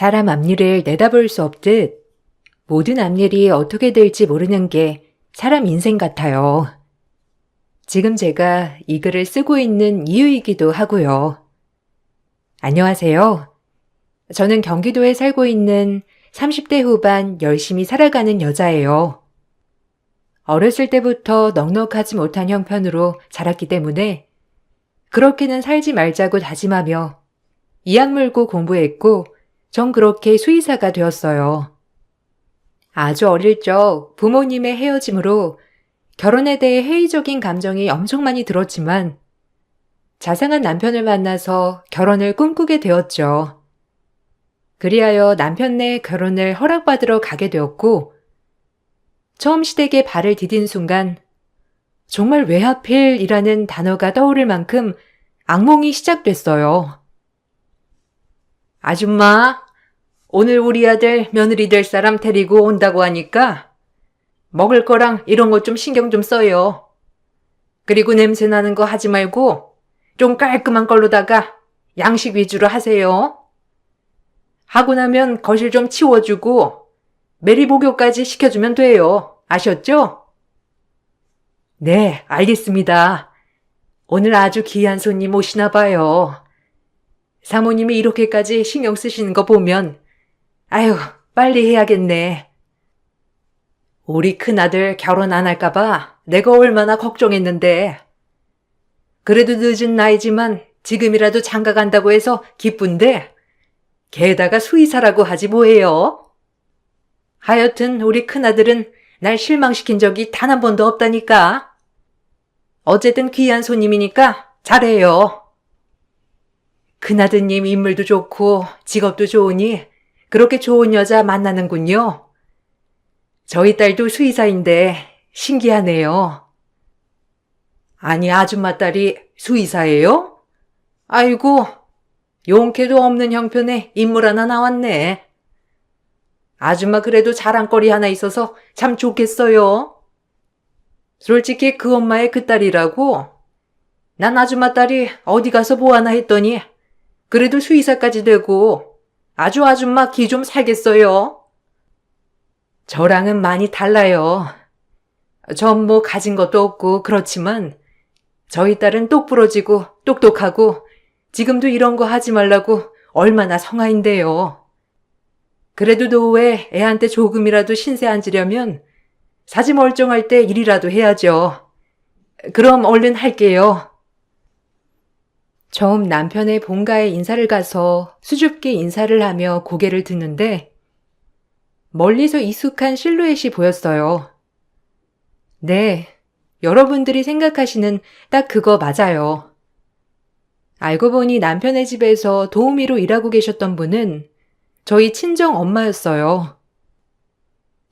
사람 앞일을 내다볼 수 없듯 모든 앞일이 어떻게 될지 모르는 게 사람 인생 같아요. 지금 제가 이 글을 쓰고 있는 이유이기도 하고요. 안녕하세요. 저는 경기도에 살고 있는 30대 후반 열심히 살아가는 여자예요. 어렸을 때부터 넉넉하지 못한 형편으로 자랐기 때문에 그렇게는 살지 말자고 다짐하며 이악 물고 공부했고 전 그렇게 수의사가 되었어요. 아주 어릴 적 부모님의 헤어짐으로 결혼에 대해 회의적인 감정이 엄청 많이 들었지만 자상한 남편을 만나서 결혼을 꿈꾸게 되었죠. 그리하여 남편네 결혼을 허락받으러 가게 되었고 처음 시댁에 발을 디딘 순간 정말 왜 하필이라는 단어가 떠오를 만큼 악몽이 시작됐어요. 아줌마, 오늘 우리 아들 며느리 될 사람 데리고 온다고 하니까 먹을 거랑 이런 거 좀 신경 좀 써요. 그리고 냄새 나는 거 하지 말고 좀 깔끔한 걸로다가 양식 위주로 하세요. 하고 나면 거실 좀 치워주고 메리 목욕까지 시켜주면 돼요. 아셨죠? 네, 알겠습니다. 오늘 아주 귀한 손님 오시나 봐요. 사모님이 이렇게까지 신경 쓰시는 거 보면 아유, 빨리 해야겠네. 우리 큰아들 결혼 안 할까 봐 내가 얼마나 걱정했는데. 그래도 늦은 나이지만 지금이라도 장가 간다고 해서 기쁜데 게다가 수의사라고 하지 뭐예요. 하여튼 우리 큰아들은 날 실망시킨 적이 단 한 번도 없다니까. 어쨌든 귀한 손님이니까 잘해요. 큰아드님 인물도 좋고 직업도 좋으니 그렇게 좋은 여자 만나는군요. 저희 딸도 수의사인데 신기하네요. 아니, 아줌마 딸이 수의사예요? 아이고, 용케도 없는 형편에 인물 하나 나왔네. 아줌마 그래도 자랑거리 하나 있어서 참 좋겠어요. 솔직히 그 엄마의 그 딸이라고? 난 아줌마 딸이 어디 가서 뭐 하나 했더니 그래도 수의사까지 되고 아주 아줌마 기 좀 살겠어요. 저랑은 많이 달라요. 전 뭐 가진 것도 없고 그렇지만 저희 딸은 똑부러지고 똑똑하고 지금도 이런 거 하지 말라고 얼마나 성화인데요. 그래도 노후에 애한테 조금이라도 신세 안 지려면 사지 멀쩡할 때 일이라도 해야죠. 그럼 얼른 할게요. 처음 남편의 본가에 인사를 가서 수줍게 인사를 하며 고개를 드는데 멀리서 익숙한 실루엣이 보였어요. 네, 여러분들이 생각하시는 딱 그거 맞아요. 알고 보니 남편의 집에서 도우미로 일하고 계셨던 분은 저희 친정 엄마였어요.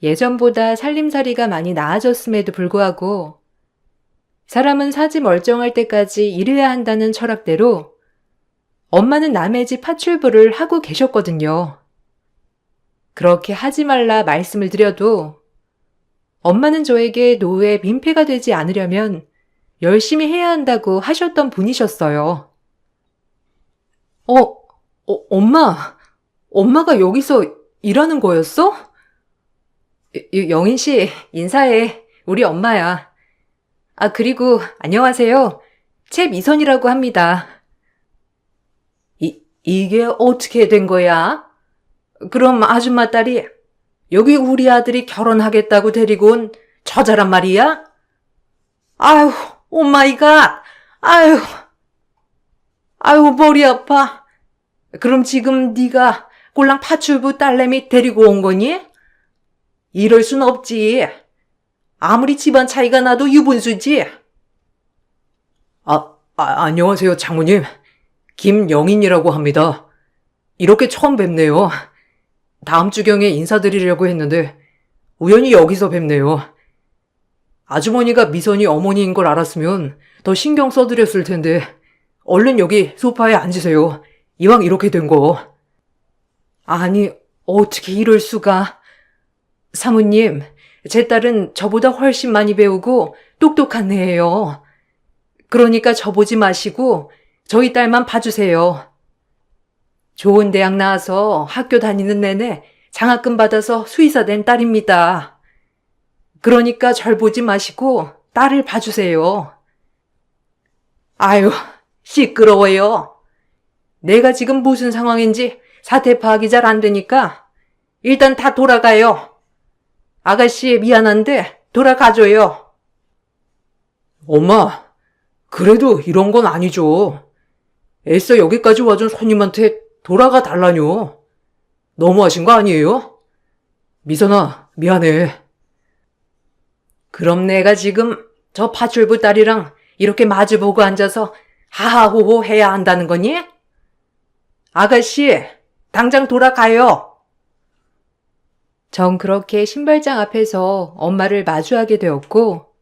예전보다 살림살이가 많이 나아졌음에도 불구하고 사람은 사지 멀쩡할 때까지 일해야 한다는 철학대로 엄마는 남의 집 파출부를 하고 계셨거든요. 그렇게 하지 말라 말씀을 드려도 엄마는 저에게 노후에 민폐가 되지 않으려면 열심히 해야 한다고 하셨던 분이셨어요. 엄마가 여기서 일하는 거였어? 영인 씨, 인사해. 우리 엄마야. 아, 그리고 안녕하세요. 최미선이라고 합니다. 이게 어떻게 된 거야? 그럼 아줌마 딸이 여기 우리 아들이 결혼하겠다고 데리고 온 처자란 말이야? 아유, 오마이갓. 아유, 머리 아파. 그럼 지금 네가 꼴랑 파출부 딸내미 데리고 온 거니? 이럴 순 없지. 아무리 집안 차이가 나도 유분수지. 안녕하세요, 장모님. 김영인이라고 합니다. 이렇게 처음 뵙네요. 다음 주경에 인사드리려고 했는데 우연히 여기서 뵙네요. 아주머니가 미선이 어머니인 걸 알았으면 더 신경 써드렸을 텐데 얼른 여기 소파에 앉으세요. 이왕 이렇게 된 거. 아니, 어떻게 이럴 수가. 사모님, 제 딸은 저보다 훨씬 많이 배우고 똑똑한 애예요. 그러니까 저 보지 마시고 저희 딸만 봐주세요. 좋은 대학 나와서 학교 다니는 내내 장학금 받아서 수의사 된 딸입니다. 그러니까 절 보지 마시고 딸을 봐주세요. 아유, 시끄러워요. 내가 지금 무슨 상황인지 사태 파악이 잘 안 되니까 일단 다 돌아가요. 아가씨 미안한데 돌아가줘요. 엄마, 그래도 이런 건 아니죠. 애써 여기까지 와준 손님한테 돌아가 달라뇨. 너무하신 거 아니에요? 미선아, 미안해. 그럼 내가 지금 저 파출부 딸이랑 이렇게 마주보고 앉아서 하하호호 해야 한다는 거니? 아가씨, 당장 돌아가요. 전 그렇게 신발장 앞에서 엄마를 마주하게 되었고,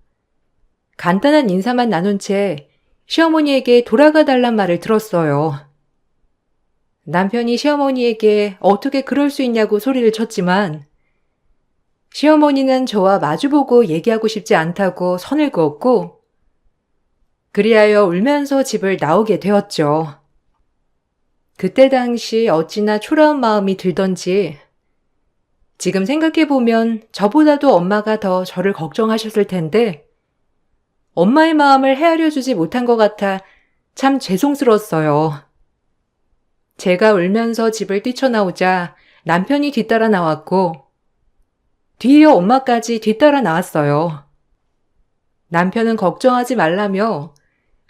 간단한 인사만 나눈 채 시어머니에게 돌아가 달란 말을 들었어요. 남편이 시어머니에게 어떻게 그럴 수 있냐고 소리를 쳤지만, 시어머니는 저와 마주보고 얘기하고 싶지 않다고 선을 그었고, 그리하여 울면서 집을 나오게 되었죠. 그때 당시 어찌나 초라한 마음이 들던지, 지금 생각해보면 저보다도 엄마가 더 저를 걱정하셨을 텐데, 엄마의 마음을 헤아려주지 못한 것 같아 참 죄송스러웠어요. 제가 울면서 집을 뛰쳐나오자 남편이 뒤따라 나왔고, 뒤이어 엄마까지 뒤따라 나왔어요. 남편은 걱정하지 말라며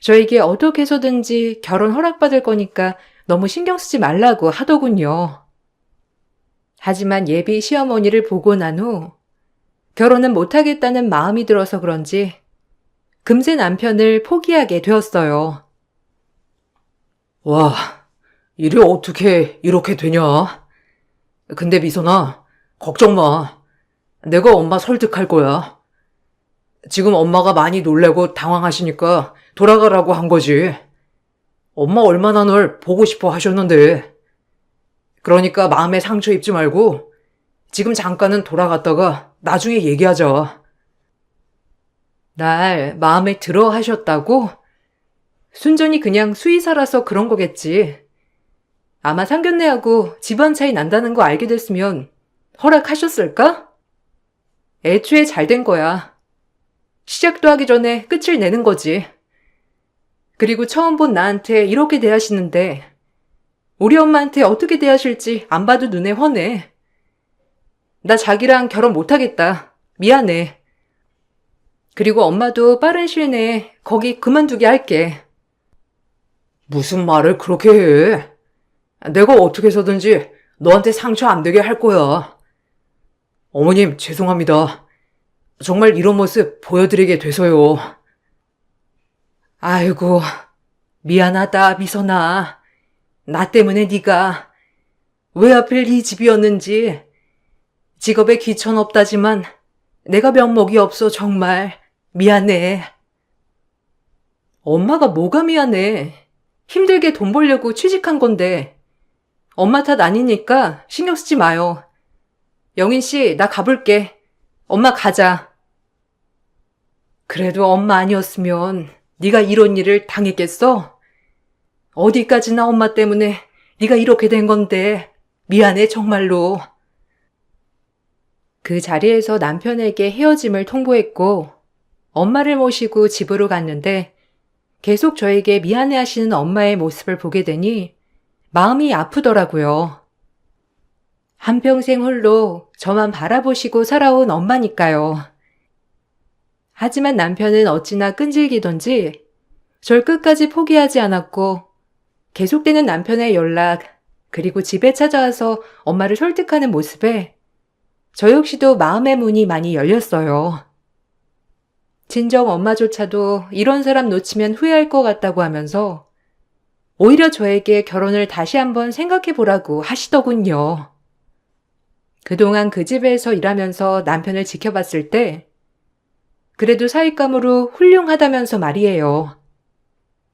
저에게 어떻게 해서든지 결혼 허락받을 거니까 너무 신경 쓰지 말라고 하더군요. 하지만 예비 시어머니를 보고 난 후 결혼은 못하겠다는 마음이 들어서 그런지 금세 남편을 포기하게 되었어요. 와, 일이 어떻게 이렇게 되냐? 근데 미선아, 걱정 마. 내가 엄마 설득할 거야. 지금 엄마가 많이 놀래고 당황하시니까 돌아가라고 한 거지. 엄마 얼마나 널 보고 싶어 하셨는데. 그러니까 마음에 상처 입지 말고 지금 잠깐은 돌아갔다가 나중에 얘기하자. 날 마음에 들어 하셨다고? 순전히 그냥 수의사라서 그런 거겠지. 아마 상견례하고 집안 차이 난다는 거 알게 됐으면 허락하셨을까? 애초에 잘 된 거야. 시작도 하기 전에 끝을 내는 거지. 그리고 처음 본 나한테 이렇게 대하시는데 우리 엄마한테 어떻게 대하실지 안 봐도 눈에 훤해. 나 자기랑 결혼 못하겠다. 미안해. 그리고 엄마도 빠른 시일 내에 거기 그만두게 할게. 무슨 말을 그렇게 해? 내가 어떻게 해서든지 너한테 상처 안 되게 할 거야. 어머님, 죄송합니다. 정말 이런 모습 보여드리게 돼서요. 아이고, 미안하다, 미선아. 나 때문에 네가 왜 하필 이 집이었는지. 직업에 귀천 없다지만 내가 면목이 없어 정말 미안해. 엄마가 뭐가 미안해. 힘들게 돈 벌려고 취직한 건데. 엄마 탓 아니니까 신경 쓰지 마요. 영인 씨, 나 가볼게. 엄마 가자. 그래도 엄마 아니었으면 네가 이런 일을 당했겠어? 어디까지나 엄마 때문에 네가 이렇게 된 건데 미안해 정말로. 그 자리에서 남편에게 헤어짐을 통보했고 엄마를 모시고 집으로 갔는데 계속 저에게 미안해하시는 엄마의 모습을 보게 되니 마음이 아프더라고요. 한평생 홀로 저만 바라보시고 살아온 엄마니까요. 하지만 남편은 어찌나 끈질기던지 절 끝까지 포기하지 않았고 계속되는 남편의 연락 그리고 집에 찾아와서 엄마를 설득하는 모습에 저 역시도 마음의 문이 많이 열렸어요. 친정 엄마조차도 이런 사람 놓치면 후회할 것 같다고 하면서 오히려 저에게 결혼을 다시 한번 생각해 보라고 하시더군요. 그동안 그 집에서 일하면서 남편을 지켜봤을 때 그래도 사윗감으로 훌륭하다면서 말이에요.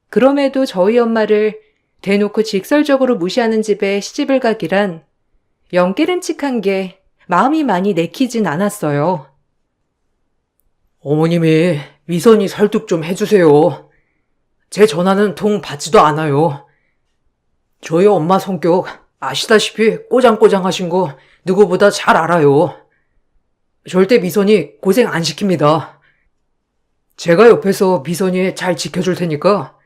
그럼에도 저희 엄마를 대놓고 직설적으로 무시하는 집에 시집을 가기란 영 깨름칙한 게 마음이 많이 내키진 않았어요. 어머님이 미선이 설득 좀 해주세요. 제 전화는 통 받지도 않아요. 저희 엄마 성격 아시다시피 꼬장꼬장하신 거 누구보다 잘 알아요. 절대 미선이 고생 안 시킵니다. 제가 옆에서 미선이 잘 지켜줄 테니까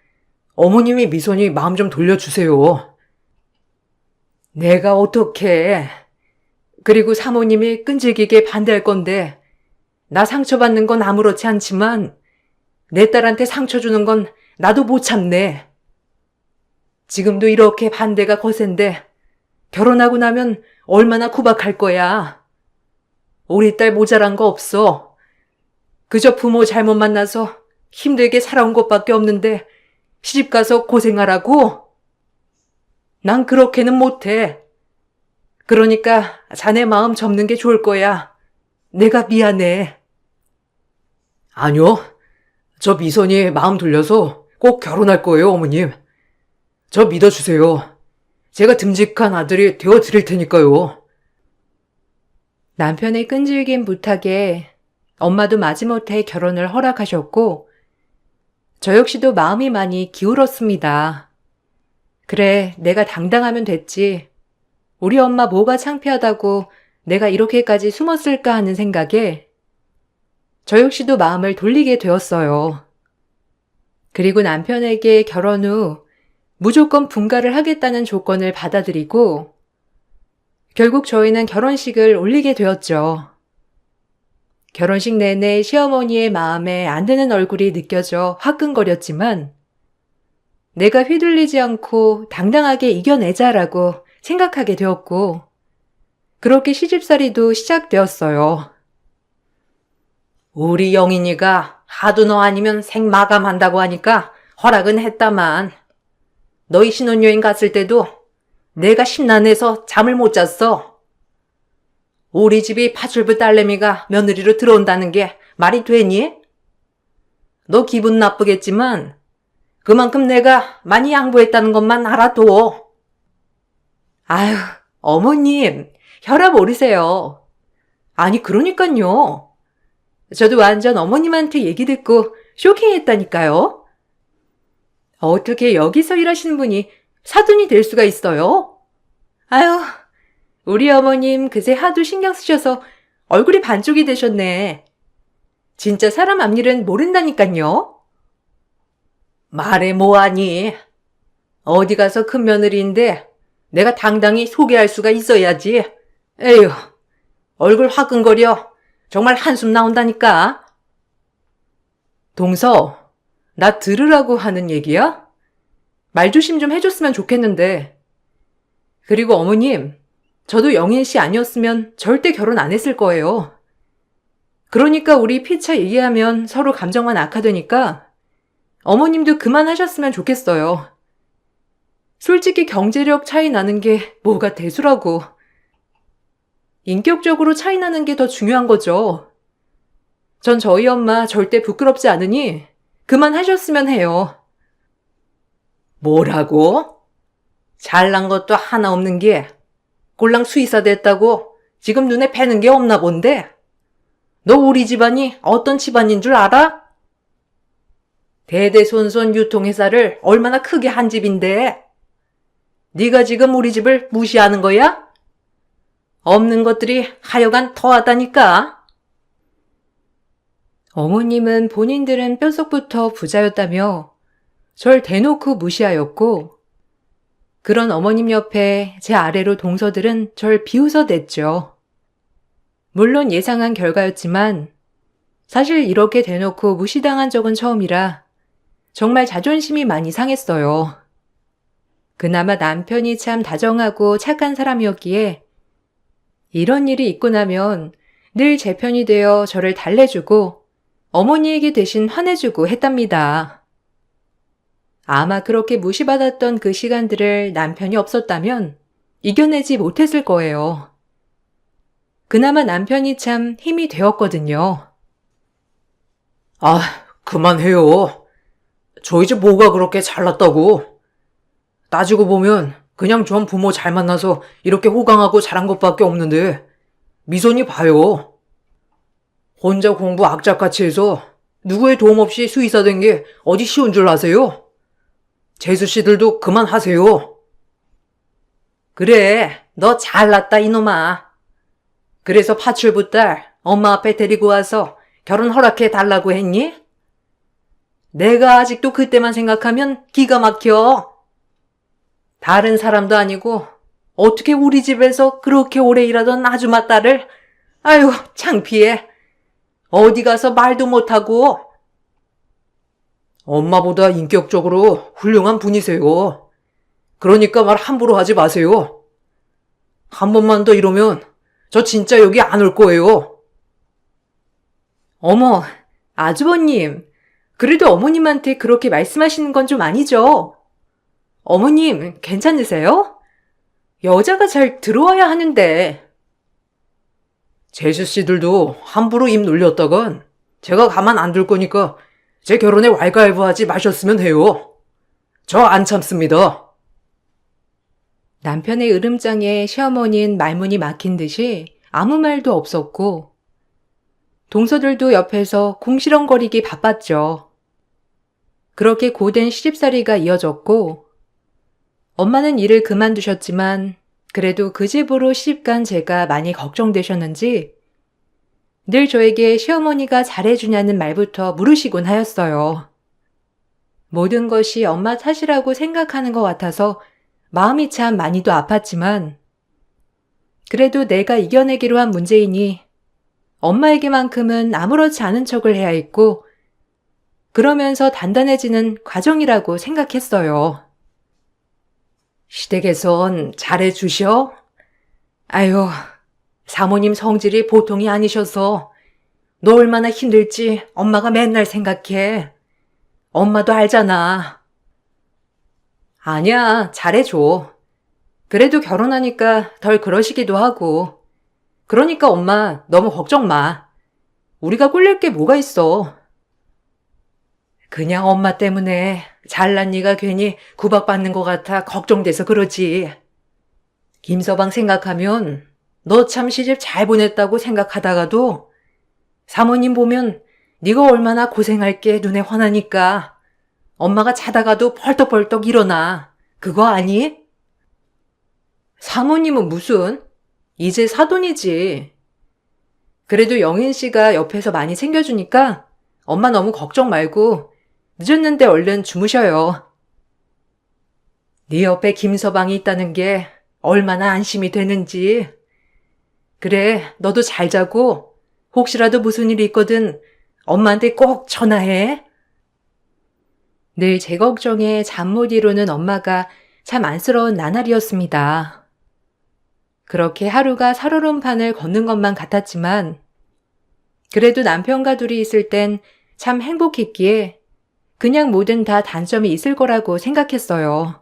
어머님이 미선이 마음 좀 돌려주세요. 내가 어떡해. 그리고 사모님이 끈질기게 반대할 건데 나 상처받는 건 아무렇지 않지만 내 딸한테 상처 주는 건 나도 못 참네. 지금도 이렇게 반대가 거센데 결혼하고 나면 얼마나 구박할 거야. 우리 딸 모자란 거 없어. 그저 부모 잘못 만나서 힘들게 살아온 것밖에 없는데 시집가서 고생하라고? 난 그렇게는 못해. 그러니까 자네 마음 접는 게 좋을 거야. 내가 미안해. 아니요. 저 미선이 마음 돌려서 꼭 결혼할 거예요, 어머님. 저 믿어주세요. 제가 듬직한 아들이 되어드릴 테니까요. 남편의 끈질긴 부탁에 엄마도 마지못해 결혼을 허락하셨고 저 역시도 마음이 많이 기울었습니다. 그래, 내가 당당하면 됐지. 우리 엄마 뭐가 창피하다고 내가 이렇게까지 숨었을까 하는 생각에 저 역시도 마음을 돌리게 되었어요. 그리고 남편에게 결혼 후 무조건 분가를 하겠다는 조건을 받아들이고 결국 저희는 결혼식을 올리게 되었죠. 결혼식 내내 시어머니의 마음에 안 드는 얼굴이 느껴져 화끈거렸지만 내가 휘둘리지 않고 당당하게 이겨내자라고 생각하게 되었고 그렇게 시집살이도 시작되었어요. 우리 영인이가 하도 너 아니면 생 마감한다고 하니까 허락은 했다만 너희 신혼여행 갔을 때도 내가 심란해서 잠을 못 잤어. 우리 집이 파출부 딸내미가 며느리로 들어온다는 게 말이 되니? 너 기분 나쁘겠지만 그만큼 내가 많이 양보했다는 것만 알아둬. 아휴, 어머님, 혈압 오르세요. 아니, 그러니깐요. 저도 완전 어머님한테 얘기 듣고 쇼킹했다니까요. 어떻게 여기서 일하시는 분이 사돈이 될 수가 있어요? 아유, 우리 어머님 그새 하도 신경 쓰셔서 얼굴이 반쪽이 되셨네. 진짜 사람 앞일은 모른다니깐요. 말해 뭐하니? 어디 가서 큰 며느리인데 내가 당당히 소개할 수가 있어야지. 에휴, 얼굴 화끈거려. 정말 한숨 나온다니까. 동서, 나 들으라고 하는 얘기야? 말 조심 좀 해줬으면 좋겠는데. 그리고 어머님, 저도 영인 씨 아니었으면 절대 결혼 안 했을 거예요. 그러니까 우리 피차 얘기하면 서로 감정만 악화되니까 어머님도 그만하셨으면 좋겠어요. 솔직히 경제력 차이 나는 게 뭐가 대수라고. 인격적으로 차이 나는 게 더 중요한 거죠. 전 저희 엄마 절대 부끄럽지 않으니 그만하셨으면 해요. 뭐라고? 잘난 것도 하나 없는 게 꼴랑 수의사 됐다고 지금 눈에 뵈는 게 없나 본데? 너 우리 집안이 어떤 집안인 줄 알아? 대대손손 유통회사를 얼마나 크게 한 집인데 네가 지금 우리 집을 무시하는 거야? 없는 것들이 하여간 더하다니까. 어머님은 본인들은 뼛속부터 부자였다며 절 대놓고 무시하였고 그런 어머님 옆에 제 아래로 동서들은 절 비웃어댔죠. 물론 예상한 결과였지만 사실 이렇게 대놓고 무시당한 적은 처음이라 정말 자존심이 많이 상했어요. 그나마 남편이 참 다정하고 착한 사람이었기에 이런 일이 있고 나면 늘 제 편이 되어 저를 달래주고 어머니에게 대신 화내주고 했답니다. 아마 그렇게 무시받았던 그 시간들을 남편이 없었다면 이겨내지 못했을 거예요. 그나마 남편이 참 힘이 되었거든요. 아, 그만해요. 저희 집 뭐가 그렇게 잘났다고. 따지고 보면 그냥 전 부모 잘 만나서 이렇게 호강하고 자란 것밖에 없는데 미선이 봐요. 혼자 공부 악착같이 해서 누구의 도움 없이 수의사 된 게 어디 쉬운 줄 아세요? 재수 씨들도 그만하세요. 그래, 너 잘났다 이놈아. 그래서 파출부 딸 엄마 앞에 데리고 와서 결혼 허락해 달라고 했니? 내가 아직도 그때만 생각하면 기가 막혀. 다른 사람도 아니고 어떻게 우리 집에서 그렇게 오래 일하던 아줌마 딸을, 아유, 창피해. 어디 가서 말도 못하고. 엄마보다 인격적으로 훌륭한 분이세요. 그러니까 말 함부로 하지 마세요. 한 번만 더 이러면 저 진짜 여기 안 올 거예요. 어머, 아주버님. 그래도 어머님한테 그렇게 말씀하시는 건 좀 아니죠? 어머님, 괜찮으세요? 여자가 잘 들어와야 하는데. 제수 씨들도 함부로 입 놀렸다간 제가 가만 안 둘 거니까 제 결혼에 왈가왈부하지 마셨으면 해요. 저 안 참습니다. 남편의 으름장에 시어머니는 말문이 막힌 듯이 아무 말도 없었고 동서들도 옆에서 궁시렁거리기 바빴죠. 그렇게 고된 시집살이가 이어졌고 엄마는 일을 그만두셨지만 그래도 그 집으로 시집간 제가 많이 걱정되셨는지 늘 저에게 시어머니가 잘해주냐는 말부터 물으시곤 하였어요. 모든 것이 엄마 탓이라고 생각하는 것 같아서 마음이 참 많이도 아팠지만 그래도 내가 이겨내기로 한 문제이니 엄마에게만큼은 아무렇지 않은 척을 해야 했고 그러면서 단단해지는 과정이라고 생각했어요. 시댁에선 잘해주셔? 아유, 사모님 성질이 보통이 아니셔서 너 얼마나 힘들지 엄마가 맨날 생각해. 엄마도 알잖아. 아니야, 잘해줘. 그래도 결혼하니까 덜 그러시기도 하고. 그러니까 엄마 너무 걱정 마. 우리가 꿀릴 게 뭐가 있어. 그냥 엄마 때문에 잘난 네가 괜히 구박받는 것 같아 걱정돼서 그러지. 김서방 생각하면 너 참 시집 잘 보냈다고 생각하다가도 사모님 보면 네가 얼마나 고생할 게 눈에 환하니까 엄마가 자다가도 벌떡벌떡 일어나. 그거 아니? 사모님은 무슨? 이제 사돈이지. 그래도 영인 씨가 옆에서 많이 챙겨주니까 엄마 너무 걱정 말고 늦었는데 얼른 주무셔요. 네 옆에 김서방이 있다는 게 얼마나 안심이 되는지. 그래, 너도 잘 자고 혹시라도 무슨 일이 있거든 엄마한테 꼭 전화해. 늘 제 걱정에 잠 못 이루는 엄마가 참 안쓰러운 나날이었습니다. 그렇게 하루가 살얼음판을 걷는 것만 같았지만 그래도 남편과 둘이 있을 땐 참 행복했기에 그냥 뭐든 다 단점이 있을 거라고 생각했어요.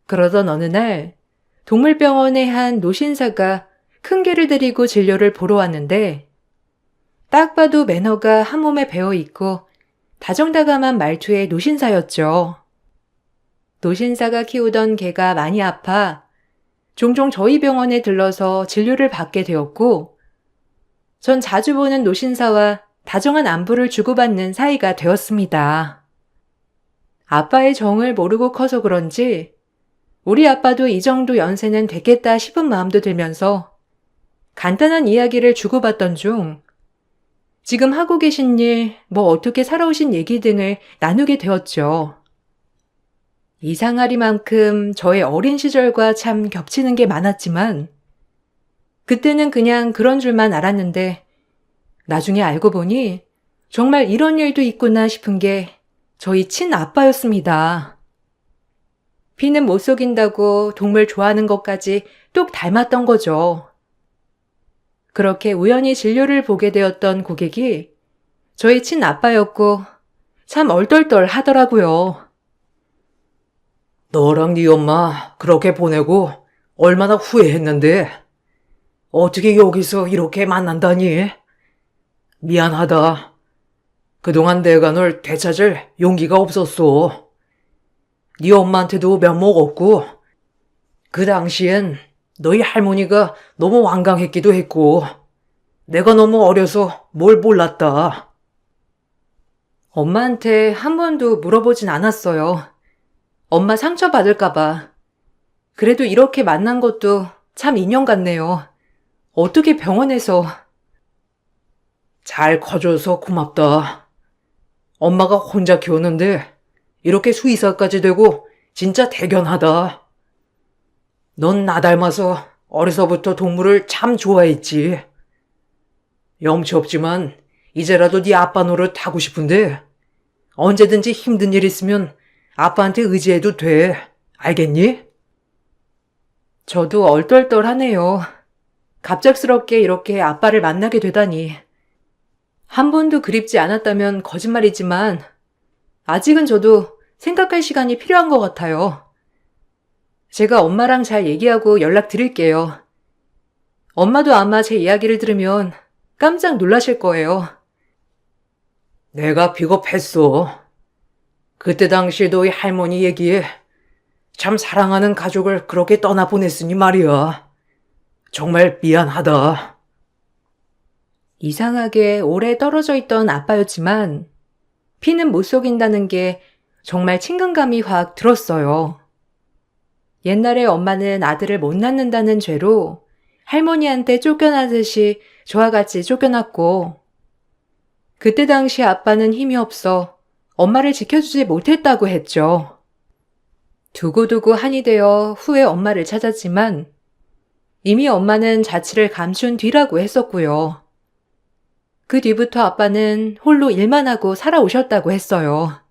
그러던 어느 날 동물병원의 한 노신사가 큰 개를 데리고 진료를 보러 왔는데 딱 봐도 매너가 한 몸에 배어 있고 다정다감한 말투의 노신사였죠. 노신사가 키우던 개가 많이 아파 종종 저희 병원에 들러서 진료를 받게 되었고 전 자주 보는 노신사와 다정한 안부를 주고받는 사이가 되었습니다. 아빠의 정을 모르고 커서 그런지 우리 아빠도 이 정도 연세는 됐겠다 싶은 마음도 들면서 간단한 이야기를 주고받던 중 지금 하고 계신 일, 어떻게 살아오신 얘기 등을 나누게 되었죠. 이상하리만큼 저의 어린 시절과 참 겹치는 게 많았지만 그때는 그냥 그런 줄만 알았는데 나중에 알고 보니 정말 이런 일도 있구나 싶은 게 저희 친아빠였습니다. 피는 못 속인다고 동물 좋아하는 것까지 똑 닮았던 거죠. 그렇게 우연히 진료를 보게 되었던 고객이 저희 친아빠였고 참 얼떨떨 하더라고요. 너랑 네 엄마 그렇게 보내고 얼마나 후회했는데 어떻게 여기서 이렇게 만난다니? 미안하다. 그동안 내가 널 되찾을 용기가 없었어. 네 엄마한테도 면목 없고 그 당시엔 너희 할머니가 너무 완강했기도 했고 내가 너무 어려서 뭘 몰랐다. 엄마한테 한 번도 물어보진 않았어요. 엄마 상처받을까 봐. 그래도 이렇게 만난 것도 참 인연 같네요. 어떻게 병원에서. 잘 커줘서 고맙다. 엄마가 혼자 키웠는데 이렇게 수의사까지 되고 진짜 대견하다. 넌 나 닮아서 어려서부터 동물을 참 좋아했지. 염치 없지만 이제라도 네 아빠 노릇 하고 싶은데 언제든지 힘든 일 있으면 아빠한테 의지해도 돼. 알겠니? 저도 얼떨떨하네요. 갑작스럽게 이렇게 아빠를 만나게 되다니. 한 번도 그립지 않았다면 거짓말이지만 아직은 저도 생각할 시간이 필요한 것 같아요. 제가 엄마랑 잘 얘기하고 연락드릴게요. 엄마도 아마 제 이야기를 들으면 깜짝 놀라실 거예요. 내가 비겁했어. 그때 당시에도 이 할머니 얘기에 참 사랑하는 가족을 그렇게 떠나보냈으니 말이야. 정말 미안하다. 이상하게 오래 떨어져 있던 아빠였지만 피는 못 속인다는 게 정말 친근감이 확 들었어요. 옛날에 엄마는 아들을 못 낳는다는 죄로 할머니한테 쫓겨나듯이 저와 같이 쫓겨났고, 그때 당시 아빠는 힘이 없어 엄마를 지켜주지 못했다고 했죠. 두고두고 한이 되어 후에 엄마를 찾았지만 이미 엄마는 자취를 감춘 뒤라고 했었고요. 그 뒤부터 아빠는 홀로 일만 하고 살아오셨다고 했어요.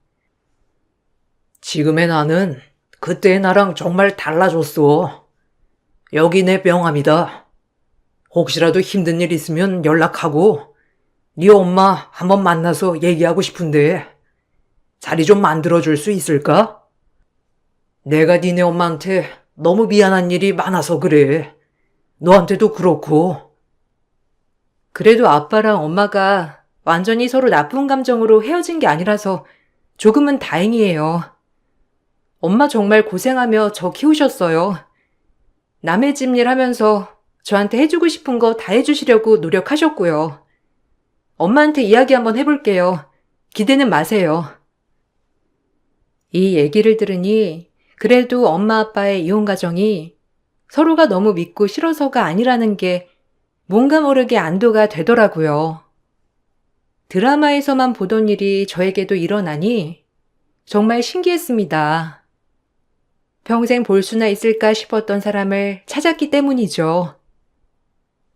지금의 나는 그때의 나랑 정말 달라졌어. 여기 내 명함이다. 혹시라도 힘든 일 있으면 연락하고 네 엄마 한번 만나서 얘기하고 싶은데 자리 좀 만들어줄 수 있을까? 내가 니네 엄마한테 너무 미안한 일이 많아서 그래. 너한테도 그렇고. 그래도 아빠랑 엄마가 완전히 서로 나쁜 감정으로 헤어진 게 아니라서 조금은 다행이에요. 엄마 정말 고생하며 저 키우셨어요. 남의 집 일 하면서 저한테 해주고 싶은 거 다 해주시려고 노력하셨고요. 엄마한테 이야기 한번 해볼게요. 기대는 마세요. 이 얘기를 들으니 그래도 엄마 아빠의 이혼 가정이 서로가 너무 믿고 싫어서가 아니라는 게 뭔가 모르게 안도가 되더라고요. 드라마에서만 보던 일이 저에게도 일어나니 정말 신기했습니다. 평생 볼 수나 있을까 싶었던 사람을 찾았기 때문이죠.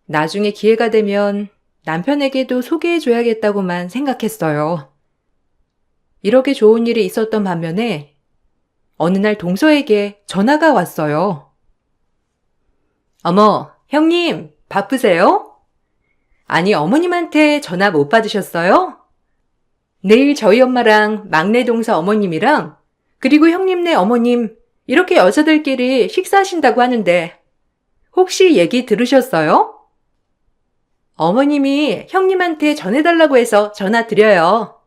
나중에 기회가 되면 남편에게도 소개해줘야겠다고만 생각했어요. 이렇게 좋은 일이 있었던 반면에 어느 날 동서에게 전화가 왔어요. 어머, 형님, 바쁘세요? 아니, 어머님한테 전화 못 받으셨어요? 내일 저희 엄마랑 막내 동서 어머님이랑 그리고 형님네 어머님 이렇게 여자들끼리 식사하신다고 하는데 혹시 얘기 들으셨어요? 어머님이 형님한테 전해달라고 해서 전화 드려요.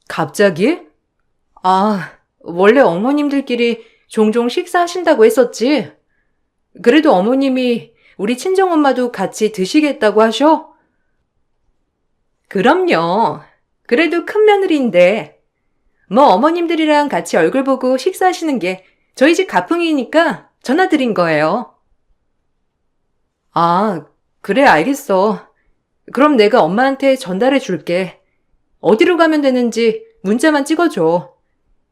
갑자기? 아, 원래 어머님들끼리 종종 식사하신다고 했었지. 그래도 어머님이 우리 친정엄마도 같이 드시겠다고 하셔? 그럼요. 그래도 큰 며느리인데 뭐 어머님들이랑 같이 얼굴 보고 식사하시는 게 저희 집 가풍이니까 전화 드린 거예요. 아, 그래 알겠어. 그럼 내가 엄마한테 전달해 줄게. 어디로 가면 되는지 문자만 찍어줘.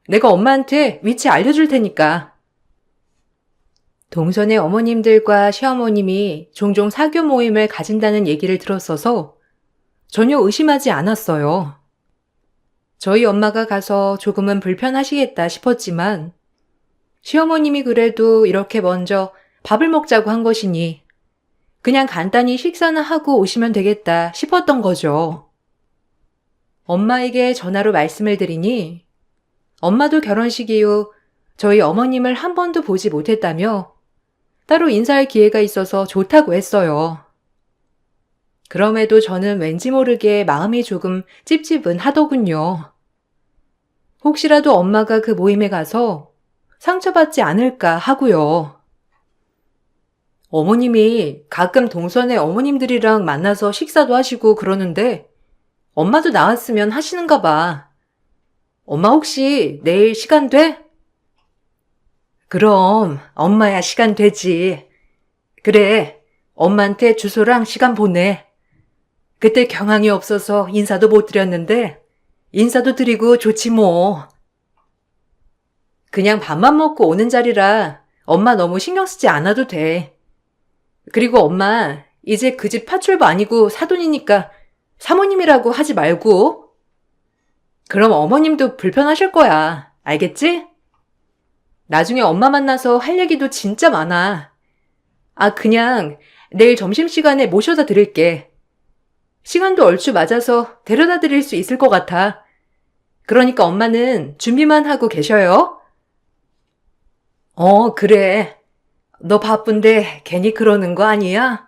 내가 엄마한테 위치 알려줄 테니까. 동선의 어머님들과 시어머님이 종종 사교 모임을 가진다는 얘기를 들었어서 전혀 의심하지 않았어요. 저희 엄마가 가서 조금은 불편하시겠다 싶었지만 시어머님이 그래도 이렇게 먼저 밥을 먹자고 한 것이니 그냥 간단히 식사나 하고 오시면 되겠다 싶었던 거죠. 엄마에게 전화로 말씀을 드리니 엄마도 결혼식 이후 저희 어머님을 한 번도 보지 못했다며 따로 인사할 기회가 있어서 좋다고 했어요. 그럼에도 저는 왠지 모르게 마음이 조금 찝찝은 하더군요. 혹시라도 엄마가 그 모임에 가서 상처받지 않을까 하고요. 어머님이 가끔 동선의 어머님들이랑 만나서 식사도 하시고 그러는데 엄마도 나왔으면 하시는가 봐. 엄마 혹시 내일 시간 돼? 그럼 엄마야 시간 되지. 그래, 엄마한테 주소랑 시간 보내. 그때 경황이 없어서 인사도 못 드렸는데 인사도 드리고 좋지 뭐. 그냥 밥만 먹고 오는 자리라 엄마 너무 신경 쓰지 않아도 돼. 그리고 엄마 이제 그 집 파출부 아니고 사돈이니까 사모님이라고 하지 말고. 그럼 어머님도 불편하실 거야. 알겠지? 나중에 엄마 만나서 할 얘기도 진짜 많아. 아, 그냥 내일 점심시간에 모셔다 드릴게. 시간도 얼추 맞아서 데려다 드릴 수 있을 것 같아. 그러니까 엄마는 준비만 하고 계셔요. 그래. 너 바쁜데 괜히 그러는 거 아니야?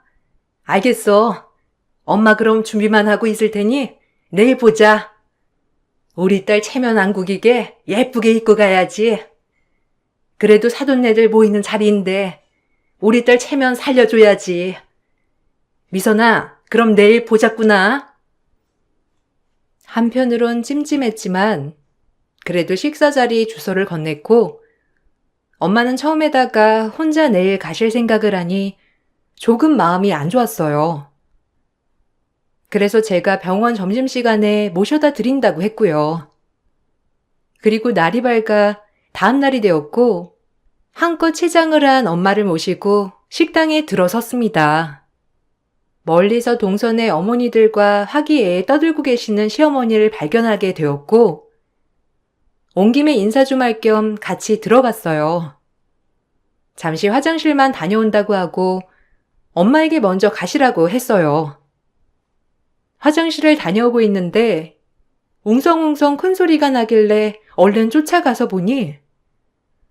알겠어. 엄마 그럼 준비만 하고 있을 테니 내일 보자. 우리 딸 체면 안 구기게 예쁘게 입고 가야지. 그래도 사돈네들 모이는 자리인데 우리 딸 체면 살려줘야지. 미선아, 그럼 내일 보자꾸나. 한편으론 찜찜했지만 그래도 식사 자리 주소를 건넸고 엄마는 처음에다가 혼자 내일 가실 생각을 하니 조금 마음이 안 좋았어요. 그래서 제가 병원 점심시간에 모셔다 드린다고 했고요. 그리고 날이 밝아 다음 날이 되었고 한껏 치장을 한 엄마를 모시고 식당에 들어섰습니다. 멀리서 동선의 어머니들과 화기애애 떠들고 계시는 시어머니를 발견하게 되었고 온 김에 인사 좀 할 겸 같이 들어갔어요. 잠시 화장실만 다녀온다고 하고 엄마에게 먼저 가시라고 했어요. 화장실을 다녀오고 있는데 웅성웅성 큰 소리가 나길래 얼른 쫓아가서 보니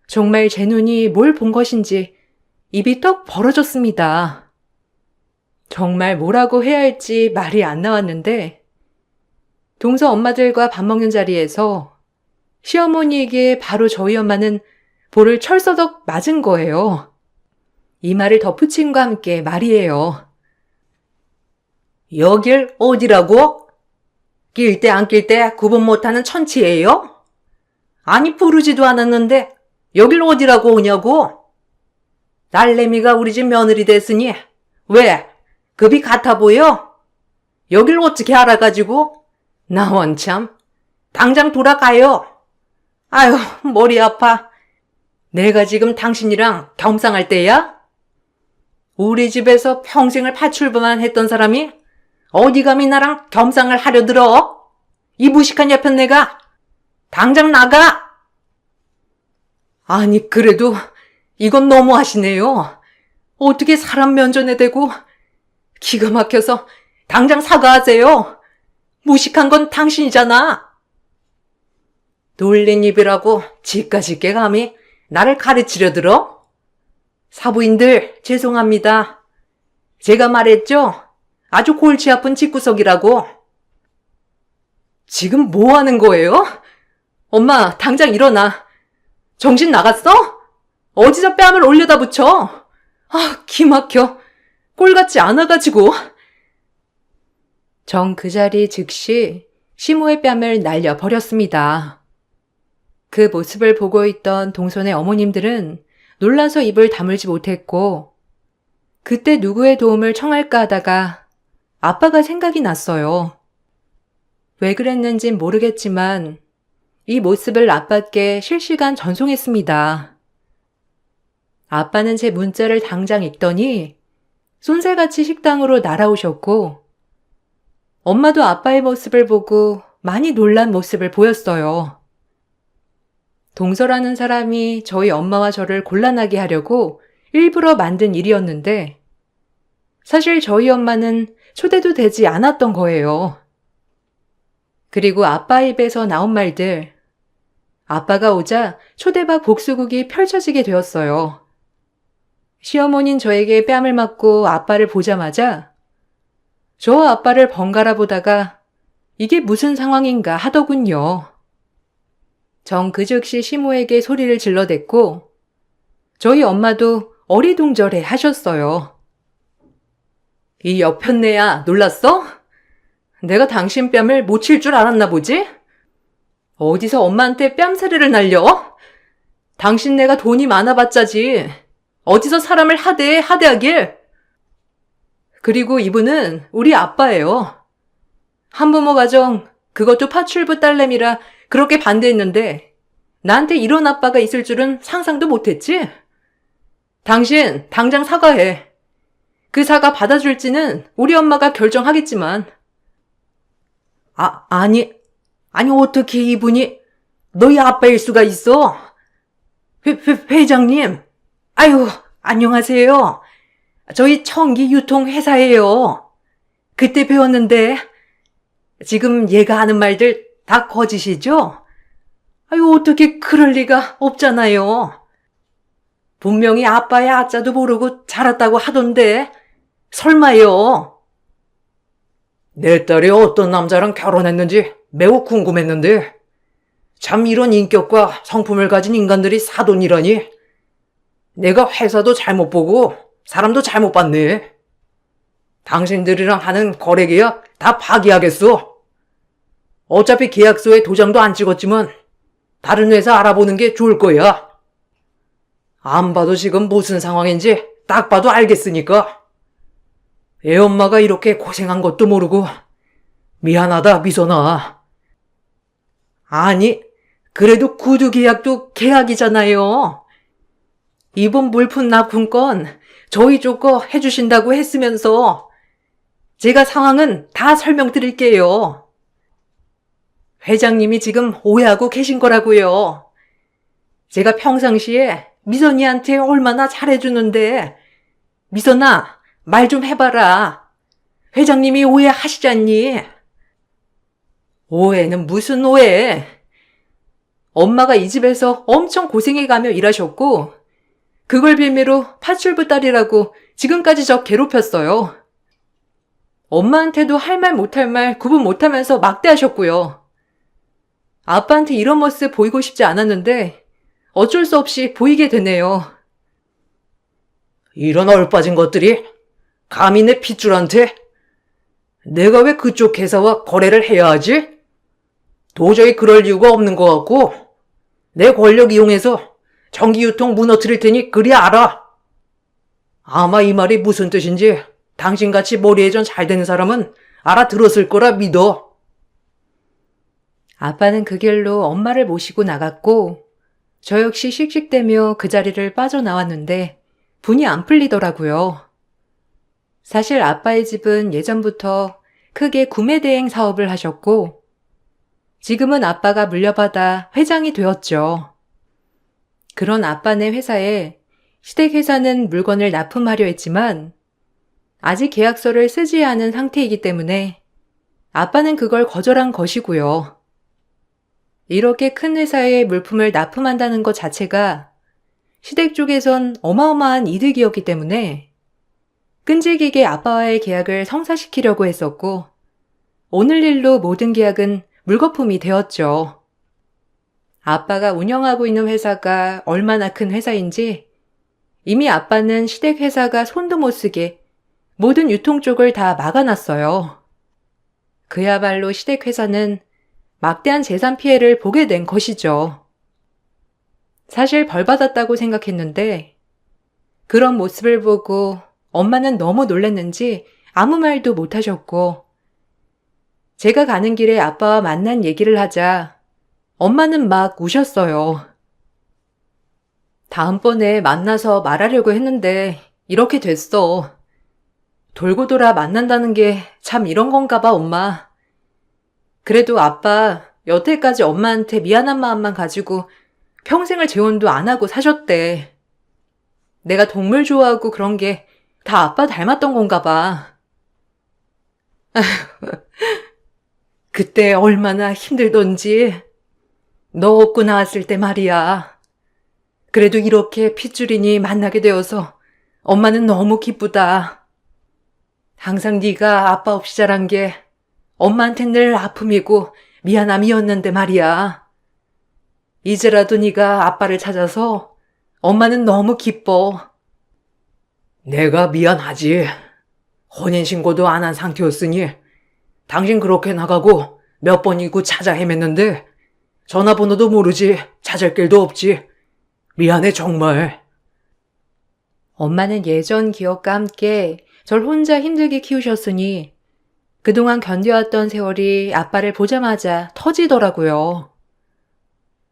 정말 제 눈이 뭘 본 것인지 입이 떡 벌어졌습니다. 정말 뭐라고 해야 할지 말이 안 나왔는데 동서 엄마들과 밥 먹는 자리에서 시어머니에게 바로 저희 엄마는 볼을 철서덕 맞은 거예요. 이 말을 덧붙임과 함께 말이에요. 여길 어디라고? 낄 때 안 낄 때 구분 못하는 천치예요? 아니 부르지도 않았는데 여길 어디라고 오냐고? 딸내미가 우리 집 며느리 됐으니 왜? 급이 같아 보여? 여길 어떻게 알아가지고? 나 원참 당장 돌아가요. 아유 머리 아파. 내가 지금 당신이랑 겸상할 때야? 우리 집에서 평생을 파출부만 했던 사람이 어디 감히 나랑 겸상을 하려 들어? 이 무식한 여편네가 당장 나가! 아니 그래도 이건 너무하시네요. 어떻게 사람 면전에 대고 기가 막혀서 당장 사과하세요. 무식한 건 당신이잖아. 놀린 입이라고 지까짓게 감히 나를 가르치려 들어? 사부인들 죄송합니다. 제가 말했죠? 아주 골치 아픈 집구석이라고. 지금 뭐 하는 거예요? 엄마 당장 일어나. 정신 나갔어? 어디서 뺨을 올려다 붙여? 아, 기막혀. 꼴같지 않아가지고. 정 그 자리 즉시 시모의 뺨을 날려버렸습니다. 그 모습을 보고 있던 동선의 어머님들은 놀라서 입을 다물지 못했고 그때 누구의 도움을 청할까 하다가 아빠가 생각이 났어요. 왜 그랬는진 모르겠지만 이 모습을 아빠께 실시간 전송했습니다. 아빠는 제 문자를 당장 읽더니 쏜살같이 식당으로 날아오셨고 엄마도 아빠의 모습을 보고 많이 놀란 모습을 보였어요. 동서라는 사람이 저희 엄마와 저를 곤란하게 하려고 일부러 만든 일이었는데 사실 저희 엄마는 초대도 되지 않았던 거예요. 그리고 아빠 입에서 나온 말들, 아빠가 오자 초대박 복수국이 펼쳐지게 되었어요. 시어머니는 저에게 뺨을 맞고 아빠를 보자마자 저 아빠를 번갈아 보다가 이게 무슨 상황인가 하더군요. 정 그 즉시 시모에게 소리를 질러댔고 저희 엄마도 어리둥절해 하셨어요. 이 여편네야 놀랐어? 내가 당신 뺨을 못 칠 줄 알았나 보지? 어디서 엄마한테 뺨사리를 날려? 당신 내가 돈이 많아봤자지. 어디서 사람을 하대하길. 그리고 이분은 우리 아빠예요. 한부모 가정, 그것도 파출부 딸내미라 그렇게 반대했는데 나한테 이런 아빠가 있을 줄은 상상도 못했지? 당신 당장 사과해. 그 사과 받아줄지는 우리 엄마가 결정하겠지만. 아니 어떻게 이분이 너희 아빠일 수가 있어? 회장님, 아유, 안녕하세요. 저희 청기 유통회사예요. 그때 배웠는데 지금 얘가 하는 말들 다 거짓이죠? 아유, 어떻게 그럴 리가 없잖아요. 분명히 아빠의 아자도 모르고 자랐다고 하던데 설마요. 내 딸이 어떤 남자랑 결혼했는지 매우 궁금했는데 참 이런 인격과 성품을 가진 인간들이 사돈이라니. 내가 회사도 잘못 보고 사람도 잘못 봤네. 당신들이랑 하는 거래 계약 다 파기하겠어. 어차피 계약서에 도장도 안 찍었지만 다른 회사 알아보는 게 좋을 거야. 안 봐도 지금 무슨 상황인지 딱 봐도 알겠으니까. 애 엄마가 이렇게 고생한 것도 모르고 미안하다, 미선아. 아니, 그래도 구두 계약도 계약이잖아요. 이번 물품 납품건 저희 쪽 거 해주신다고 했으면서 제가 상황은 다 설명드릴게요. 회장님이 지금 오해하고 계신 거라고요. 제가 평상시에 미선이한테 얼마나 잘해주는데 미선아, 말 좀 해봐라. 회장님이 오해하시잖니. 오해는 무슨 오해. 엄마가 이 집에서 엄청 고생해가며 일하셨고 그걸 빌미로 파출부 딸이라고 지금까지 저 괴롭혔어요. 엄마한테도 할 말 못할 말 구분 못하면서 막대하셨고요. 아빠한테 이런 모습 보이고 싶지 않았는데 어쩔 수 없이 보이게 되네요. 이런 얼빠진 것들이 감히 내 핏줄한테? 내가 왜 그쪽 회사와 거래를 해야 하지? 도저히 그럴 이유가 없는 것 같고 내 권력 이용해서 전기유통 무너뜨릴 테니 그리 알아. 아마 이 말이 무슨 뜻인지 당신같이 머리에 전 잘 되는 사람은 알아들었을 거라 믿어. 아빠는 그 길로 엄마를 모시고 나갔고 저 역시 씩씩대며 그 자리를 빠져나왔는데 분이 안 풀리더라고요. 사실 아빠의 집은 예전부터 크게 구매대행 사업을 하셨고 지금은 아빠가 물려받아 회장이 되었죠. 그런 아빠네 회사에 시댁회사는 물건을 납품하려 했지만 아직 계약서를 쓰지 않은 상태이기 때문에 아빠는 그걸 거절한 것이고요. 이렇게 큰 회사에 물품을 납품한다는 것 자체가 시댁 쪽에선 어마어마한 이득이었기 때문에 끈질기게 아빠와의 계약을 성사시키려고 했었고 오늘 일로 모든 계약은 물거품이 되었죠. 아빠가 운영하고 있는 회사가 얼마나 큰 회사인지 이미 아빠는 시댁 회사가 손도 못 쓰게 모든 유통 쪽을 다 막아놨어요. 그야말로 시댁 회사는 막대한 재산 피해를 보게 된 것이죠. 사실 벌 받았다고 생각했는데 그런 모습을 보고 엄마는 너무 놀랐는지 아무 말도 못하셨고 제가 가는 길에 아빠와 만난 얘기를 하자 엄마는 막 우셨어요. 다음번에 만나서 말하려고 했는데 이렇게 됐어. 돌고 돌아 만난다는 게 참 이런 건가 봐, 엄마. 그래도 아빠 여태까지 엄마한테 미안한 마음만 가지고 평생을 재혼도 안 하고 사셨대. 내가 동물 좋아하고 그런 게 다 아빠 닮았던 건가 봐. 그때 얼마나 힘들던지. 너 업고 나왔을 때 말이야. 그래도 이렇게 핏줄이니 만나게 되어서 엄마는 너무 기쁘다. 항상 네가 아빠 없이 자란 게 엄마한텐 늘 아픔이고 미안함이었는데 말이야. 이제라도 네가 아빠를 찾아서 엄마는 너무 기뻐. 내가 미안하지. 혼인신고도 안 한 상태였으니 당신 그렇게 나가고 몇 번이고 찾아 헤맸는데 전화번호도 모르지 찾을 길도 없지. 미안해, 정말. 엄마는 예전 기억과 함께 절 혼자 힘들게 키우셨으니 그동안 견뎌왔던 세월이 아빠를 보자마자 터지더라고요.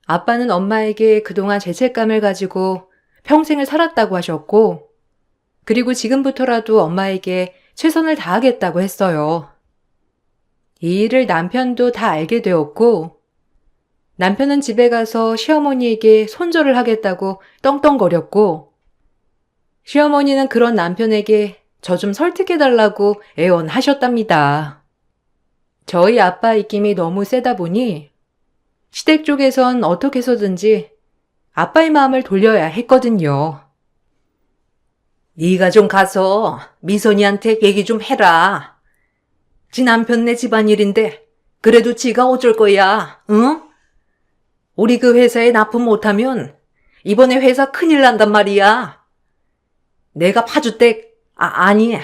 아빠는 엄마에게 그동안 죄책감을 가지고 평생을 살았다고 하셨고, 그리고 지금부터라도 엄마에게 최선을 다하겠다고 했어요. 이 일을 남편도 다 알게 되었고, 남편은 집에 가서 시어머니에게 손절을 하겠다고 떵떵거렸고, 시어머니는 그런 남편에게 저 좀 설득해달라고 애원하셨답니다. 저희 아빠 입김이 너무 세다 보니 시댁 쪽에선 어떻게 해서든지 아빠의 마음을 돌려야 했거든요. 네가 좀 가서 미선이한테 얘기 좀 해라. 지 남편네 집안일인데 그래도 지가 어쩔 거야, 응? 우리 그 회사에 납품 못하면 이번에 회사 큰일 난단 말이야. 내가 파주댁, 아니,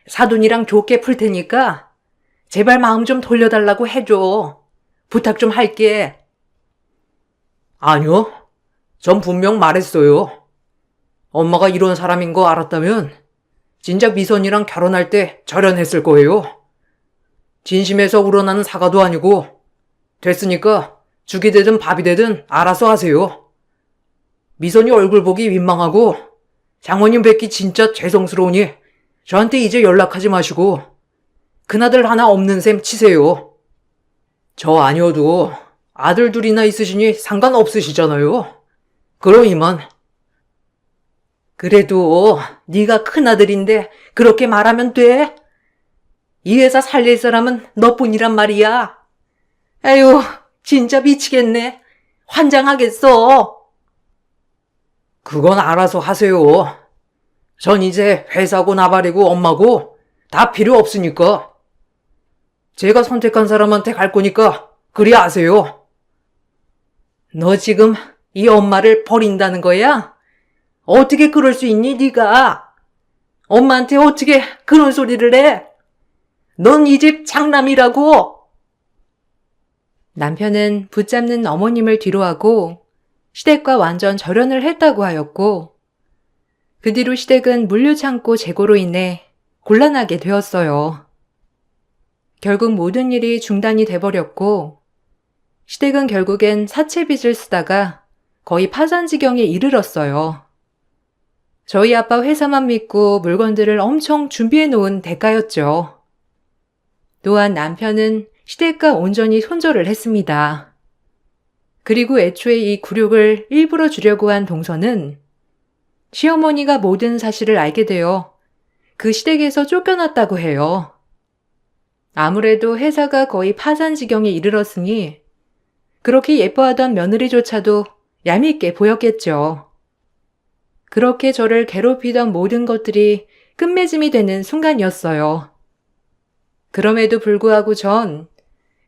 사돈이랑 좋게 풀 테니까 제발 마음 좀 돌려달라고 해줘. 부탁 좀 할게. 아니요. 전 분명 말했어요. 엄마가 이런 사람인 거 알았다면 진짜 미선이랑 결혼할 때 절연했을 거예요. 진심에서 우러나는 사과도 아니고 됐으니까 죽이 되든 밥이 되든 알아서 하세요. 미선이 얼굴 보기 민망하고 장모님 뵙기 진짜 죄송스러우니 저한테 이제 연락하지 마시고 큰아들 하나 없는 셈 치세요. 저 아니어도 아들 둘이나 있으시니 상관없으시잖아요. 그럼 이만. 그래도 네가 큰아들인데 그렇게 말하면 돼? 이 회사 살릴 사람은 너뿐이란 말이야. 에휴, 진짜 미치겠네. 환장하겠어. 그건 알아서 하세요. 전 이제 회사고 나발이고 엄마고 다 필요 없으니까. 제가 선택한 사람한테 갈 거니까 그리 아세요. 너 지금 이 엄마를 버린다는 거야? 어떻게 그럴 수 있니, 네가? 엄마한테 어떻게 그런 소리를 해? 넌 이 집 장남이라고. 남편은 붙잡는 어머님을 뒤로하고 시댁과 완전 절연을 했다고 하였고, 그 뒤로 시댁은 물류창고 재고로 인해 곤란하게 되었어요. 결국 모든 일이 중단이 돼버렸고, 시댁은 결국엔 사채빚을 쓰다가 거의 파산 지경에 이르렀어요. 저희 아빠 회사만 믿고 물건들을 엄청 준비해 놓은 대가였죠. 또한 남편은 시댁과 온전히 손절을 했습니다. 그리고 애초에 이 굴욕을 일부러 주려고 한 동서는 시어머니가 모든 사실을 알게 되어 그 시댁에서 쫓겨났다고 해요. 아무래도 회사가 거의 파산 지경에 이르렀으니 그렇게 예뻐하던 며느리조차도 얄밉게 보였겠죠. 그렇게 저를 괴롭히던 모든 것들이 끝맺음이 되는 순간이었어요. 그럼에도 불구하고 전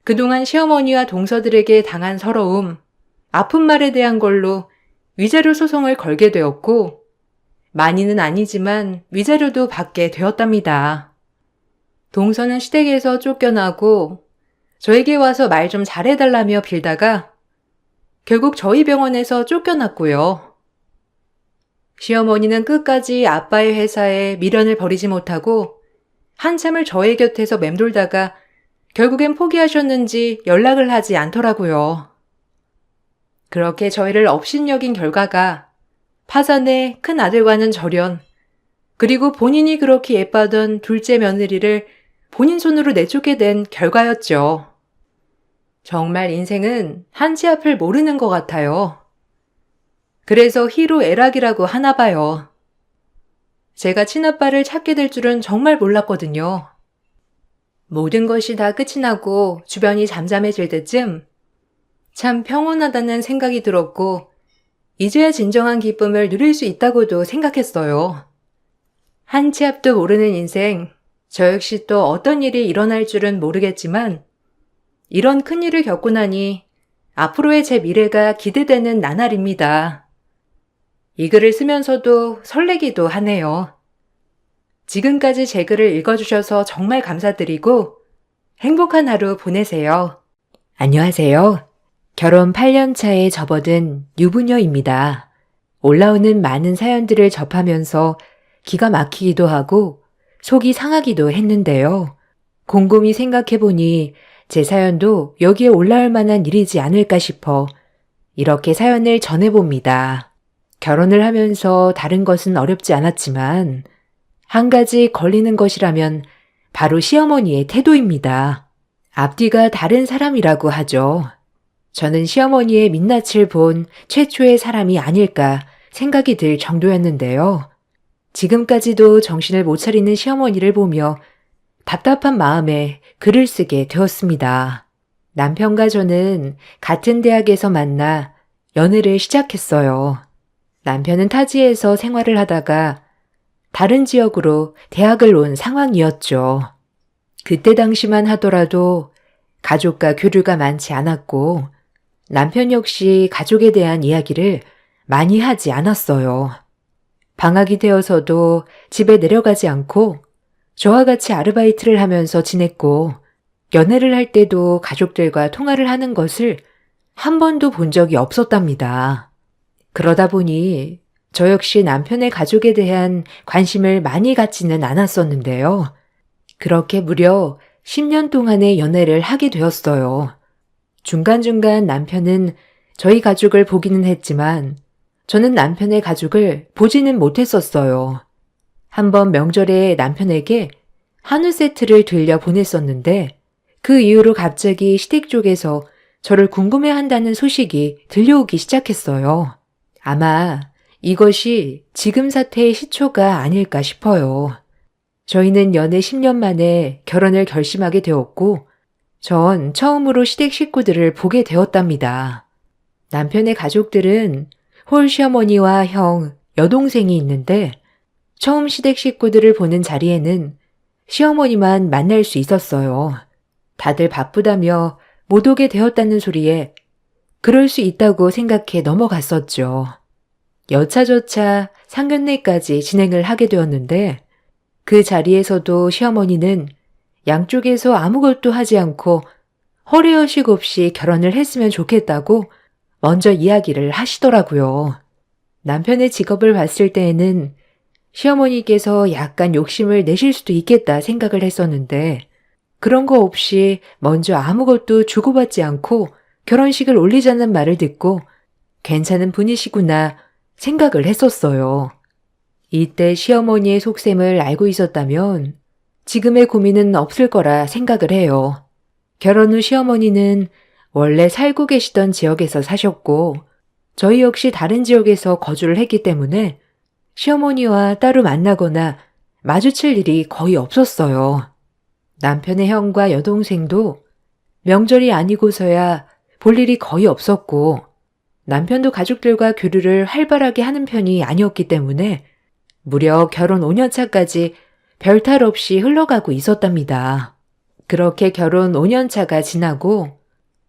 그동안 시어머니와 동서들에게 당한 서러움, 아픈 말에 대한 걸로 위자료 소송을 걸게 되었고, 많이는 아니지만 위자료도 받게 되었답니다. 동서는 시댁에서 쫓겨나고 저에게 와서 말 좀 잘해달라며 빌다가 결국 저희 병원에서 쫓겨났고요. 시어머니는 끝까지 아빠의 회사에 미련을 버리지 못하고 한참을 저의 곁에서 맴돌다가 결국엔 포기하셨는지 연락을 하지 않더라고요. 그렇게 저희를 업신여긴 결과가 파산에 큰 아들과는 절연, 그리고 본인이 그렇게 예뻐하던 둘째 며느리를 본인 손으로 내쫓게 된 결과였죠. 정말 인생은 한치 앞을 모르는 것 같아요. 그래서 희로애락이라고 하나 봐요. 제가 친아빠를 찾게 될 줄은 정말 몰랐거든요. 모든 것이 다 끝이 나고 주변이 잠잠해질 때쯤 참 평온하다는 생각이 들었고 이제야 진정한 기쁨을 누릴 수 있다고도 생각했어요. 한치 앞도 모르는 인생, 저 역시 또 어떤 일이 일어날 줄은 모르겠지만 이런 큰일을 겪고 나니 앞으로의 제 미래가 기대되는 나날입니다. 이 글을 쓰면서도 설레기도 하네요. 지금까지 제 글을 읽어주셔서 정말 감사드리고 행복한 하루 보내세요. 안녕하세요. 결혼 8년 차에 접어든 유부녀입니다. 올라오는 많은 사연들을 접하면서 기가 막히기도 하고 속이 상하기도 했는데요. 곰곰이 생각해보니 제 사연도 여기에 올라올 만한 일이지 않을까 싶어 이렇게 사연을 전해봅니다. 결혼을 하면서 다른 것은 어렵지 않았지만 한 가지 걸리는 것이라면 바로 시어머니의 태도입니다. 앞뒤가 다른 사람이라고 하죠. 저는 시어머니의 민낯을 본 최초의 사람이 아닐까 생각이 들 정도였는데요. 지금까지도 정신을 못 차리는 시어머니를 보며 답답한 마음에 글을 쓰게 되었습니다. 남편과 저는 같은 대학에서 만나 연애를 시작했어요. 남편은 타지에서 생활을 하다가 다른 지역으로 대학을 온 상황이었죠. 그때 당시만 하더라도 가족과 교류가 많지 않았고 남편 역시 가족에 대한 이야기를 많이 하지 않았어요. 방학이 되어서도 집에 내려가지 않고 저와 같이 아르바이트를 하면서 지냈고 연애를 할 때도 가족들과 통화를 하는 것을 한 번도 본 적이 없었답니다. 그러다 보니 저 역시 남편의 가족에 대한 관심을 많이 갖지는 않았었는데요. 그렇게 무려 10년 동안의 연애를 하게 되었어요. 중간중간 남편은 저희 가족을 보기는 했지만 저는 남편의 가족을 보지는 못했었어요. 한번 명절에 남편에게 한우 세트를 들려 보냈었는데 그 이후로 갑자기 시댁 쪽에서 저를 궁금해한다는 소식이 들려오기 시작했어요. 아마 이것이 지금 사태의 시초가 아닐까 싶어요. 저희는 연애 10년 만에 결혼을 결심하게 되었고 전 처음으로 시댁 식구들을 보게 되었답니다. 남편의 가족들은 홀시어머니와 형, 여동생이 있는데 처음 시댁 식구들을 보는 자리에는 시어머니만 만날 수 있었어요. 다들 바쁘다며 못 오게 되었다는 소리에 그럴 수 있다고 생각해 넘어갔었죠. 여차저차 상견례까지 진행을 하게 되었는데 그 자리에서도 시어머니는 양쪽에서 아무것도 하지 않고 허례허식 없이 결혼을 했으면 좋겠다고 먼저 이야기를 하시더라고요. 남편의 직업을 봤을 때에는 시어머니께서 약간 욕심을 내실 수도 있겠다 생각을 했었는데 그런 거 없이 먼저 아무것도 주고받지 않고 결혼식을 올리자는 말을 듣고 괜찮은 분이시구나 생각을 했었어요. 이때 시어머니의 속셈을 알고 있었다면 지금의 고민은 없을 거라 생각을 해요. 결혼 후 시어머니는 원래 살고 계시던 지역에서 사셨고 저희 역시 다른 지역에서 거주를 했기 때문에 시어머니와 따로 만나거나 마주칠 일이 거의 없었어요. 남편의 형과 여동생도 명절이 아니고서야 볼 일이 거의 없었고 남편도 가족들과 교류를 활발하게 하는 편이 아니었기 때문에 무려 결혼 5년 차까지 별탈 없이 흘러가고 있었답니다. 그렇게 결혼 5년 차가 지나고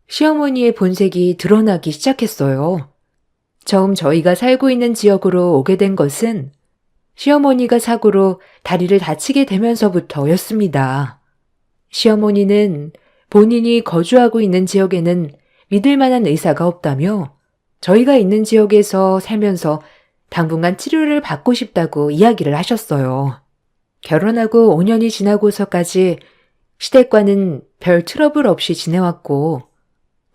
시어머니의 본색이 드러나기 시작했어요. 처음 저희가 살고 있는 지역으로 오게 된 것은 시어머니가 사고로 다리를 다치게 되면서부터였습니다. 시어머니는 본인이 거주하고 있는 지역에는 믿을 만한 의사가 없다며 저희가 있는 지역에서 살면서 당분간 치료를 받고 싶다고 이야기를 하셨어요. 결혼하고 5년이 지나고서까지 시댁과는 별 트러블 없이 지내왔고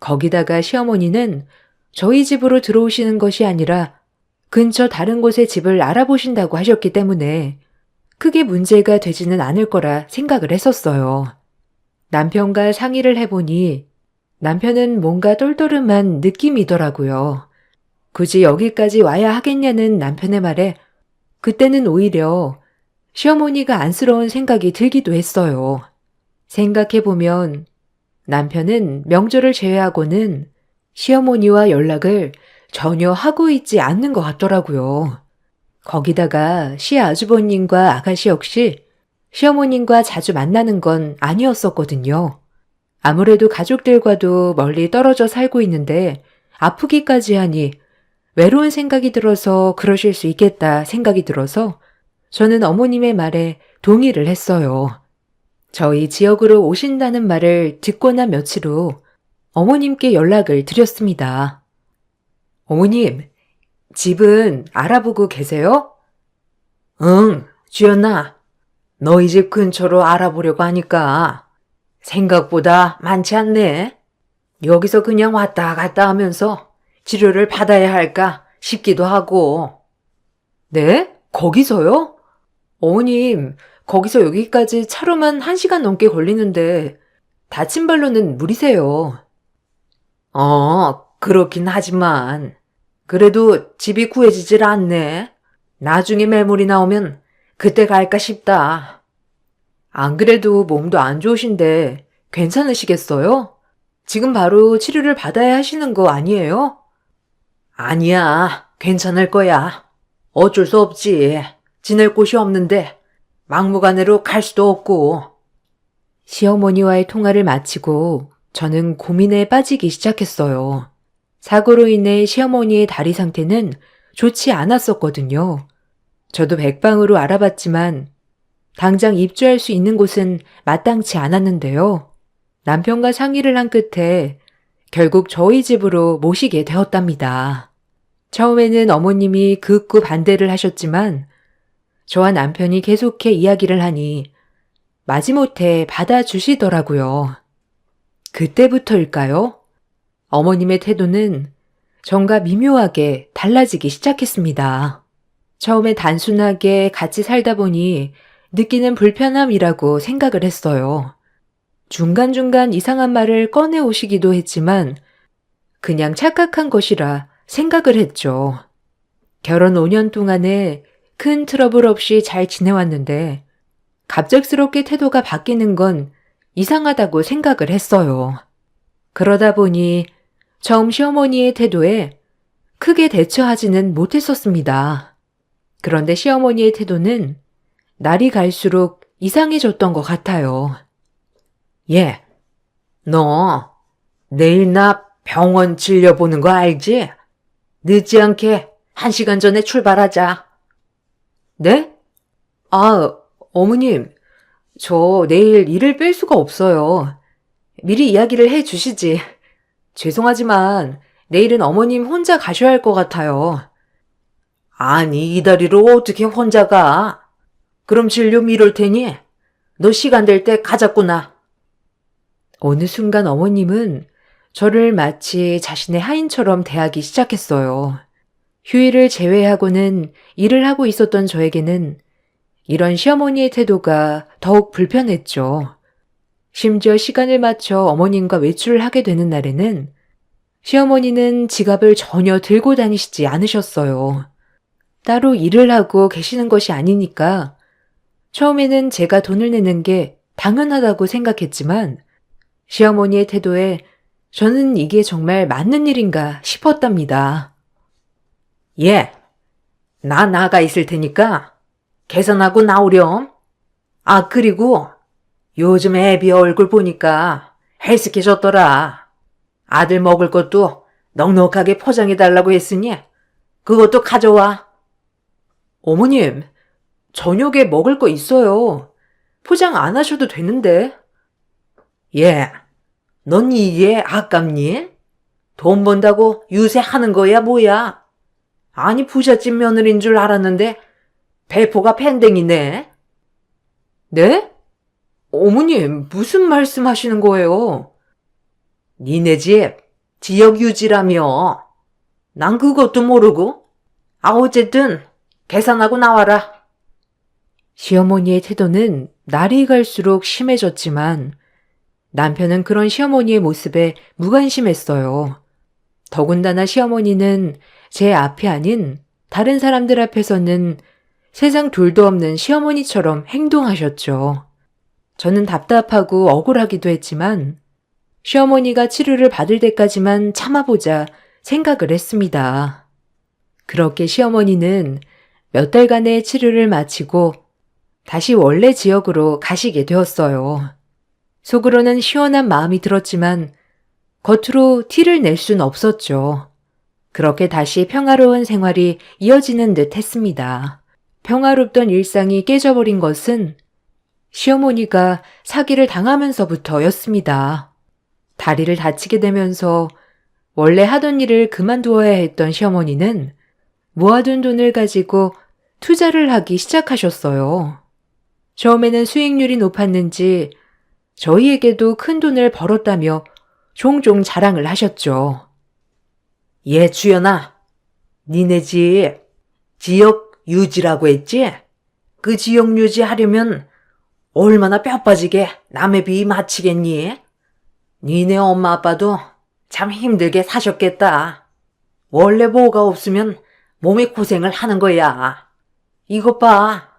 거기다가 시어머니는 저희 집으로 들어오시는 것이 아니라 근처 다른 곳에 집을 알아보신다고 하셨기 때문에 크게 문제가 되지는 않을 거라 생각을 했었어요. 남편과 상의를 해보니 남편은 뭔가 똘똘한 느낌이더라고요. 굳이 여기까지 와야 하겠냐는 남편의 말에 그때는 오히려 시어머니가 안쓰러운 생각이 들기도 했어요. 생각해보면 남편은 명절을 제외하고는 시어머니와 연락을 전혀 하고 있지 않는 것 같더라고요. 거기다가 시아주버님과 아가씨 역시 시어머님과 자주 만나는 건 아니었었거든요. 아무래도 가족들과도 멀리 떨어져 살고 있는데 아프기까지 하니 외로운 생각이 들어서 그러실 수 있겠다 생각이 들어서 저는 어머님의 말에 동의를 했어요. 저희 지역으로 오신다는 말을 듣고 난 며칠 후 어머님께 연락을 드렸습니다. 어머님, 집은 알아보고 계세요? 응, 주연아. 너희 집 근처로 알아보려고 하니까 생각보다 많지 않네. 여기서 그냥 왔다 갔다 하면서 치료를 받아야 할까 싶기도 하고. 네? 거기서요? 어머님, 거기서 여기까지 차로만 1시간 넘게 걸리는데 다친 발로는 무리세요. 그렇긴 하지만 그래도 집이 구해지질 않네. 나중에 매물이 나오면 그때 갈까 싶다. 안 그래도 몸도 안 좋으신데 괜찮으시겠어요? 지금 바로 치료를 받아야 하시는 거 아니에요? 아니야, 괜찮을 거야. 어쩔 수 없지. 지낼 곳이 없는데 막무가내로 갈 수도 없고. 시어머니와의 통화를 마치고 저는 고민에 빠지기 시작했어요. 사고로 인해 시어머니의 다리 상태는 좋지 않았었거든요. 저도 백방으로 알아봤지만 당장 입주할 수 있는 곳은 마땅치 않았는데요. 남편과 상의를 한 끝에 결국 저희 집으로 모시게 되었답니다. 처음에는 어머님이 극구 반대를 하셨지만 저와 남편이 계속해 이야기를 하니 마지못해 받아주시더라고요. 그때부터일까요? 어머님의 태도는 전과 미묘하게 달라지기 시작했습니다. 처음에 단순하게 같이 살다 보니 느끼는 불편함이라고 생각을 했어요. 중간중간 이상한 말을 꺼내 오시기도 했지만 그냥 착각한 것이라 생각을 했죠. 결혼 5년 동안에 큰 트러블 없이 잘 지내왔는데 갑작스럽게 태도가 바뀌는 건 이상하다고 생각을 했어요. 그러다 보니 처음 시어머니의 태도에 크게 대처하지는 못했었습니다. 그런데 시어머니의 태도는 날이 갈수록 이상해졌던 것 같아요. 예, 너 내일 나 병원 진료보는 거 알지? 늦지 않게 1시간 전에 출발하자. 네? 어머님, 저 내일 일을 뺄 수가 없어요. 미리 이야기를 해 주시지. 죄송하지만 내일은 어머님 혼자 가셔야 할 것 같아요. 아니, 이 다리로 어떻게 혼자 가? 그럼 진료 미룰 테니 너 시간 될 때 가자꾸나. 어느 순간 어머님은 저를 마치 자신의 하인처럼 대하기 시작했어요. 휴일을 제외하고는 일을 하고 있었던 저에게는 이런 시어머니의 태도가 더욱 불편했죠. 심지어 시간을 맞춰 어머님과 외출을 하게 되는 날에는 시어머니는 지갑을 전혀 들고 다니시지 않으셨어요. 따로 일을 하고 계시는 것이 아니니까 처음에는 제가 돈을 내는 게 당연하다고 생각했지만 시어머니의 태도에 저는 이게 정말 맞는 일인가 싶었답니다. 예, 나 나가 있을 테니까 계산하고 나오렴. 그리고 요즘 애비 얼굴 보니까 헬스케졌더라. 아들 먹을 것도 넉넉하게 포장해달라고 했으니 그것도 가져와. 어머님, 저녁에 먹을 거 있어요. 포장 안 하셔도 되는데. 예, 넌 이게 아깝니? 돈 번다고 유세하는 거야 뭐야? 아니 부잣집 며느리인 줄 알았는데 배포가 pen댕이네. 네? 어머님, 무슨 말씀하시는 거예요? 니네 집 지역 유지라며. 난 그것도 모르고. 어쨌든 계산하고 나와라. 시어머니의 태도는 날이 갈수록 심해졌지만 남편은 그런 시어머니의 모습에 무관심했어요. 더군다나 시어머니는 제 앞이 아닌 다른 사람들 앞에서는 세상 둘도 없는 시어머니처럼 행동하셨죠. 저는 답답하고 억울하기도 했지만 시어머니가 치료를 받을 때까지만 참아보자 생각을 했습니다. 그렇게 시어머니는 몇 달간의 치료를 마치고 다시 원래 지역으로 가시게 되었어요. 속으로는 시원한 마음이 들었지만 겉으로 티를 낼 순 없었죠. 그렇게 다시 평화로운 생활이 이어지는 듯 했습니다. 평화롭던 일상이 깨져버린 것은 시어머니가 사기를 당하면서부터였습니다. 다리를 다치게 되면서 원래 하던 일을 그만두어야 했던 시어머니는 모아둔 돈을 가지고 투자를 하기 시작하셨어요. 처음에는 수익률이 높았는지 저희에게도 큰 돈을 벌었다며 종종 자랑을 하셨죠. 주연아, 니네 집 지역 유지라고 했지? 그 지역 유지하려면 얼마나 뼈 빠지게 남의 비 맞히겠니? 니네 엄마 아빠도 참 힘들게 사셨겠다. 원래 뭐가 없으면 몸이 고생을 하는 거야. 이것 봐.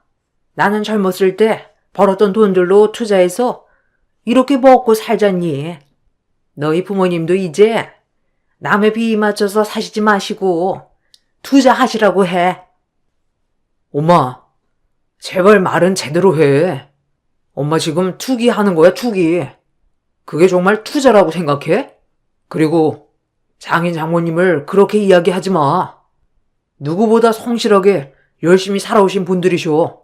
나는 젊었을 때 벌었던 돈들로 투자해서 이렇게 먹고 살잖니. 너희 부모님도 이제 남의 비 맞춰서 사시지 마시고 투자하시라고 해. 엄마, 제발 말은 제대로 해. 엄마 지금 투기하는 거야, 투기. 그게 정말 투자라고 생각해? 그리고 장인 장모님을 그렇게 이야기하지 마. 누구보다 성실하게 열심히 살아오신 분들이셔.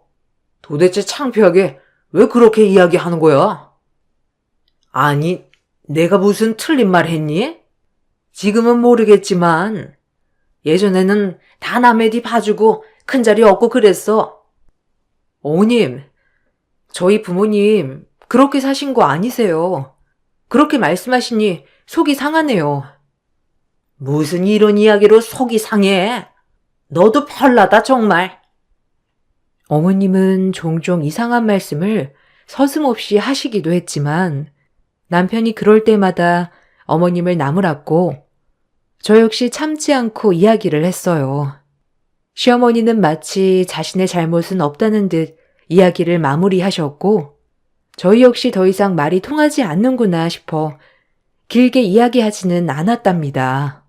도대체 창피하게 왜 그렇게 이야기하는 거야? 아니, 내가 무슨 틀린 말 했니? 지금은 모르겠지만 예전에는 다 남의 뒤 봐주고 큰 자리 얻고 그랬어. 어머님, 저희 부모님 그렇게 사신 거 아니세요. 그렇게 말씀하시니 속이 상하네요. 무슨 이런 이야기로 속이 상해? 너도 별나다 정말. 어머님은 종종 이상한 말씀을 서슴없이 하시기도 했지만 남편이 그럴 때마다 어머님을 나무랐고 저 역시 참지 않고 이야기를 했어요. 시어머니는 마치 자신의 잘못은 없다는 듯 이야기를 마무리하셨고 저희 역시 더 이상 말이 통하지 않는구나 싶어 길게 이야기하지는 않았답니다.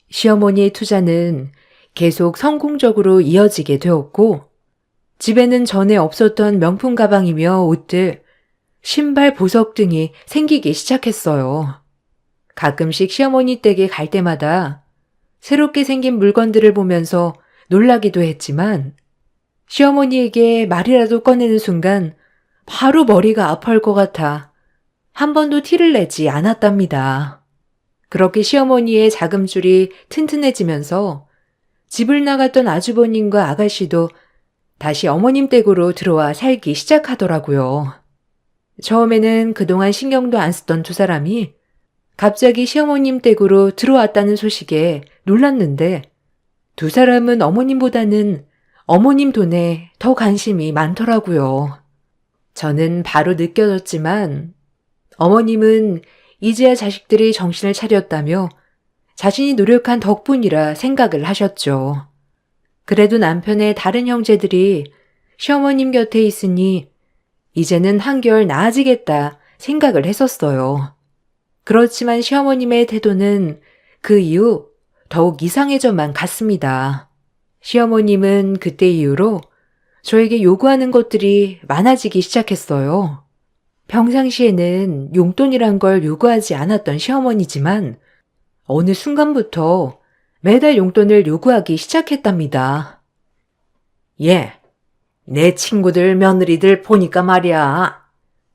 시어머니의 투자는 계속 성공적으로 이어지게 되었고 집에는 전에 없었던 명품 가방이며 옷들, 신발, 보석 등이 생기기 시작했어요. 가끔씩 시어머니 댁에 갈 때마다 새롭게 생긴 물건들을 보면서 놀라기도 했지만 시어머니에게 말이라도 꺼내는 순간 바로 머리가 아파할 것 같아 한 번도 티를 내지 않았답니다. 그렇게 시어머니의 자금줄이 튼튼해지면서 집을 나갔던 아주버님과 아가씨도 다시 어머님 댁으로 들어와 살기 시작하더라고요. 처음에는 그동안 신경도 안 쓰던 두 사람이 갑자기 시어머님 댁으로 들어왔다는 소식에 놀랐는데 두 사람은 어머님보다는 어머님 돈에 더 관심이 많더라고요. 저는 바로 느껴졌지만 어머님은 이제야 자식들이 정신을 차렸다며 자신이 노력한 덕분이라 생각을 하셨죠. 그래도 남편의 다른 형제들이 시어머님 곁에 있으니 이제는 한결 나아지겠다 생각을 했었어요. 그렇지만 시어머님의 태도는 그 이후 더욱 이상해져만 갔습니다. 시어머님은 그때 이후로 저에게 요구하는 것들이 많아지기 시작했어요. 평상시에는 용돈이란 걸 요구하지 않았던 시어머니지만 어느 순간부터 매달 용돈을 요구하기 시작했답니다. 내 친구들 며느리들 보니까 말이야.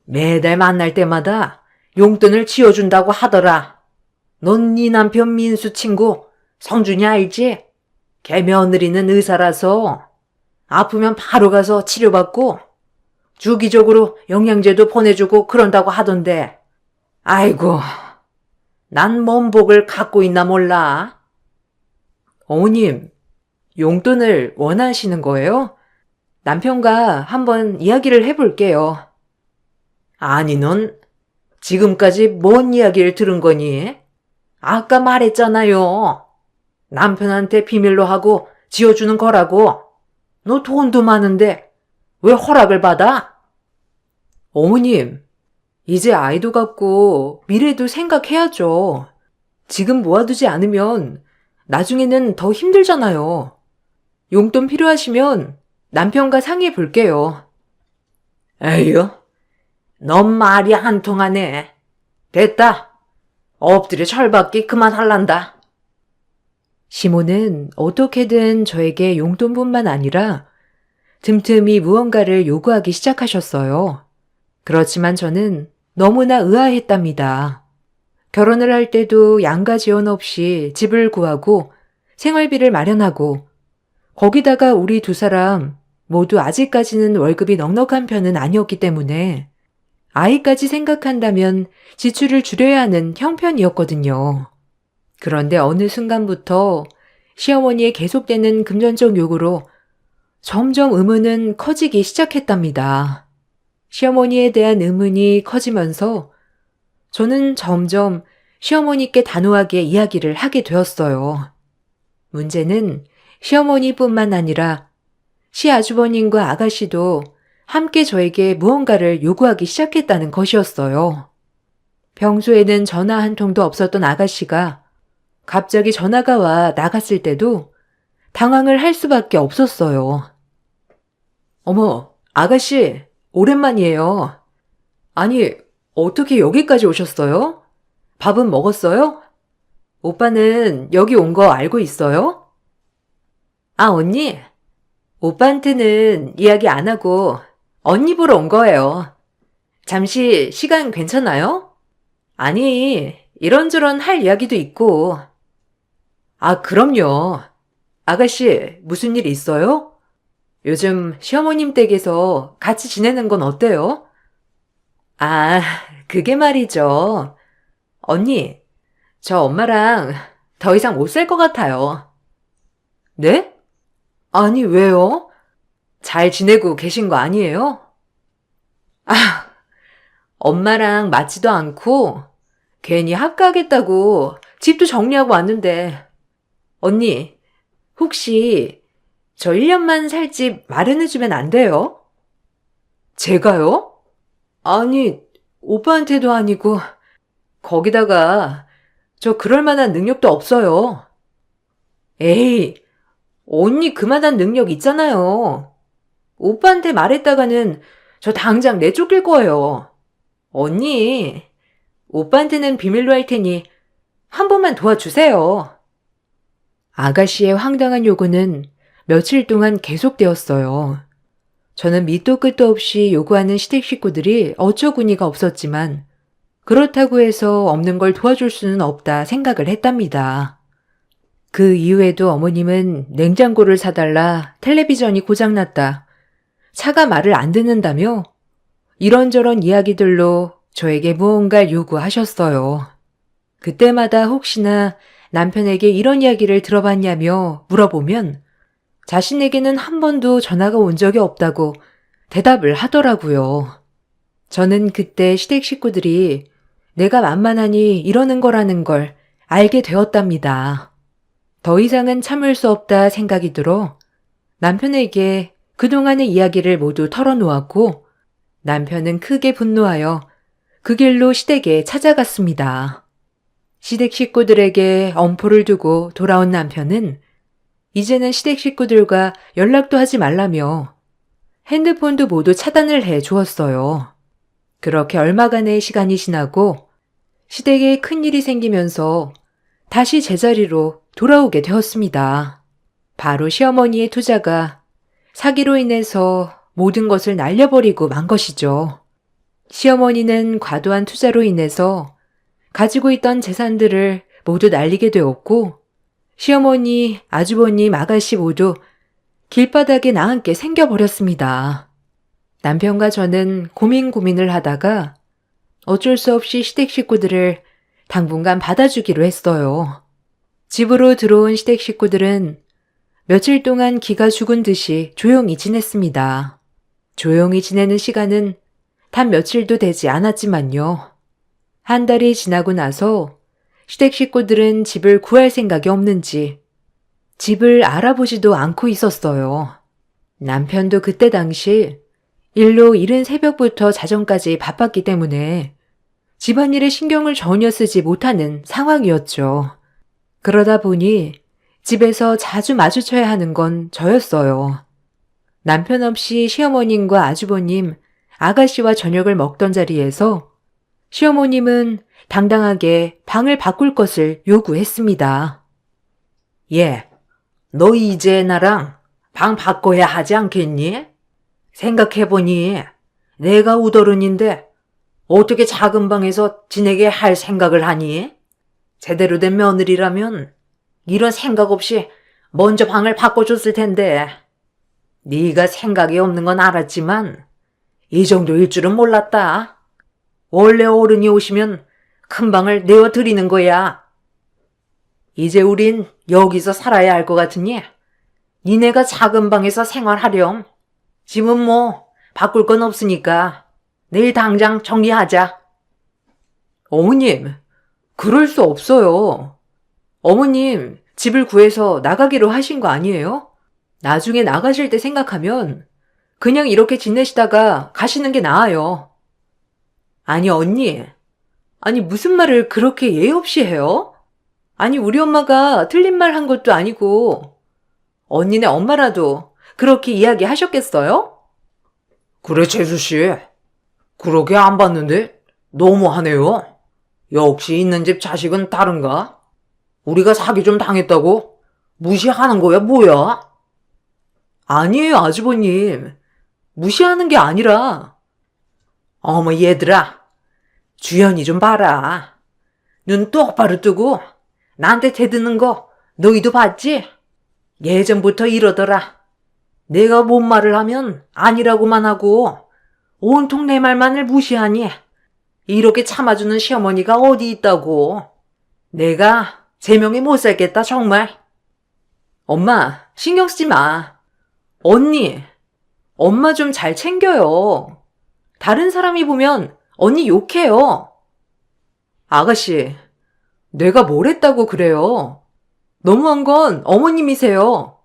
매달 만날 때마다 용돈을 쥐어준다고 하더라. 넌 네 남편 민수 친구 성준이 알지? 걔 며느리는 의사라서 아프면 바로 가서 치료받고 주기적으로 영양제도 보내주고 그런다고 하던데 아이고, 난 뭔 복을 갖고 있나 몰라. 어머님, 용돈을 원하시는 거예요? 남편과 한번 이야기를 해볼게요. 아니, 넌 지금까지 뭔 이야기를 들은 거니? 아까 말했잖아요. 남편한테 비밀로 하고 지어주는 거라고. 너 돈도 많은데 왜 허락을 받아? 어머님, 이제 아이도 갖고 미래도 생각해야죠. 지금 모아두지 않으면 나중에는 더 힘들잖아요. 용돈 필요하시면 남편과 상의해 볼게요. 에휴, 넌 말이 안 통하네. 됐다. 엎드려 절받기 그만할란다. 시모는 어떻게든 저에게 용돈뿐만 아니라 틈틈이 무언가를 요구하기 시작하셨어요. 그렇지만 저는 너무나 의아했답니다. 결혼을 할 때도 양가 지원 없이 집을 구하고 생활비를 마련하고 거기다가 우리 두 사람 모두 아직까지는 월급이 넉넉한 편은 아니었기 때문에 아이까지 생각한다면 지출을 줄여야 하는 형편이었거든요. 그런데 어느 순간부터 시어머니의 계속되는 금전적 요구로 점점 의문은 커지기 시작했답니다. 시어머니에 대한 의문이 커지면서 저는 점점 시어머니께 단호하게 이야기를 하게 되었어요. 문제는 시어머니뿐만 아니라 시아주버님과 아가씨도 함께 저에게 무언가를 요구하기 시작했다는 것이었어요. 평소에는 전화 한 통도 없었던 아가씨가 갑자기 전화가 와 나갔을 때도 당황을 할 수밖에 없었어요. 어머, 아가씨, 오랜만이에요. 아니, 어떻게 여기까지 오셨어요? 밥은 먹었어요? 오빠는 여기 온 거 알고 있어요? 아, 언니? 오빠한테는 이야기 안 하고 언니 보러 온 거예요. 잠시 시간 괜찮아요? 아니, 이런저런 할 이야기도 있고. 아, 그럼요. 아가씨, 무슨 일 있어요? 요즘 시어머님 댁에서 같이 지내는 건 어때요? 아, 그게 말이죠. 언니, 저 엄마랑 더 이상 못 살 것 같아요. 네? 아니, 왜요? 잘 지내고 계신 거 아니에요? 아, 엄마랑 맞지도 않고 괜히 합가하겠다고 집도 정리하고 왔는데. 언니, 혹시 저 1년만 살 집 마련해주면 안 돼요? 제가요? 아니, 오빠한테도 아니고 거기다가 저 그럴 만한 능력도 없어요. 에이, 언니 그만한 능력 있잖아요. 오빠한테 말했다가는 저 당장 내쫓길 거예요. 언니, 오빠한테는 비밀로 할 테니 한 번만 도와주세요. 아가씨의 황당한 요구는 며칠 동안 계속되었어요. 저는 밑도 끝도 없이 요구하는 시댁 식구들이 어처구니가 없었지만 그렇다고 해서 없는 걸 도와줄 수는 없다 생각을 했답니다. 그 이후에도 어머님은 냉장고를 사달라, 텔레비전이 고장났다, 차가 말을 안 듣는다며 이런저런 이야기들로 저에게 무언가를 요구하셨어요. 그때마다 혹시나 남편에게 이런 이야기를 들어봤냐며 물어보면 자신에게는 한 번도 전화가 온 적이 없다고 대답을 하더라고요. 저는 그때 시댁 식구들이 내가 만만하니 이러는 거라는 걸 알게 되었답니다. 더 이상은 참을 수 없다 생각이 들어 남편에게 그동안의 이야기를 모두 털어놓았고 남편은 크게 분노하여 그 길로 시댁에 찾아갔습니다. 시댁 식구들에게 엄포를 두고 돌아온 남편은 이제는 시댁 식구들과 연락도 하지 말라며 핸드폰도 모두 차단을 해 주었어요. 그렇게 얼마간의 시간이 지나고 시댁에 큰일이 생기면서 다시 제자리로 돌아오게 되었습니다. 바로 시어머니의 투자가 사기로 인해서 모든 것을 날려버리고 만 것이죠. 시어머니는 과도한 투자로 인해서 가지고 있던 재산들을 모두 날리게 되었고 시어머니, 아주버님, 아가씨 모두 길바닥에 나앉게 생겨버렸습니다. 남편과 저는 고민을 하다가 어쩔 수 없이 시댁 식구들을 당분간 받아주기로 했어요. 집으로 들어온 시댁 식구들은 며칠 동안 기가 죽은 듯이 조용히 지냈습니다. 조용히 지내는 시간은 단 며칠도 되지 않았지만요. 한 달이 지나고 나서 시댁 식구들은 집을 구할 생각이 없는지 집을 알아보지도 않고 있었어요. 남편도 그때 당시 일로 이른 새벽부터 자정까지 바빴기 때문에 집안일에 신경을 전혀 쓰지 못하는 상황이었죠. 그러다 보니 집에서 자주 마주쳐야 하는 건 저였어요. 남편 없이 시어머님과 아주버님, 아가씨와 저녁을 먹던 자리에서 시어머님은 당당하게 방을 바꿀 것을 요구했습니다. 예, 너 이제 나랑 방 바꿔야 하지 않겠니? 생각해보니 내가 우더른인데 어떻게 작은 방에서 지내게 할 생각을 하니? 제대로 된 며느리라면 이런 생각 없이 먼저 방을 바꿔줬을 텐데. 네가 생각이 없는 건 알았지만 이 정도일 줄은 몰랐다. 원래 어른이 오시면 큰 방을 내어드리는 거야. 이제 우린 여기서 살아야 할 것 같으니 니네가 작은 방에서 생활하렴. 집은 뭐 바꿀 건 없으니까 내일 당장 정리하자. 어머님, 그럴 수 없어요. 어머님, 집을 구해서 나가기로 하신 거 아니에요? 나중에 나가실 때 생각하면 그냥 이렇게 지내시다가 가시는 게 나아요. 아니, 언니. 아니, 무슨 말을 그렇게 예의 없이 해요? 아니, 우리 엄마가 틀린 말 한 것도 아니고 언니네 엄마라도 그렇게 이야기하셨겠어요? 그래, 재수씨. 그러게 안 봤는데 너무하네요. 역시 있는 집 자식은 다른가? 우리가 사기 좀 당했다고 무시하는 거야, 뭐야? 아니에요, 아주버님. 무시하는 게 아니라. 어머, 얘들아. 주연이 좀 봐라. 눈 똑바로 뜨고 나한테 대드는 거 너희도 봤지? 예전부터 이러더라. 내가 뭔 말을 하면 아니라고만 하고 온통 내 말만을 무시하니 이렇게 참아주는 시어머니가 어디 있다고. 내가 제명에 못 살겠다, 정말. 엄마, 신경 쓰지 마. 언니, 엄마 좀 잘 챙겨요. 다른 사람이 보면 언니 욕해요. 아가씨, 내가 뭘 했다고 그래요? 너무한 건 어머님이세요.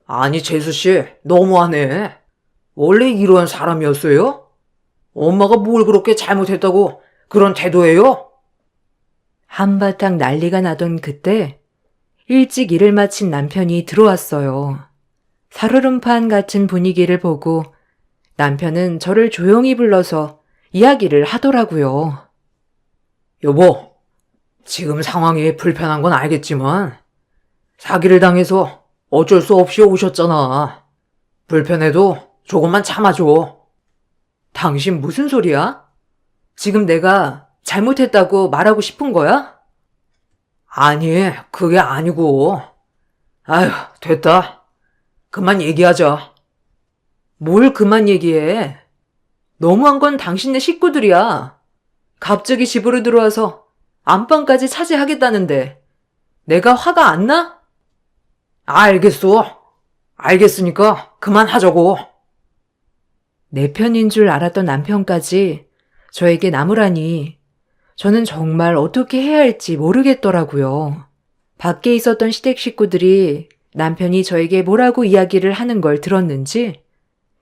아니, 재수씨, 너무하네. 원래 이런 사람이었어요? 엄마가 뭘 그렇게 잘못했다고 그런 태도예요? 한바탕 난리가 나던 그때 일찍 일을 마친 남편이 들어왔어요. 살얼음판 같은 분위기를 보고 남편은 저를 조용히 불러서 이야기를 하더라고요. 여보, 지금 상황이 불편한 건 알겠지만 사기를 당해서 어쩔 수 없이 오셨잖아. 불편해도 조금만 참아줘. 당신 무슨 소리야? 지금 내가 잘못했다고 말하고 싶은 거야? 아니, 그게 아니고. 아휴, 됐다. 그만 얘기하자. 뭘 그만 얘기해. 너무한 건 당신네 식구들이야. 갑자기 집으로 들어와서 안방까지 차지하겠다는데 내가 화가 안 나? 알겠어. 알겠으니까 그만하자고. 내 편인 줄 알았던 남편까지 저에게 나무라니 저는 정말 어떻게 해야 할지 모르겠더라고요. 밖에 있었던 시댁 식구들이 남편이 저에게 뭐라고 이야기를 하는 걸 들었는지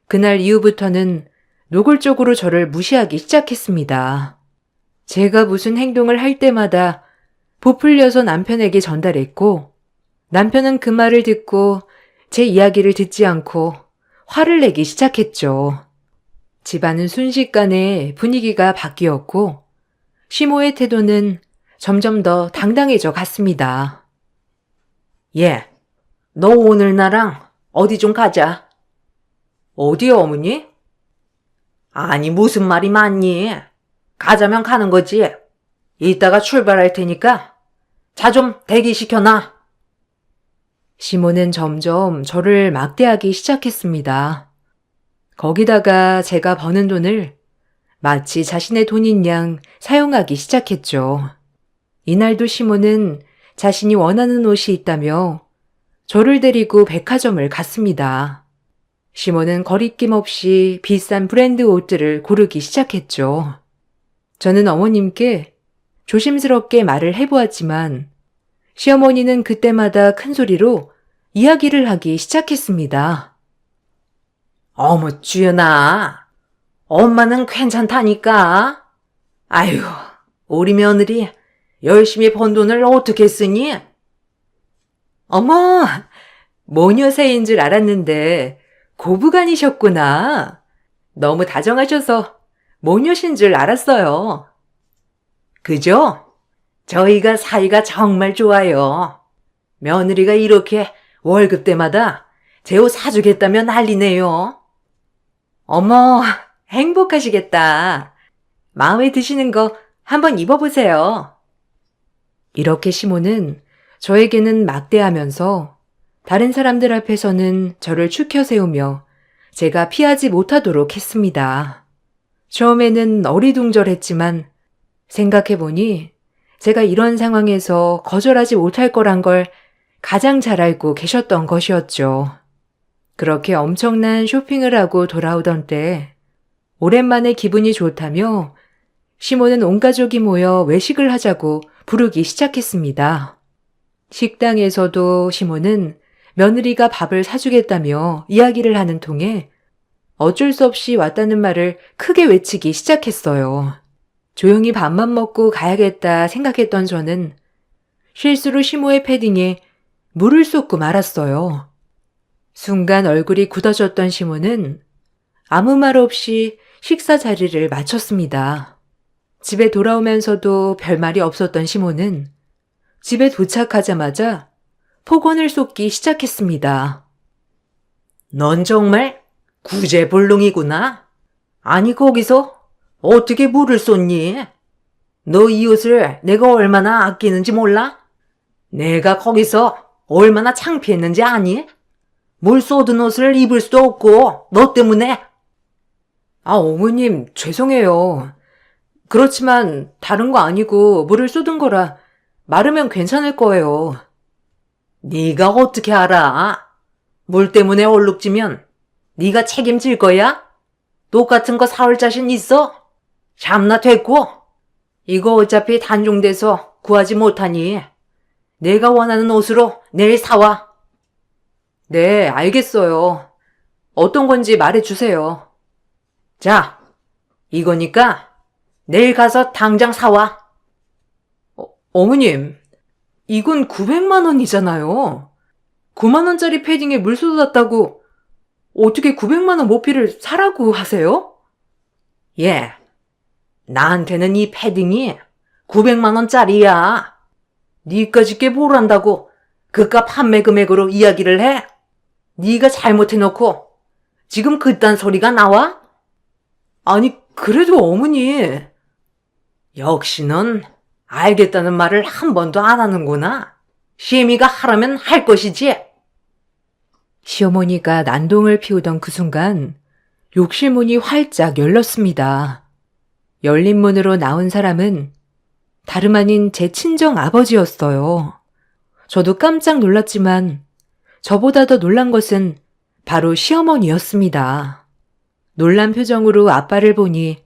그날 이후부터는 노골적으로 저를 무시하기 시작했습니다. 제가 무슨 행동을 할 때마다 부풀려서 남편에게 전달했고 남편은 그 말을 듣고 제 이야기를 듣지 않고 화를 내기 시작했죠. 집안은 순식간에 분위기가 바뀌었고 시모의 태도는 점점 더 당당해져 갔습니다. 예, 너 오늘 나랑 어디 좀 가자. 어디요, 어머니? 아니, 무슨 말이 많니? 가자면 가는 거지. 이따가 출발할 테니까 차 좀 대기시켜놔. 시모는 점점 저를 막대하기 시작했습니다. 거기다가 제가 버는 돈을 마치 자신의 돈인 양 사용하기 시작했죠. 이날도 시모는 자신이 원하는 옷이 있다며 저를 데리고 백화점을 갔습니다. 시모는 거리낌 없이 비싼 브랜드 옷들을 고르기 시작했죠. 저는 어머님께 조심스럽게 말을 해보았지만 시어머니는 그때마다 큰 소리로 이야기를 하기 시작했습니다. 어머, 주연아. 엄마는 괜찮다니까. 아휴, 우리 며느리 열심히 번 돈을 어떻게 쓰니? 어머, 모녀새인 줄 알았는데 고부간이셨구나. 너무 다정하셔서 모녀신 줄 알았어요. 그죠? 저희가 사이가 정말 좋아요. 며느리가 이렇게 월급 때마다 제 옷 사주겠다며 난리네요. 어머, 행복하시겠다. 마음에 드시는 거 한번 입어보세요. 이렇게 시모는 저에게는 막대하면서 다른 사람들 앞에서는 저를 추켜 세우며 제가 피하지 못하도록 했습니다. 처음에는 어리둥절했지만 생각해보니 제가 이런 상황에서 거절하지 못할 거란 걸 가장 잘 알고 계셨던 것이었죠. 그렇게 엄청난 쇼핑을 하고 돌아오던 때 오랜만에 기분이 좋다며 시몬은 온 가족이 모여 외식을 하자고 부르기 시작했습니다. 식당에서도 시몬은 며느리가 밥을 사주겠다며 이야기를 하는 통에 어쩔 수 없이 왔다는 말을 크게 외치기 시작했어요. 조용히 밥만 먹고 가야겠다 생각했던 저는 실수로 시모의 패딩에 물을 쏟고 말았어요. 순간 얼굴이 굳어졌던 시모는 아무 말 없이 식사 자리를 마쳤습니다. 집에 돌아오면서도 별말이 없었던 시모는 집에 도착하자마자 폭언을 쏟기 시작했습니다. 넌 정말 구제불능이구나. 아니 거기서 어떻게 물을 쏟니? 너 이 옷을 내가 얼마나 아끼는지 몰라? 내가 거기서 얼마나 창피했는지 아니? 물 쏟은 옷을 입을 수도 없고 너 때문에. 어머님 죄송해요. 그렇지만 다른 거 아니고 물을 쏟은 거라 마르면 괜찮을 거예요. 네가 어떻게 알아? 물 때문에 얼룩지면 네가 책임질 거야? 똑같은 거 사올 자신 있어? 참나 됐고. 이거 어차피 단종돼서 구하지 못하니 내가 원하는 옷으로 내일 사와. 네, 알겠어요. 어떤 건지 말해주세요. 자, 이거니까 내일 가서 당장 사와. 어머님, 이건 900만 원이잖아요. 9만 원짜리 패딩에 물 쏟았다고 어떻게 900만 원 모피를 사라고 하세요? 예, 나한테는 이 패딩이 900만 원짜리야. 니까짓 게 뭘 안다고 그깟 판매 금액으로 이야기를 해? 니가 잘못해놓고 지금 그딴 소리가 나와? 아니, 그래도 어머니. 역시 넌 알겠다는 말을 한 번도 안 하는구나. 시애미가 하라면 할 것이지. 시어머니가 난동을 피우던 그 순간 욕실문이 활짝 열렸습니다. 열린 문으로 나온 사람은 다름 아닌 제 친정 아버지였어요. 저도 깜짝 놀랐지만 저보다 더 놀란 것은 바로 시어머니였습니다. 놀란 표정으로 아빠를 보니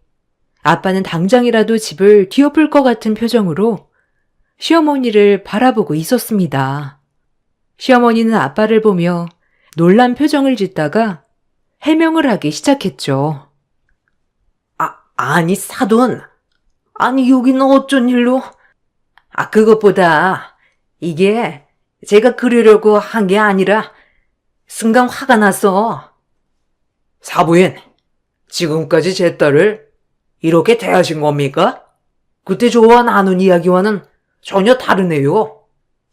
아빠는 당장이라도 집을 뒤엎을 것 같은 표정으로 시어머니를 바라보고 있었습니다. 시어머니는 아빠를 보며 놀란 표정을 짓다가 해명을 하기 시작했죠. 아니 사돈. 아니 여기는 어쩐 일로? 그것보다 이게 제가 그러려고 한 게 아니라 순간 화가 나서. 사부인, 지금까지 제 딸을 이렇게 대하신 겁니까? 그때 저와 나눈 이야기와는 전혀 다르네요.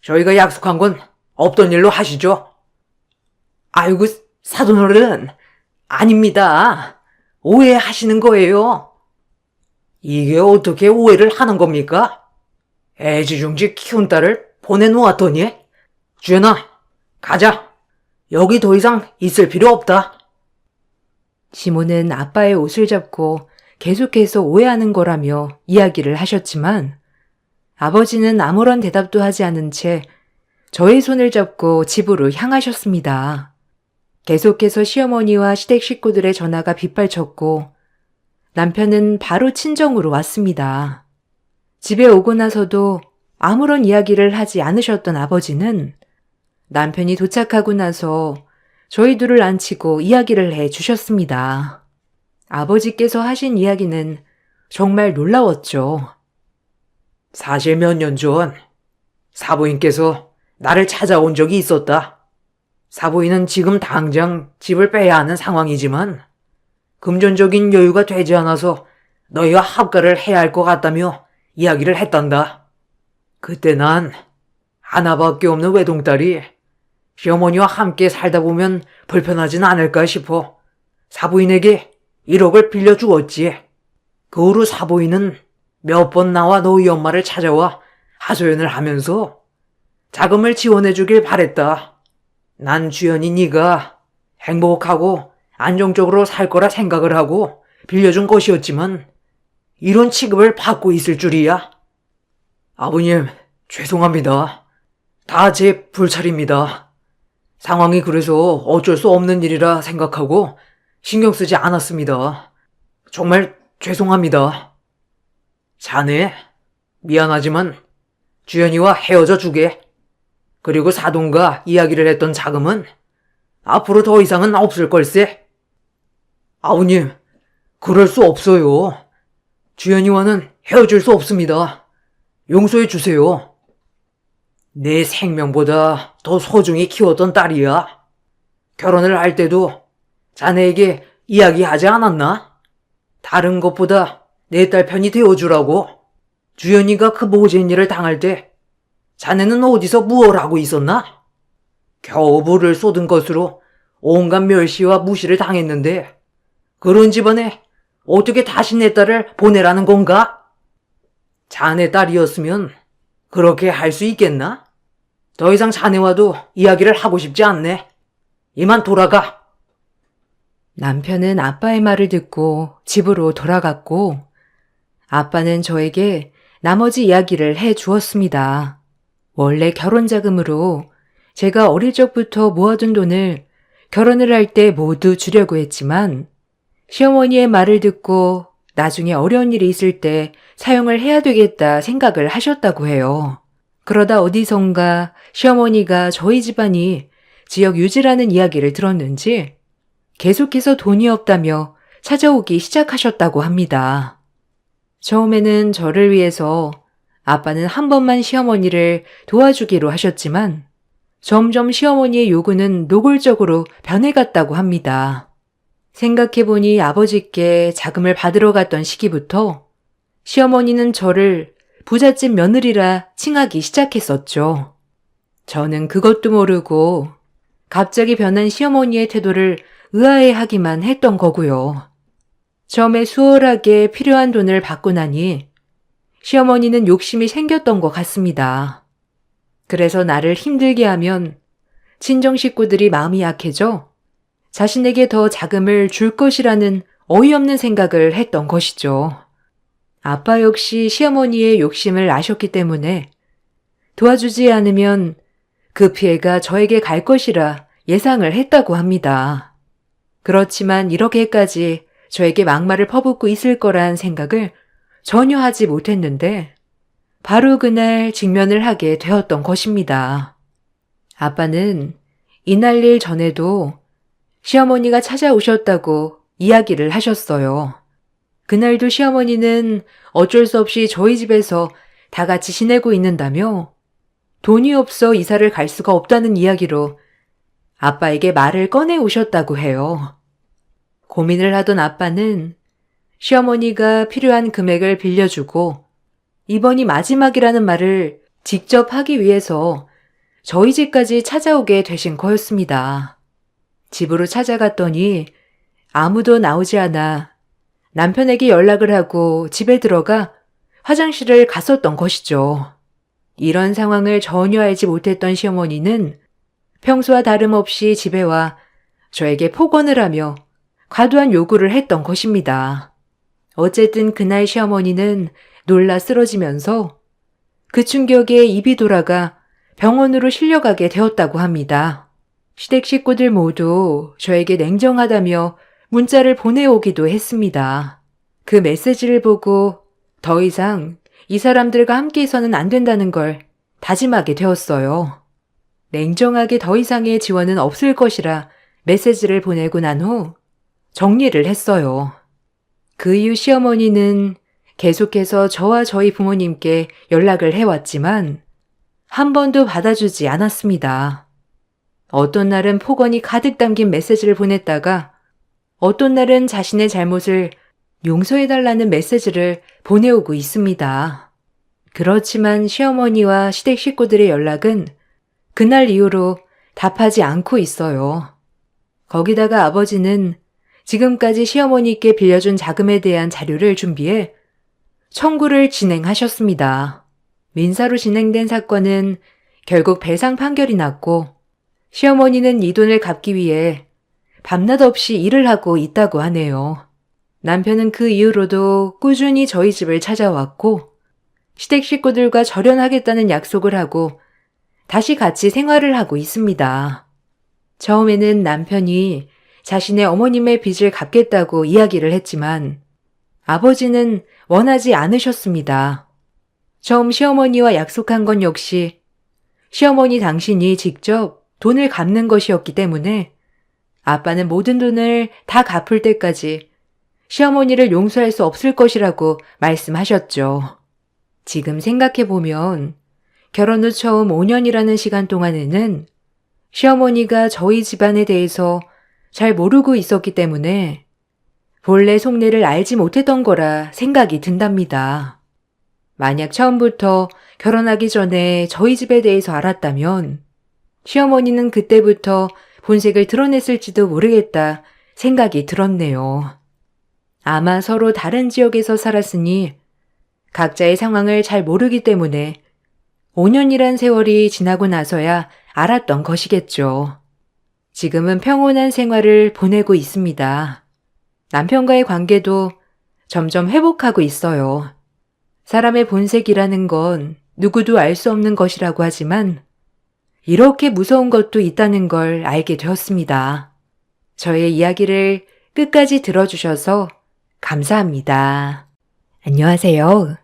저희가 약속한 건 없던 일로 하시죠. 아이고, 사돈어른, 아닙니다. 오해하시는 거예요. 이게 어떻게 오해를 하는 겁니까? 애지중지 키운 딸을 보내놓았더니. 주연아, 가자. 여기 더 이상 있을 필요 없다. 시모는 아빠의 옷을 잡고 계속해서 오해하는 거라며 이야기를 하셨지만 아버지는 아무런 대답도 하지 않은 채 저의 손을 잡고 집으로 향하셨습니다. 계속해서 시어머니와 시댁 식구들의 전화가 빗발쳤고 남편은 바로 친정으로 왔습니다. 집에 오고 나서도 아무런 이야기를 하지 않으셨던 아버지는 남편이 도착하고 나서 저희 둘을 앉히고 이야기를 해 주셨습니다. 아버지께서 하신 이야기는 정말 놀라웠죠. 사실 몇 년 전 사부인께서 나를 찾아온 적이 있었다. 사부인은 지금 당장 집을 빼야 하는 상황이지만 금전적인 여유가 되지 않아서 너희와 합가를 해야 할 것 같다며 이야기를 했단다. 그때 난 하나밖에 없는 외동딸이 시어머니와 함께 살다 보면 불편하진 않을까 싶어 사부인에게 1억을 빌려주었지. 그 후로 사부인은 몇 번 나와 너희 엄마를 찾아와 하소연을 하면서 자금을 지원해주길 바랬다. 난 주연이 네가 행복하고 안정적으로 살 거라 생각을 하고 빌려준 것이었지만 이런 취급을 받고 있을 줄이야. 아버님, 죄송합니다. 다 제 불찰입니다. 상황이 그래서 어쩔 수 없는 일이라 생각하고 신경 쓰지 않았습니다. 정말 죄송합니다. 자네, 미안하지만 주연이와 헤어져 주게. 그리고 사돈과 이야기를 했던 자금은 앞으로 더 이상은 없을 걸세. 아버님, 그럴 수 없어요. 주연이와는 헤어질 수 없습니다. 용서해 주세요. 내 생명보다 더 소중히 키웠던 딸이야. 결혼을 할 때도 자네에게 이야기하지 않았나? 다른 것보다 내 딸 편이 되어주라고. 주연이가 그 모진 일을 당할 때 자네는 어디서 무얼 하고 있었나? 겨우 불을 쏟은 것으로 온갖 멸시와 무시를 당했는데 그런 집안에 어떻게 다시 내 딸을 보내라는 건가? 자네 딸이었으면 그렇게 할 수 있겠나? 더 이상 자네와도 이야기를 하고 싶지 않네. 이만 돌아가. 남편은 아빠의 말을 듣고 집으로 돌아갔고 아빠는 저에게 나머지 이야기를 해 주었습니다. 원래 결혼 자금으로 제가 어릴 적부터 모아둔 돈을 결혼을 할 때 모두 주려고 했지만 시어머니의 말을 듣고 나중에 어려운 일이 있을 때 사용을 해야 되겠다 생각을 하셨다고 해요. 그러다 어디선가 시어머니가 저희 집안이 지역 유지라는 이야기를 들었는지 계속해서 돈이 없다며 찾아오기 시작하셨다고 합니다. 처음에는 저를 위해서 아빠는 한 번만 시어머니를 도와주기로 하셨지만 점점 시어머니의 요구는 노골적으로 변해갔다고 합니다. 생각해보니 아버지께 자금을 받으러 갔던 시기부터 시어머니는 저를 부잣집 며느리라 칭하기 시작했었죠. 저는 그것도 모르고 갑자기 변한 시어머니의 태도를 의아해하기만 했던 거고요. 처음에 수월하게 필요한 돈을 받고 나니 시어머니는 욕심이 생겼던 것 같습니다. 그래서 나를 힘들게 하면 친정 식구들이 마음이 약해져 자신에게 더 자금을 줄 것이라는 어이없는 생각을 했던 것이죠. 아빠 역시 시어머니의 욕심을 아셨기 때문에 도와주지 않으면 그 피해가 저에게 갈 것이라 예상을 했다고 합니다. 그렇지만 이렇게까지 저에게 막말을 퍼붓고 있을 거란 생각을 전혀 하지 못했는데 바로 그날 직면을 하게 되었던 것입니다. 아빠는 이날 일 전에도 시어머니가 찾아오셨다고 이야기를 하셨어요. 그날도 시어머니는 어쩔 수 없이 저희 집에서 다 같이 지내고 있는다며 돈이 없어 이사를 갈 수가 없다는 이야기로 아빠에게 말을 꺼내 오셨다고 해요. 고민을 하던 아빠는 시어머니가 필요한 금액을 빌려주고 이번이 마지막이라는 말을 직접 하기 위해서 저희 집까지 찾아오게 되신 거였습니다. 집으로 찾아갔더니 아무도 나오지 않아 남편에게 연락을 하고 집에 들어가 화장실을 갔었던 것이죠. 이런 상황을 전혀 알지 못했던 시어머니는 평소와 다름없이 집에 와 저에게 폭언을 하며 과도한 요구를 했던 것입니다. 어쨌든 그날 시어머니는 놀라 쓰러지면서 그 충격에 입이 돌아가 병원으로 실려가게 되었다고 합니다. 시댁 식구들 모두 저에게 냉정하다며 문자를 보내오기도 했습니다. 그 메시지를 보고 더 이상 이 사람들과 함께해서는 안 된다는 걸 다짐하게 되었어요. 냉정하게 더 이상의 지원은 없을 것이라 메시지를 보내고 난 후 정리를 했어요. 그 이후 시어머니는 계속해서 저와 저희 부모님께 연락을 해왔지만 한 번도 받아주지 않았습니다. 어떤 날은 폭언이 가득 담긴 메시지를 보냈다가 어떤 날은 자신의 잘못을 용서해달라는 메시지를 보내오고 있습니다. 그렇지만 시어머니와 시댁 식구들의 연락은 그날 이후로 답하지 않고 있어요. 거기다가 아버지는 지금까지 시어머니께 빌려준 자금에 대한 자료를 준비해 청구를 진행하셨습니다. 민사로 진행된 사건은 결국 배상 판결이 났고 시어머니는 이 돈을 갚기 위해 밤낮 없이 일을 하고 있다고 하네요. 남편은 그 이후로도 꾸준히 저희 집을 찾아왔고 시댁 식구들과 절연하겠다는 약속을 하고 다시 같이 생활을 하고 있습니다. 처음에는 남편이 자신의 어머님의 빚을 갚겠다고 이야기를 했지만 아버지는 원하지 않으셨습니다. 처음 시어머니와 약속한 건 역시 시어머니 당신이 직접 돈을 갚는 것이었기 때문에 아빠는 모든 돈을 다 갚을 때까지 시어머니를 용서할 수 없을 것이라고 말씀하셨죠. 지금 생각해보면 결혼 후 처음 5년이라는 시간 동안에는 시어머니가 저희 집안에 대해서 잘 모르고 있었기 때문에 본래 속내를 알지 못했던 거라 생각이 든답니다. 만약 처음부터 결혼하기 전에 저희 집에 대해서 알았다면 시어머니는 그때부터 본색을 드러냈을지도 모르겠다 생각이 들었네요. 아마 서로 다른 지역에서 살았으니 각자의 상황을 잘 모르기 때문에 5년이란 세월이 지나고 나서야 알았던 것이겠죠. 지금은 평온한 생활을 보내고 있습니다. 남편과의 관계도 점점 회복하고 있어요. 사람의 본색이라는 건 누구도 알 수 없는 것이라고 하지만 이렇게 무서운 것도 있다는 걸 알게 되었습니다. 저의 이야기를 끝까지 들어주셔서 감사합니다. 안녕하세요.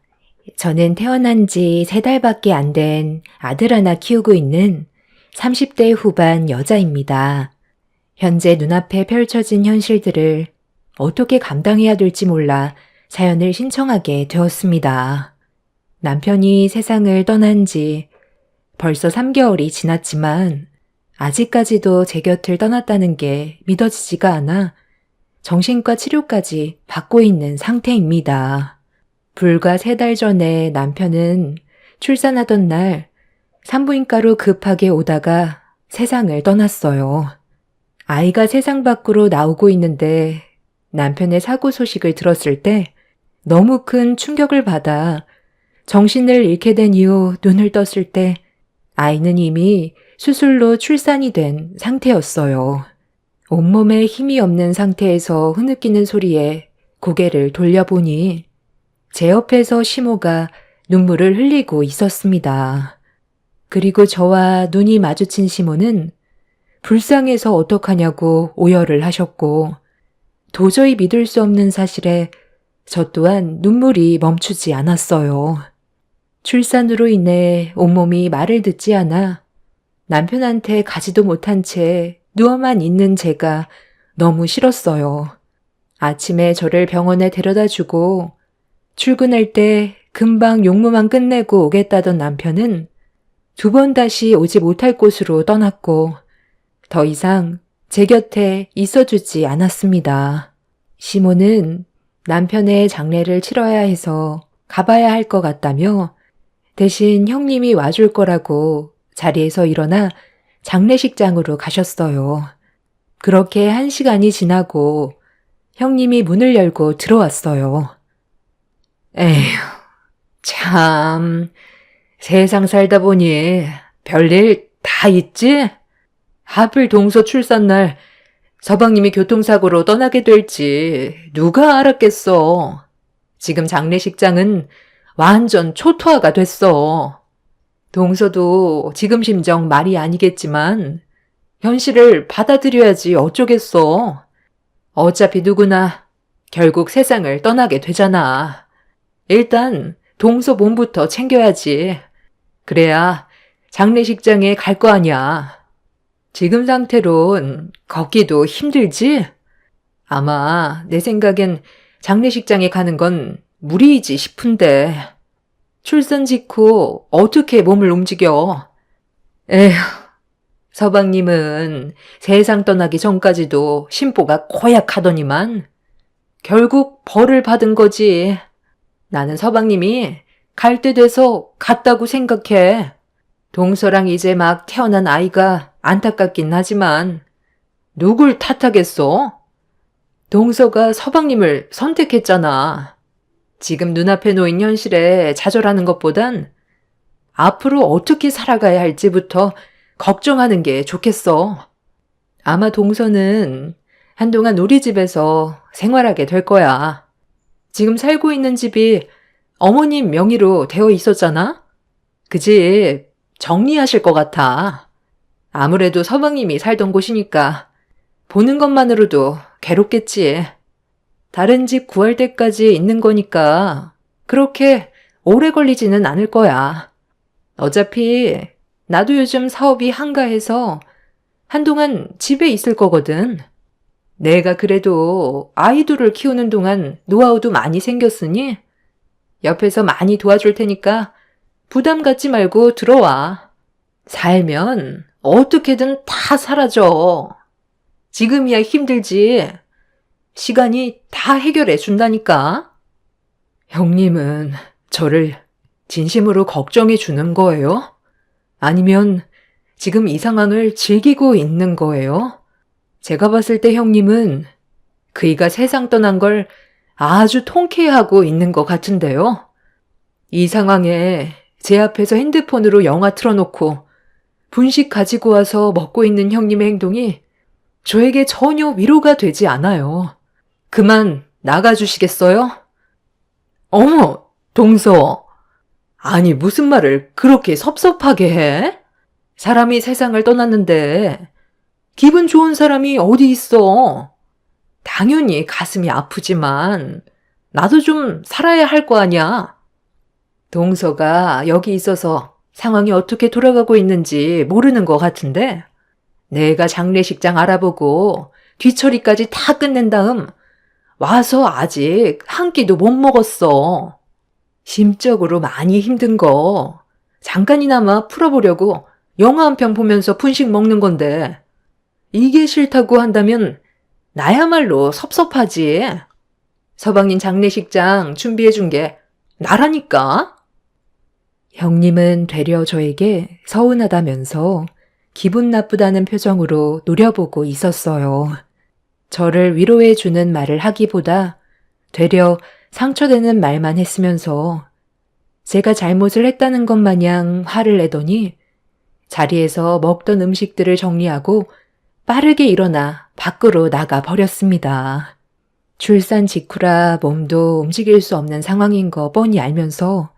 저는 태어난 지 3달밖에 안 된 아들 하나 키우고 있는 30대 후반 여자입니다. 현재 눈앞에 펼쳐진 현실들을 어떻게 감당해야 될지 몰라 사연을 신청하게 되었습니다. 남편이 세상을 떠난 지 벌써 3개월이 지났지만 아직까지도 제 곁을 떠났다는 게 믿어지지가 않아 정신과 치료까지 받고 있는 상태입니다. 불과 3달 전에 남편은 출산하던 날 산부인과로 급하게 오다가 세상을 떠났어요. 아이가 세상 밖으로 나오고 있는데 남편의 사고 소식을 들었을 때 너무 큰 충격을 받아 정신을 잃게 된 이후 눈을 떴을 때 아이는 이미 수술로 출산이 된 상태였어요. 온몸에 힘이 없는 상태에서 흐느끼는 소리에 고개를 돌려보니 제 옆에서 시모가 눈물을 흘리고 있었습니다. 그리고 저와 눈이 마주친 시모는 불쌍해서 어떡하냐고 오열을 하셨고 도저히 믿을 수 없는 사실에 저 또한 눈물이 멈추지 않았어요. 출산으로 인해 온몸이 말을 듣지 않아 남편한테 가지도 못한 채 누워만 있는 제가 너무 싫었어요. 아침에 저를 병원에 데려다 주고 출근할 때 금방 용무만 끝내고 오겠다던 남편은 2번 다시 오지 못할 곳으로 떠났고 더 이상 제 곁에 있어주지 않았습니다. 시모는 남편의 장례를 치러야 해서 가봐야 할 것 같다며 대신 형님이 와줄 거라고 자리에서 일어나 장례식장으로 가셨어요. 그렇게 1시간이 지나고 형님이 문을 열고 들어왔어요. 에휴, 참, 세상 살다 보니 별일 다 있지? 하필 동서 출산날 서방님이 교통사고로 떠나게 될지 누가 알았겠어. 지금 장례식장은 완전 초토화가 됐어. 동서도 지금 심정 말이 아니겠지만 현실을 받아들여야지 어쩌겠어. 어차피 누구나 결국 세상을 떠나게 되잖아. 일단 동서 몸부터 챙겨야지. 그래야 장례식장에 갈 거 아니야. 지금 상태론 걷기도 힘들지? 아마 내 생각엔 장례식장에 가는 건 무리이지 싶은데 출산 직후 어떻게 몸을 움직여? 에휴, 서방님은 세상 떠나기 전까지도 심보가 고약하더니만 결국 벌을 받은 거지. 나는 서방님이 갈 때 돼서 갔다고 생각해. 동서랑 이제 막 태어난 아이가 안타깝긴 하지만 누굴 탓하겠어? 동서가 서방님을 선택했잖아. 지금 눈앞에 놓인 현실에 좌절하는 것보단 앞으로 어떻게 살아가야 할지부터 걱정하는 게 좋겠어. 아마 동서는 한동안 우리 집에서 생활하게 될 거야. 지금 살고 있는 집이 어머님 명의로 되어 있었잖아? 그 집 정리하실 것 같아. 아무래도 서방님이 살던 곳이니까 보는 것만으로도 괴롭겠지. 다른 집 구할 때까지 있는 거니까 그렇게 오래 걸리지는 않을 거야. 어차피 나도 요즘 사업이 한가해서 한동안 집에 있을 거거든. 내가 그래도 아이들을 키우는 동안 노하우도 많이 생겼으니 옆에서 많이 도와줄 테니까 부담 갖지 말고 들어와. 살면 어떻게든 다 사라져. 지금이야 힘들지. 시간이 다 해결해 준다니까. 형님은 저를 진심으로 걱정해 주는 거예요? 아니면 지금 이 상황을 즐기고 있는 거예요? 제가 봤을 때 형님은 그이가 세상 떠난 걸 아주 통쾌해하고 있는 것 같은데요. 이 상황에 제 앞에서 핸드폰으로 영화 틀어놓고 분식 가지고 와서 먹고 있는 형님의 행동이 저에게 전혀 위로가 되지 않아요. 그만 나가주시겠어요? 어머, 동서. 아니, 무슨 말을 그렇게 섭섭하게 해? 사람이 세상을 떠났는데 기분 좋은 사람이 어디 있어? 당연히 가슴이 아프지만 나도 좀 살아야 할 거 아니야. 동서가 여기 있어서 상황이 어떻게 돌아가고 있는지 모르는 것 같은데 내가 장례식장 알아보고 뒤처리까지 다 끝낸 다음 와서 아직 한 끼도 못 먹었어. 심적으로 많이 힘든 거 잠깐이나마 풀어보려고 영화 한 편 보면서 분식 먹는 건데 이게 싫다고 한다면 나야말로 섭섭하지. 서방님 장례식장 준비해준 게 나라니까. 형님은 되려 저에게 서운하다면서 기분 나쁘다는 표정으로 노려보고 있었어요. 저를 위로해주는 말을 하기보다 되려 상처되는 말만 했으면서 제가 잘못을 했다는 것 마냥 화를 내더니 자리에서 먹던 음식들을 정리하고 빠르게 일어나 밖으로 나가 버렸습니다. 출산 직후라 몸도 움직일 수 없는 상황인 거 뻔히 알면서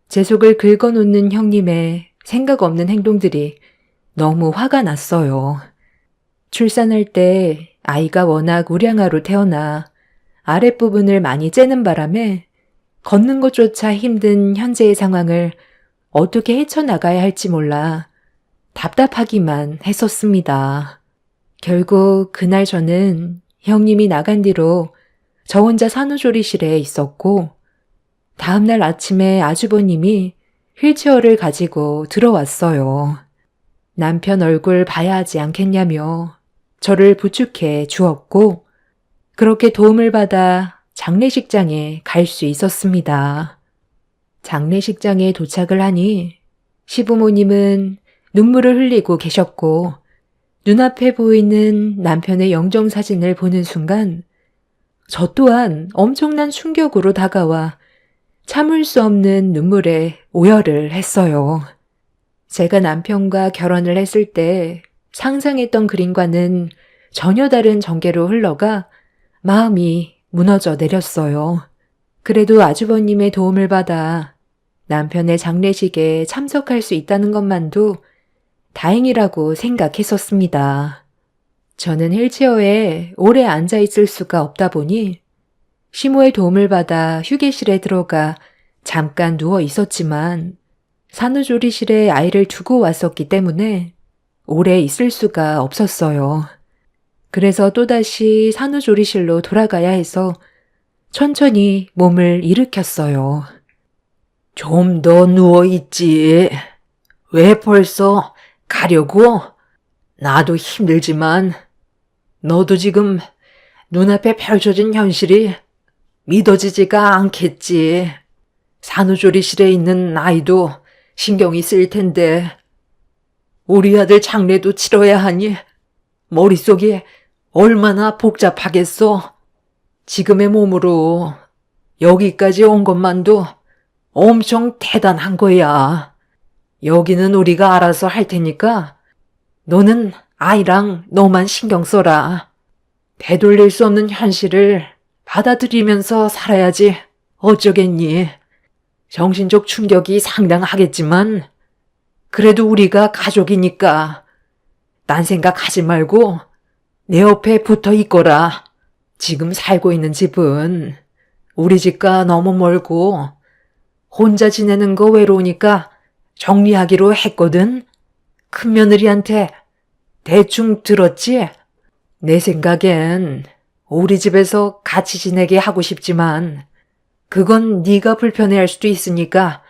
제 속을 긁어놓는 형님의 생각 없는 행동들이 너무 화가 났어요. 출산할 때 아이가 워낙 우량아로 태어나 아랫부분을 많이 째는 바람에 걷는 것조차 힘든 현재의 상황을 어떻게 헤쳐나가야 할지 몰라 답답하기만 했었습니다. 결국 그날 저는 형님이 나간 뒤로 저 혼자 산후조리실에 있었고 다음날 아침에 아주버님이 휠체어를 가지고 들어왔어요. 남편 얼굴 봐야 하지 않겠냐며 저를 부축해 주었고 그렇게 도움을 받아 장례식장에 갈 수 있었습니다. 장례식장에 도착을 하니 시부모님은 눈물을 흘리고 계셨고 눈앞에 보이는 남편의 영정사진을 보는 순간 저 또한 엄청난 충격으로 다가와 참을 수 없는 눈물에 오열을 했어요. 제가 남편과 결혼을 했을 때 상상했던 그림과는 전혀 다른 전개로 흘러가 마음이 무너져 내렸어요. 그래도 아주버님의 도움을 받아 남편의 장례식에 참석할 수 있다는 것만도 다행이라고 생각했었습니다. 저는 휠체어에 오래 앉아 있을 수가 없다 보니 시모의 도움을 받아 휴게실에 들어가 잠깐 누워 있었지만 산후조리실에 아이를 두고 왔었기 때문에 오래 있을 수가 없었어요. 그래서 또다시 산후조리실로 돌아가야 해서 천천히 몸을 일으켰어요. 좀 더 누워있지. 왜 벌써 가려고? 나도 힘들지만 너도 지금 눈앞에 펼쳐진 현실이 믿어지지가 않겠지. 산후조리실에 있는 아이도 신경이 쓰일 텐데 우리 아들 장례도 치러야 하니 머릿속이 얼마나 복잡하겠어. 지금의 몸으로 여기까지 온 것만도 엄청 대단한 거야. 여기는 우리가 알아서 할 테니까 너는 아이랑 너만 신경 써라. 되돌릴 수 없는 현실을 받아들이면서 살아야지 어쩌겠니. 정신적 충격이 상당하겠지만 그래도 우리가 가족이니까 딴 생각하지 말고 내 옆에 붙어 있거라. 지금 살고 있는 집은 우리 집과 너무 멀고 혼자 지내는 거 외로우니까 정리하기로 했거든. 큰며느리한테 대충 들었지? 내 생각엔 우리 집에서 같이 지내게 하고 싶지만 그건 네가 불편해할 수도 있으니까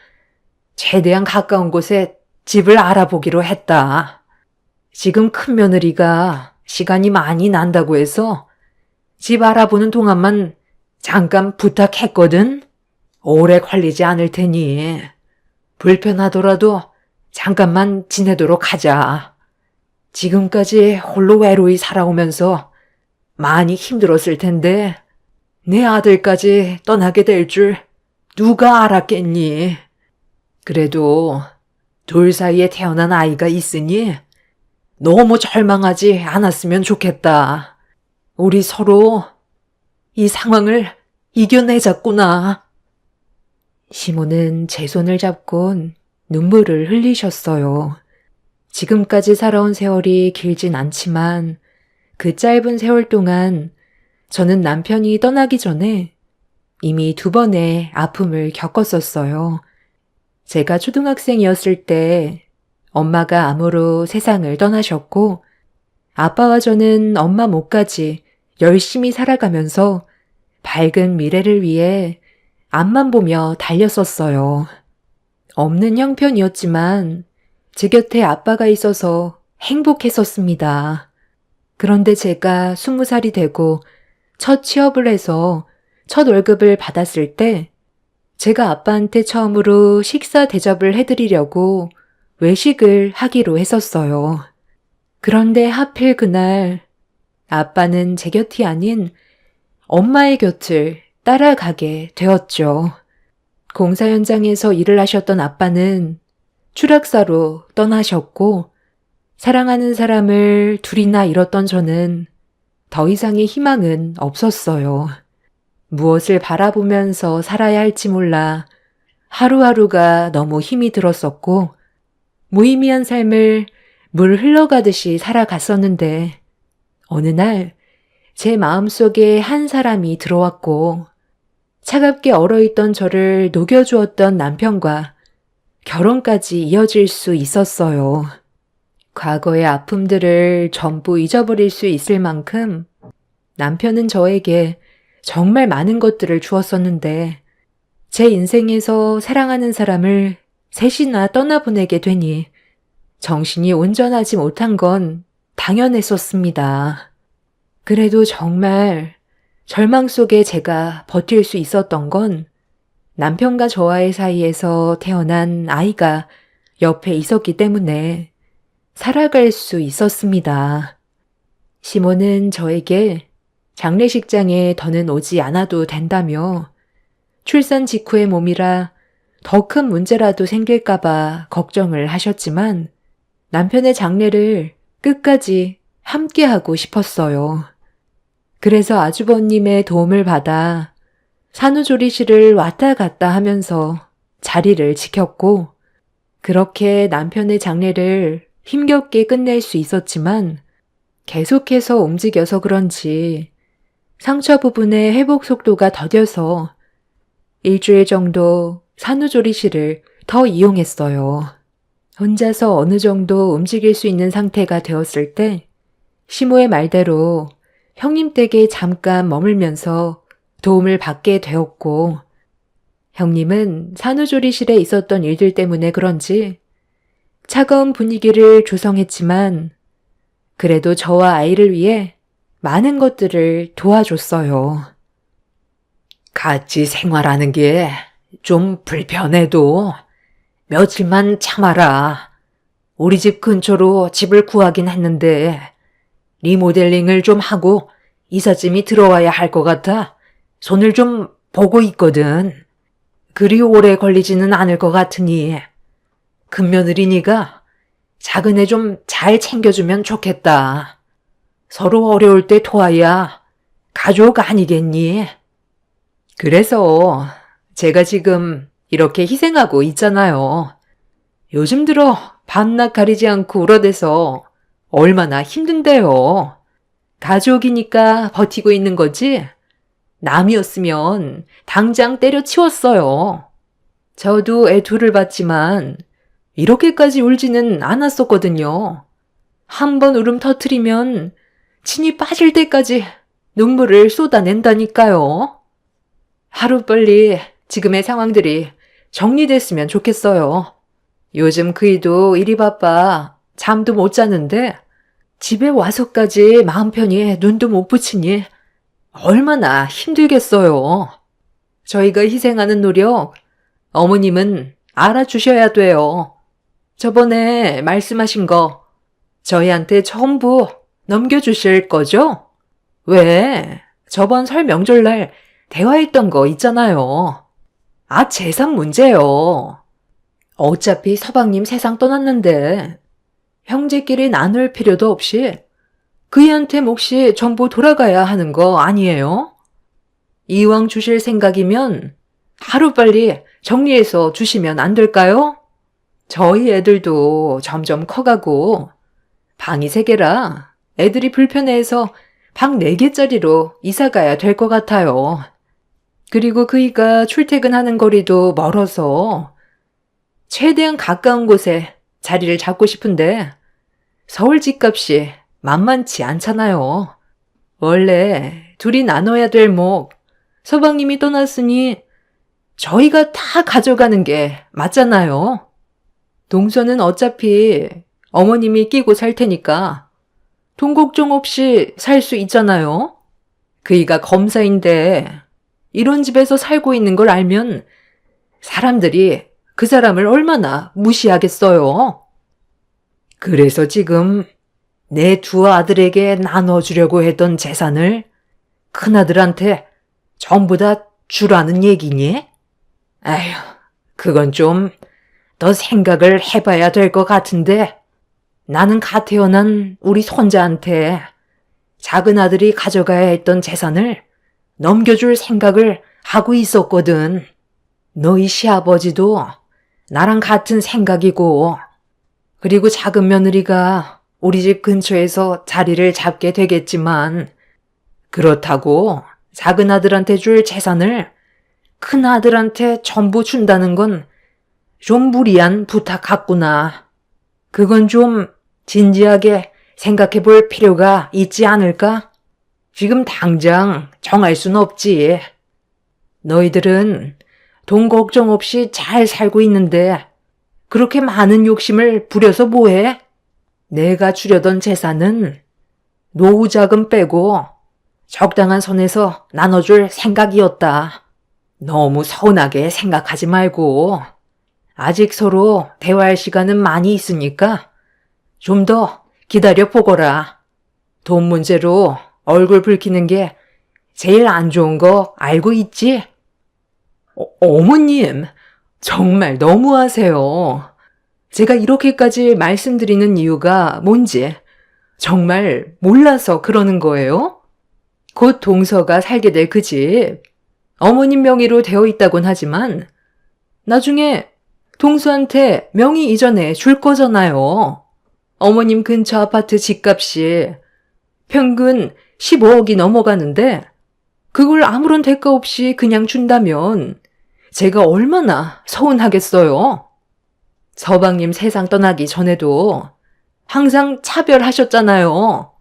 최대한 가까운 곳에 집을 알아보기로 했다. 지금 큰며느리가 시간이 많이 난다고 해서 집 알아보는 동안만 잠깐 부탁했거든. 오래 걸리지 않을 테니 불편하더라도 잠깐만 지내도록 하자. 지금까지 홀로 외로이 살아오면서 많이 힘들었을 텐데 내 아들까지 떠나게 될 줄 누가 알았겠니? 그래도 둘 사이에 태어난 아이가 있으니 너무 절망하지 않았으면 좋겠다. 우리 서로 이 상황을 이겨내자꾸나. 시모는 제 손을 잡곤 눈물을 흘리셨어요. 지금까지 살아온 세월이 길진 않지만 그 짧은 세월 동안 저는 남편이 떠나기 전에 이미 2번의 아픔을 겪었었어요. 제가 초등학생이었을 때 엄마가 암으로 세상을 떠나셨고 아빠와 저는 엄마 몫까지 열심히 살아가면서 밝은 미래를 위해 앞만 보며 달렸었어요. 없는 형편이었지만 제 곁에 아빠가 있어서 행복했었습니다. 그런데 제가 20살이 되고 첫 취업을 해서 첫 월급을 받았을 때 제가 아빠한테 처음으로 식사 대접을 해드리려고 외식을 하기로 했었어요. 그런데 하필 그날 아빠는 제 곁이 아닌 엄마의 곁을 따라가게 되었죠. 공사 현장에서 일을 하셨던 아빠는 추락사로 떠나셨고 사랑하는 사람을 둘이나 잃었던 저는 더 이상의 희망은 없었어요. 무엇을 바라보면서 살아야 할지 몰라 하루하루가 너무 힘이 들었었고 무의미한 삶을 물 흘러가듯이 살아갔었는데 어느 날 제 마음속에 한 사람이 들어왔고 차갑게 얼어있던 저를 녹여주었던 남편과 결혼까지 이어질 수 있었어요. 과거의 아픔들을 전부 잊어버릴 수 있을 만큼 남편은 저에게 정말 많은 것들을 주었었는데 제 인생에서 사랑하는 사람을 셋이나 떠나보내게 되니 정신이 온전하지 못한 건 당연했었습니다. 그래도 정말 절망 속에 제가 버틸 수 있었던 건 남편과 저와의 사이에서 태어난 아이가 옆에 있었기 때문에 살아갈 수 있었습니다. 시몬은 저에게 장례식장에 더는 오지 않아도 된다며 출산 직후의 몸이라 더 큰 문제라도 생길까봐 걱정을 하셨지만 남편의 장례를 끝까지 함께하고 싶었어요. 그래서 아주버님의 도움을 받아 산후조리실을 왔다 갔다 하면서 자리를 지켰고 그렇게 남편의 장례를 힘겹게 끝낼 수 있었지만 계속해서 움직여서 그런지 상처 부분의 회복 속도가 더뎌서 일주일 정도 산후조리실을 더 이용했어요. 혼자서 어느 정도 움직일 수 있는 상태가 되었을 때 시모의 말대로 형님 댁에 잠깐 머물면서 도움을 받게 되었고 형님은 산후조리실에 있었던 일들 때문에 그런지 차가운 분위기를 조성했지만 그래도 저와 아이를 위해 많은 것들을 도와줬어요. 같이 생활하는 게 좀 불편해도 며칠만 참아라. 우리 집 근처로 집을 구하긴 했는데 리모델링을 좀 하고 이삿짐이 들어와야 할 것 같아 손을 좀 보고 있거든. 그리 오래 걸리지는 않을 것 같으니 큰며느리니가 작은 애 좀 잘 챙겨주면 좋겠다. 서로 어려울 때 도와야 가족 아니겠니? 그래서 제가 지금 이렇게 희생하고 있잖아요. 요즘 들어 밤낮 가리지 않고 울어대서 얼마나 힘든데요. 가족이니까 버티고 있는 거지 남이었으면 당장 때려치웠어요. 저도 애 둘을 봤지만 이렇게까지 울지는 않았었거든요. 한 번 울음 터트리면 진이 빠질 때까지 눈물을 쏟아낸다니까요. 하루빨리 지금의 상황들이 정리됐으면 좋겠어요. 요즘 그이도 일이 바빠 잠도 못 자는데 집에 와서까지 마음 편히 눈도 못 붙이니 얼마나 힘들겠어요. 저희가 희생하는 노력 어머님은 알아주셔야 돼요. 저번에 말씀하신 거 저희한테 전부 넘겨주실 거죠? 왜? 저번 설 명절날 대화했던 거 있잖아요. 아, 재산 문제요. 어차피 서방님 세상 떠났는데 형제끼리 나눌 필요도 없이 그이한테 몫이 전부 돌아가야 하는 거 아니에요? 이왕 주실 생각이면 하루빨리 정리해서 주시면 안 될까요? 저희 애들도 점점 커가고 방이 3개라 애들이 불편해해서 방 4개짜리로 이사가야 될 것 같아요. 그리고 그이가 출퇴근하는 거리도 멀어서 최대한 가까운 곳에 자리를 잡고 싶은데 서울 집값이 만만치 않잖아요. 원래 둘이 나눠야 될 몫 서방님이 떠났으니 저희가 다 가져가는 게 맞잖아요. 동서는 어차피 어머님이 끼고 살 테니까 돈 걱정 없이 살 수 있잖아요. 그이가 검사인데 이런 집에서 살고 있는 걸 알면 사람들이 그 사람을 얼마나 무시하겠어요. 그래서 지금 내 2 아들에게 나눠주려고 했던 재산을 큰아들한테 전부 다 주라는 얘기니? 아휴, 그건 좀 더 생각을 해봐야 될 것 같은데 나는 갓 태어난 우리 손자한테 작은 아들이 가져가야 했던 재산을 넘겨줄 생각을 하고 있었거든. 너희 시아버지도 나랑 같은 생각이고 그리고 작은 며느리가 우리 집 근처에서 자리를 잡게 되겠지만 그렇다고 작은 아들한테 줄 재산을 큰 아들한테 전부 준다는 건 좀 무리한 부탁 같구나. 그건 좀 진지하게 생각해 볼 필요가 있지 않을까? 지금 당장 정할 순 없지. 너희들은 돈 걱정 없이 잘 살고 있는데 그렇게 많은 욕심을 부려서 뭐해? 내가 주려던 재산은 노후 자금 빼고 적당한 선에서 나눠줄 생각이었다. 너무 서운하게 생각하지 말고 아직 서로 대화할 시간은 많이 있으니까 좀 더 기다려 보거라. 돈 문제로 얼굴 붉히는 게 제일 안 좋은 거 알고 있지? 어머님, 정말 너무하세요. 제가 이렇게까지 말씀드리는 이유가 뭔지 정말 몰라서 그러는 거예요? 곧 동서가 살게 될 그 집, 어머님 명의로 되어 있다곤 하지만 나중에 동서한테 명의 이전에 줄 거잖아요. 어머님 근처 아파트 집값이 평균 15억이 넘어가는데 그걸 아무런 대가 없이 그냥 준다면 제가 얼마나 서운하겠어요. 서방님 세상 떠나기 전에도 항상 차별하셨잖아요.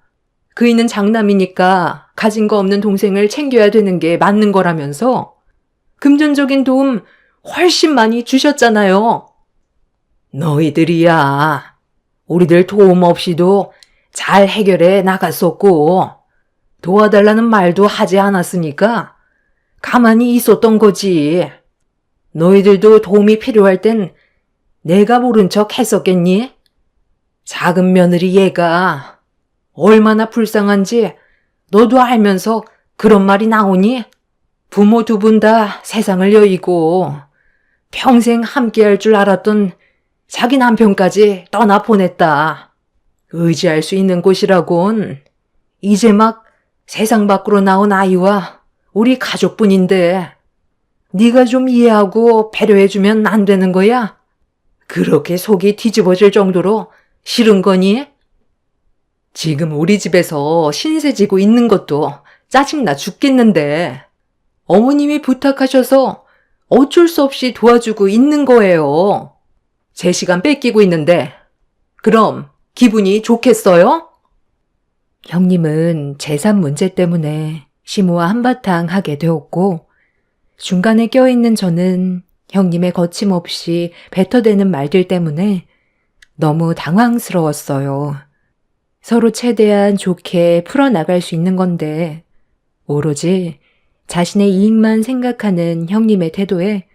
그이는 장남이니까 가진 거 없는 동생을 챙겨야 되는 게 맞는 거라면서 금전적인 도움 훨씬 많이 주셨잖아요. 너희들이야. 우리들 도움 없이도 잘 해결해 나갔었고 도와달라는 말도 하지 않았으니까 가만히 있었던 거지. 너희들도 도움이 필요할 땐 내가 모른 척 했었겠니? 작은 며느리 얘가 얼마나 불쌍한지 너도 알면서 그런 말이 나오니? 부모 2분 다 세상을 여의고 평생 함께할 줄 알았던 자기 남편까지 떠나 보냈다. 의지할 수 있는 곳이라곤 이제 막 세상 밖으로 나온 아이와 우리 가족뿐인데 네가 좀 이해하고 배려해주면 안 되는 거야? 그렇게 속이 뒤집어질 정도로 싫은 거니? 지금 우리 집에서 신세 지고 있는 것도 짜증나 죽겠는데 어머님이 부탁하셔서 어쩔 수 없이 도와주고 있는 거예요. 제 시간 뺏기고 있는데 그럼 기분이 좋겠어요? 형님은 재산 문제 때문에 시모와 한바탕 하게 되었고 중간에 껴있는 저는 형님의 거침없이 뱉어대는 말들 때문에 너무 당황스러웠어요. 서로 최대한 좋게 풀어나갈 수 있는 건데 오로지 자신의 이익만 생각하는 형님의 태도에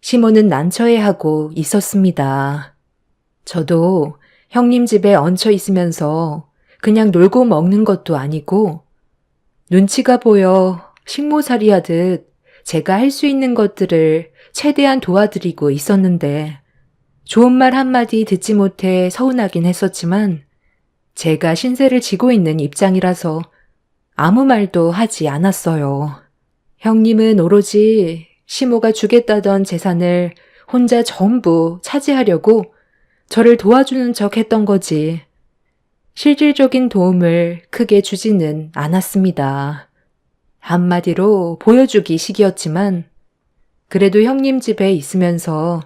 시모는 난처해하고 있었습니다. 저도 형님 집에 얹혀 있으면서 그냥 놀고 먹는 것도 아니고 눈치가 보여 식모살이 하듯 제가 할 수 있는 것들을 최대한 도와드리고 있었는데 좋은 말 한마디 듣지 못해 서운하긴 했었지만 제가 신세를 지고 있는 입장이라서 아무 말도 하지 않았어요. 형님은 오로지 시모가 주겠다던 재산을 혼자 전부 차지하려고 저를 도와주는 척 했던 거지. 실질적인 도움을 크게 주지는 않았습니다. 한마디로 보여주기식이었지만 그래도 형님 집에 있으면서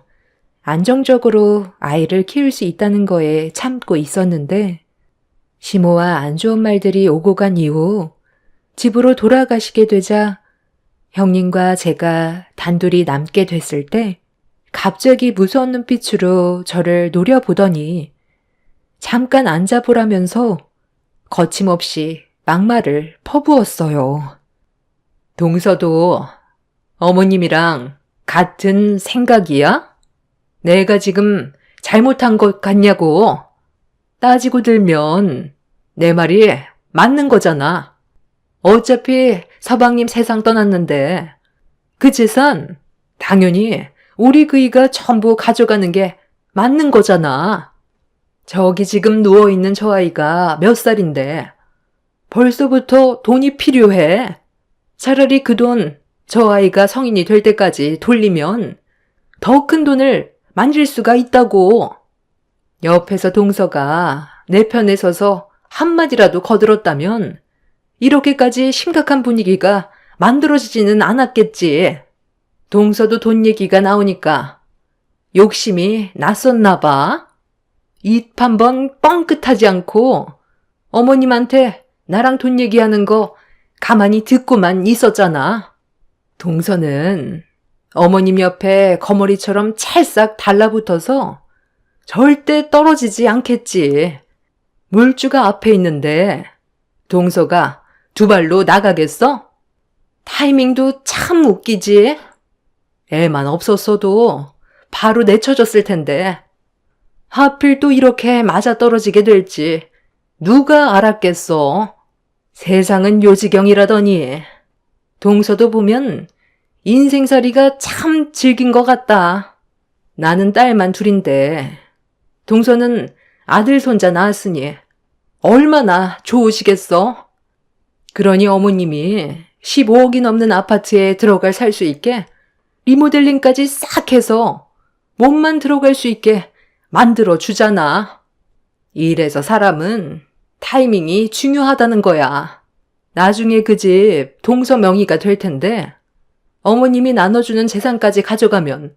안정적으로 아이를 키울 수 있다는 거에 참고 있었는데 시모와 안 좋은 말들이 오고 간 이후 집으로 돌아가시게 되자 형님과 제가 단둘이 남게 됐을 때 갑자기 무서운 눈빛으로 저를 노려보더니 잠깐 앉아보라면서 거침없이 막말을 퍼부었어요. 동서도 어머님이랑 같은 생각이야? 내가 지금 잘못한 것 같냐고. 따지고 들면 내 말이 맞는 거잖아. 어차피 서방님 세상 떠났는데 그 재산 당연히 우리 그이가 전부 가져가는 게 맞는 거잖아. 저기 지금 누워있는 저 아이가 몇 살인데 벌써부터 돈이 필요해. 차라리 그 돈 저 아이가 성인이 될 때까지 돌리면 더 큰 돈을 만질 수가 있다고. 옆에서 동서가 내 편에 서서 한마디라도 거들었다면 이렇게까지 심각한 분위기가 만들어지지는 않았겠지. 동서도 돈 얘기가 나오니까 욕심이 났었나 봐. 입 한번 뻥끗하지 않고 어머님한테 나랑 돈 얘기하는 거 가만히 듣고만 있었잖아. 동서는 어머님 옆에 거머리처럼 찰싹 달라붙어서 절대 떨어지지 않겠지. 물주가 앞에 있는데 동서가 두 발로 나가겠어? 타이밍도 참 웃기지. 애만 없었어도 바로 내쳐졌을 텐데 하필 또 이렇게 맞아떨어지게 될지 누가 알았겠어. 세상은 요지경이라더니. 동서도 보면 인생살이가 참 질긴 것 같다. 나는 딸만 둘인데 동서는 아들 손자 낳았으니 얼마나 좋으시겠어? 그러니 어머님이 15억이 넘는 아파트에 들어갈 살 수 있게 리모델링까지 싹 해서 몸만 들어갈 수 있게 만들어 주잖아. 이래서 사람은 타이밍이 중요하다는 거야. 나중에 그 집 동서 명의가 될 텐데 어머님이 나눠주는 재산까지 가져가면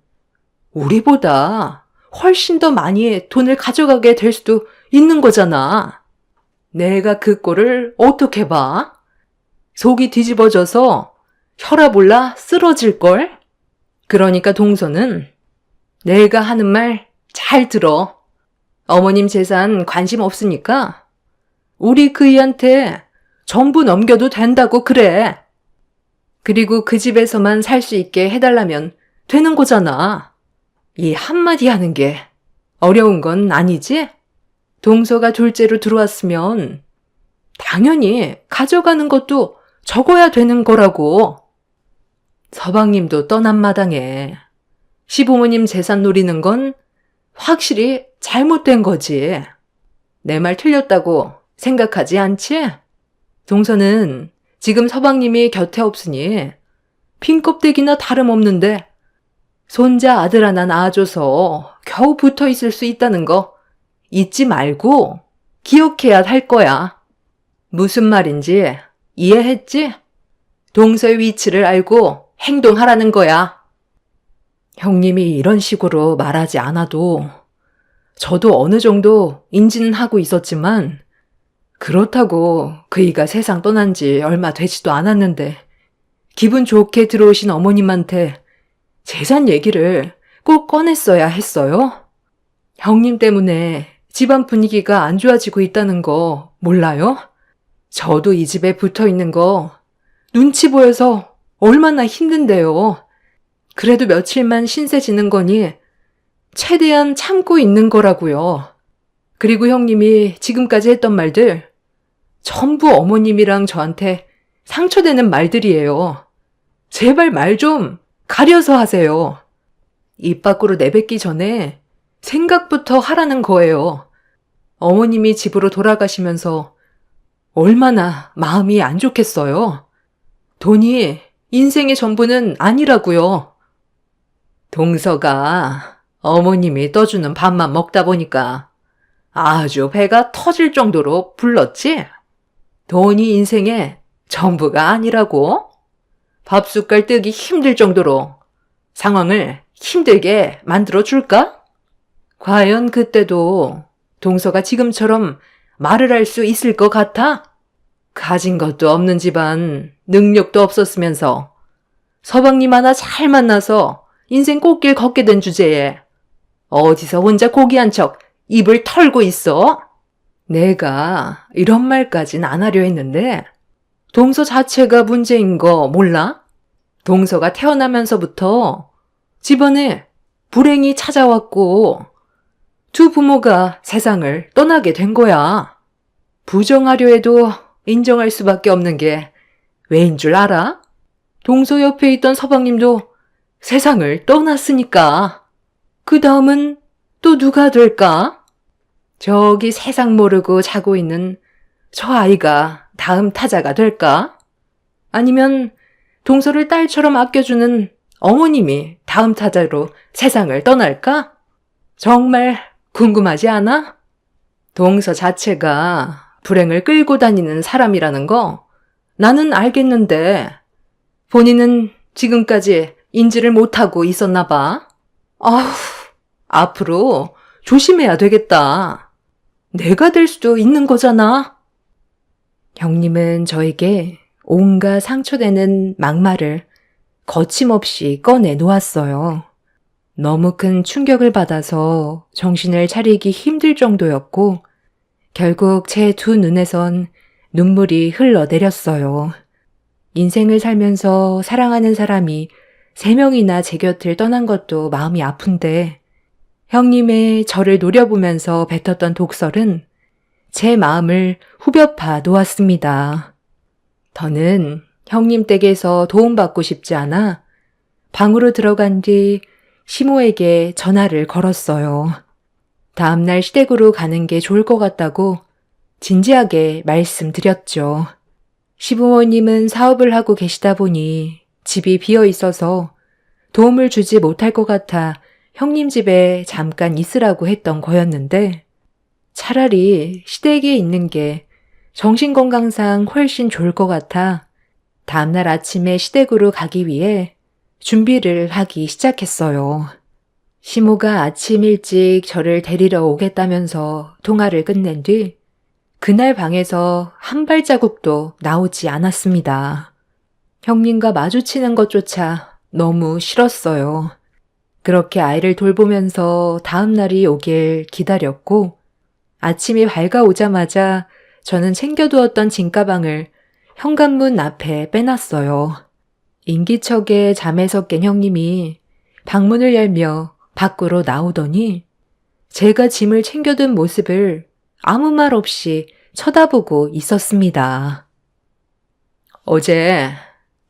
우리보다 훨씬 더 많이 돈을 가져가게 될 수도 있는 거잖아. 내가 그 꼴을 어떻게 봐? 속이 뒤집어져서 혈압 올라 쓰러질걸? 그러니까 동서는 내가 하는 말 잘 들어. 어머님 재산 관심 없으니까 우리 그이한테 전부 넘겨도 된다고 그래. 그리고 그 집에서만 살 수 있게 해달라면 되는 거잖아. 이 한마디 하는 게 어려운 건 아니지? 동서가 둘째로 들어왔으면 당연히 가져가는 것도 적어야 되는 거라고. 서방님도 떠난 마당에 시부모님 재산 노리는 건 확실히 잘못된 거지. 내 말 틀렸다고 생각하지 않지? 동서는 지금 서방님이 곁에 없으니 빈 껍데기나 다름없는데 손자 아들 하나 낳아줘서 겨우 붙어 있을 수 있다는 거 잊지 말고 기억해야 할 거야. 무슨 말인지 이해했지? 동서의 위치를 알고 행동하라는 거야. 형님이 이런 식으로 말하지 않아도 저도 어느 정도 인지는 하고 있었지만 그렇다고 그이가 세상 떠난 지 얼마 되지도 않았는데 기분 좋게 들어오신 어머님한테 재산 얘기를 꼭 꺼냈어야 했어요? 형님 때문에 집안 분위기가 안 좋아지고 있다는 거 몰라요? 저도 이 집에 붙어 있는 거 눈치 보여서 얼마나 힘든데요. 그래도 며칠만 신세 지는 거니 최대한 참고 있는 거라고요. 그리고 형님이 지금까지 했던 말들 전부 어머님이랑 저한테 상처되는 말들이에요. 제발 말 좀 가려서 하세요. 입 밖으로 내뱉기 전에 생각부터 하라는 거예요. 어머님이 집으로 돌아가시면서 얼마나 마음이 안 좋겠어요. 돈이 인생의 전부는 아니라고요. 동서가 어머님이 떠주는 밥만 먹다 보니까 아주 배가 터질 정도로 불렀지? 돈이 인생의 전부가 아니라고? 밥숟갈 뜨기 힘들 정도로 상황을 힘들게 만들어줄까? 과연 그때도 동서가 지금처럼 말을 할 수 있을 것 같아? 가진 것도 없는 집안, 능력도 없었으면서 서방님 하나 잘 만나서 인생 꽃길 걷게 된 주제에 어디서 혼자 고귀한 척 입을 털고 있어? 내가 이런 말까진 안 하려 했는데 동서 자체가 문제인 거 몰라? 동서가 태어나면서부터 집안에 불행이 찾아왔고 두 부모가 세상을 떠나게 된 거야. 부정하려 해도 인정할 수밖에 없는 게 왜인 줄 알아? 동서 옆에 있던 서방님도 세상을 떠났으니까. 그 다음은 또 누가 될까? 저기 세상 모르고 자고 있는 저 아이가 다음 타자가 될까? 아니면 동서를 딸처럼 아껴주는 어머님이 다음 타자로 세상을 떠날까? 정말 궁금하지 않아? 동서 자체가 불행을 끌고 다니는 사람이라는 거 나는 알겠는데 본인은 지금까지 인지를 못하고 있었나 봐. 아휴, 앞으로 조심해야 되겠다. 내가 될 수도 있는 거잖아. 형님은 저에게 온갖 상처되는 막말을 거침없이 꺼내 놓았어요. 너무 큰 충격을 받아서 정신을 차리기 힘들 정도였고 결국 제 두 눈에선 눈물이 흘러내렸어요. 인생을 살면서 사랑하는 사람이 3명이나 제 곁을 떠난 것도 마음이 아픈데 형님의 저를 노려보면서 뱉었던 독설은 제 마음을 후벼 파 놓았습니다. 더는 형님 댁에서 도움받고 싶지 않아 방으로 들어간 뒤 시모에게 전화를 걸었어요. 다음날 시댁으로 가는 게 좋을 것 같다고 진지하게 말씀드렸죠. 시부모님은 사업을 하고 계시다 보니 집이 비어 있어서 도움을 주지 못할 것 같아 형님 집에 잠깐 있으라고 했던 거였는데 차라리 시댁에 있는 게 정신건강상 훨씬 좋을 것 같아 다음날 아침에 시댁으로 가기 위해 준비를 하기 시작했어요. 시모가 아침 일찍 저를 데리러 오겠다면서 통화를 끝낸 뒤 그날 방에서 한 발자국도 나오지 않았습니다. 형님과 마주치는 것조차 너무 싫었어요. 그렇게 아이를 돌보면서 다음 날이 오길 기다렸고 아침이 밝아오자마자 저는 챙겨두었던 짐가방을 현관문 앞에 빼놨어요. 인기척에 잠에서 깬 형님이 방문을 열며 밖으로 나오더니 제가 짐을 챙겨둔 모습을 아무 말 없이 쳐다보고 있었습니다. 어제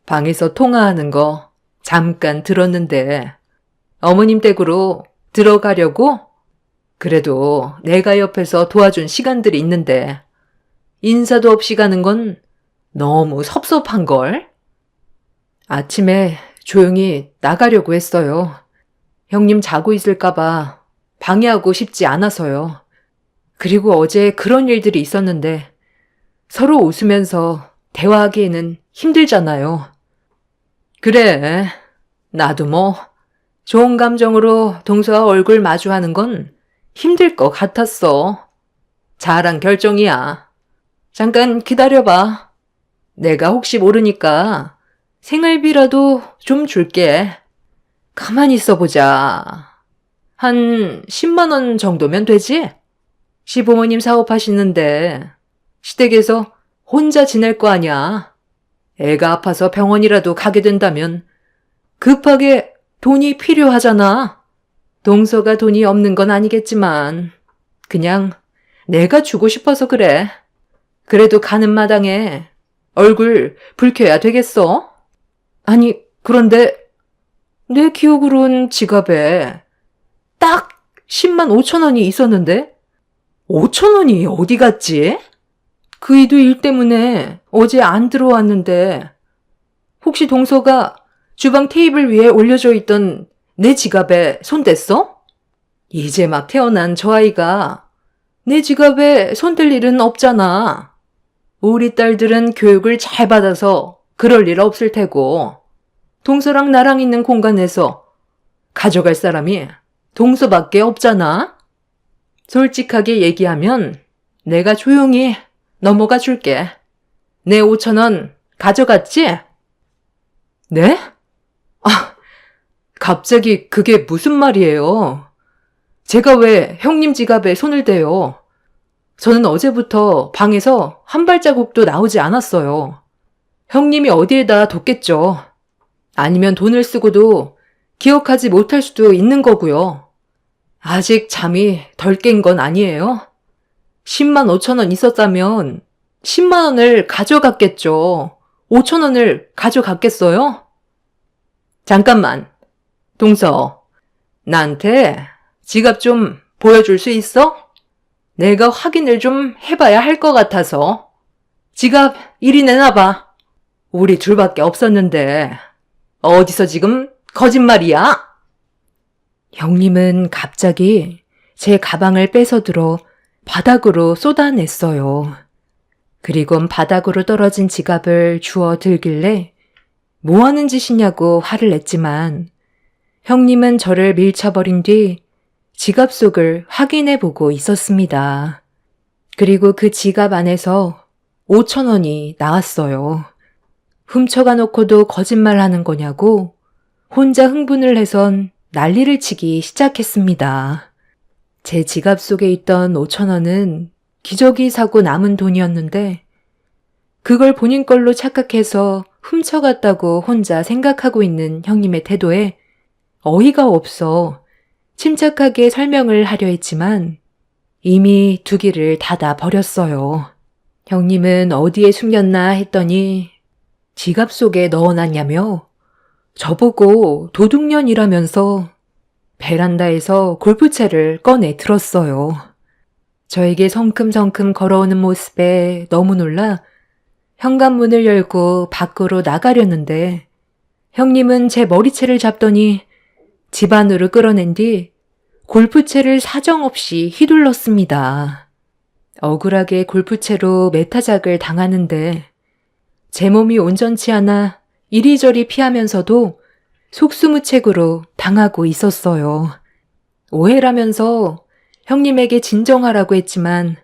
방에서 통화하는 거 잠깐 들었는데 어머님 댁으로 들어가려고? 그래도 내가 옆에서 도와준 시간들이 있는데 인사도 없이 가는 건 너무 섭섭한걸? 아침에 조용히 나가려고 했어요. 형님 자고 있을까봐 방해하고 싶지 않아서요. 그리고 어제 그런 일들이 있었는데 서로 웃으면서 대화하기에는 힘들잖아요. 그래, 나도 뭐 좋은 감정으로 동서와 얼굴 마주하는 건 힘들 것 같았어. 잘한 결정이야. 잠깐 기다려봐. 내가 혹시 모르니까 생활비라도 좀 줄게. 가만히 있어보자. 한 10만 원 정도면 되지? 시부모님 사업하시는데 시댁에서 혼자 지낼 거 아냐. 애가 아파서 병원이라도 가게 된다면 급하게 돈이 필요하잖아. 동서가 돈이 없는 건 아니겠지만 그냥 내가 주고 싶어서 그래. 그래도 가는 마당에 얼굴 붉혀야 되겠어? 아니, 그런데 내 기억으론 지갑에 딱 10만 5천 원이 있었는데 5천 원이 어디 갔지? 그이도 일 때문에 어제 안 들어왔는데 혹시 동서가 주방 테이블 위에 올려져 있던 내 지갑에 손 댔어? 이제 막 태어난 저 아이가 내 지갑에 손댈 일은 없잖아. 우리 딸들은 교육을 잘 받아서 그럴 일 없을 테고 동서랑 나랑 있는 공간에서 가져갈 사람이 동서밖에 없잖아. 솔직하게 얘기하면 내가 조용히 넘어가 줄게. 내 5천 원 가져갔지? 네? 아, 갑자기 그게 무슨 말이에요? 제가 왜 형님 지갑에 손을 대요? 저는 어제부터 방에서 한 발자국도 나오지 않았어요. 형님이 어디에다 뒀겠죠. 아니면 돈을 쓰고도 기억하지 못할 수도 있는 거고요. 아직 잠이 덜 깬 건 아니에요. 10만 5천 원 있었다면 10만 원을 가져갔겠죠. 5천 원을 가져갔겠어요? 잠깐만. 동서, 나한테 지갑 좀 보여줄 수 있어? 내가 확인을 좀 해봐야 할 것 같아서. 지갑 이리 내놔봐. 우리 둘밖에 없었는데 어디서 지금 거짓말이야? 형님은 갑자기 제 가방을 뺏어 들어 바닥으로 쏟아냈어요. 그리곤 바닥으로 떨어진 지갑을 주워 들길래 뭐 하는 짓이냐고 화를 냈지만 형님은 저를 밀쳐버린 뒤 지갑 속을 확인해 보고 있었습니다. 그리고 그 지갑 안에서 5천 원이 나왔어요. 훔쳐가 놓고도 거짓말하는 거냐고 혼자 흥분을 해선 난리를 치기 시작했습니다. 제 지갑 속에 있던 5천 원은 기저귀 사고 남은 돈이었는데 그걸 본인 걸로 착각해서 훔쳐갔다고 혼자 생각하고 있는 형님의 태도에 어이가 없어 침착하게 설명을 하려 했지만 이미 두 귀를 닫아 버렸어요. 형님은 어디에 숨겼나 했더니 지갑 속에 넣어놨냐며 저보고 도둑년이라면서 베란다에서 골프채를 꺼내 들었어요. 저에게 성큼성큼 걸어오는 모습에 너무 놀라 현관문을 열고 밖으로 나가려는데 형님은 제 머리채를 잡더니 집 안으로 끌어낸 뒤 골프채를 사정없이 휘둘렀습니다. 억울하게 골프채로 메타작을 당하는데 제 몸이 온전치 않아 이리저리 피하면서도 속수무책으로 당하고 있었어요. 오해라면서 형님에게 진정하라고 했지만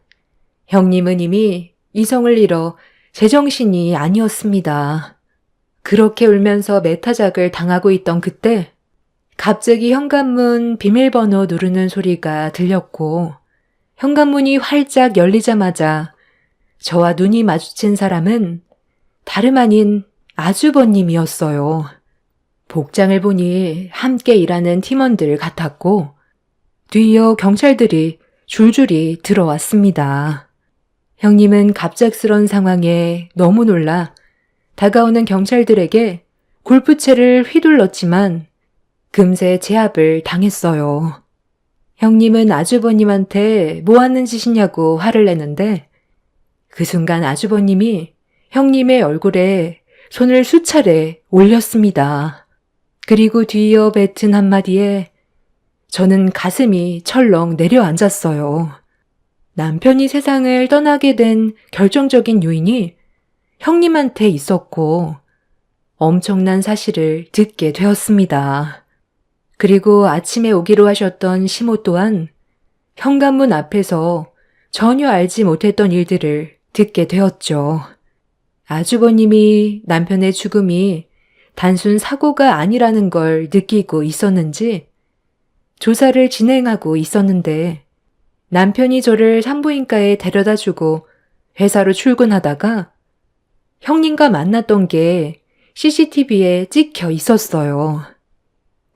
형님은 이미 이성을 잃어 제정신이 아니었습니다. 그렇게 울면서 메타작을 당하고 있던 그때 갑자기 현관문 비밀번호 누르는 소리가 들렸고 현관문이 활짝 열리자마자 저와 눈이 마주친 사람은 다름 아닌 아주버님이었어요. 복장을 보니 함께 일하는 팀원들 같았고 뒤이어 경찰들이 줄줄이 들어왔습니다. 형님은 갑작스런 상황에 너무 놀라 다가오는 경찰들에게 골프채를 휘둘렀지만 금세 제압을 당했어요. 형님은 아주버님한테 뭐 하는 짓이냐고 화를 내는데 그 순간 아주버님이 형님의 얼굴에 손을 수차례 올렸습니다. 그리고 뒤이어 뱉은 한마디에 저는 가슴이 철렁 내려앉았어요. 남편이 세상을 떠나게 된 결정적인 요인이 형님한테 있었고 엄청난 사실을 듣게 되었습니다. 그리고 아침에 오기로 하셨던 시모 또한 현관문 앞에서 전혀 알지 못했던 일들을 듣게 되었죠. 아주버님이 남편의 죽음이 단순 사고가 아니라는 걸 느끼고 있었는지 조사를 진행하고 있었는데 남편이 저를 산부인과에 데려다 주고 회사로 출근하다가 형님과 만났던 게 CCTV에 찍혀 있었어요.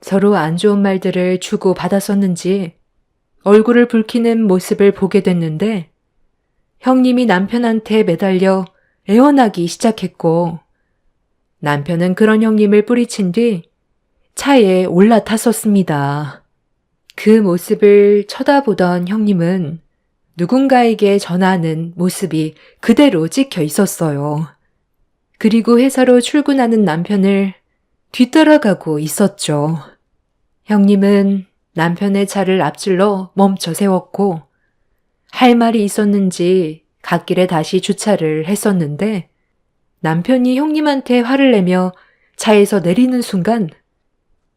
서로 안 좋은 말들을 주고 받았었는지 얼굴을 붉히는 모습을 보게 됐는데 형님이 남편한테 매달려 애원하기 시작했고 남편은 그런 형님을 뿌리친 뒤 차에 올라탔었습니다. 그 모습을 쳐다보던 형님은 누군가에게 전하는 모습이 그대로 찍혀 있었어요. 그리고 회사로 출근하는 남편을 뒤따라가고 있었죠. 형님은 남편의 차를 앞질러 멈춰 세웠고 할 말이 있었는지 갓길에 다시 주차를 했었는데 남편이 형님한테 화를 내며 차에서 내리는 순간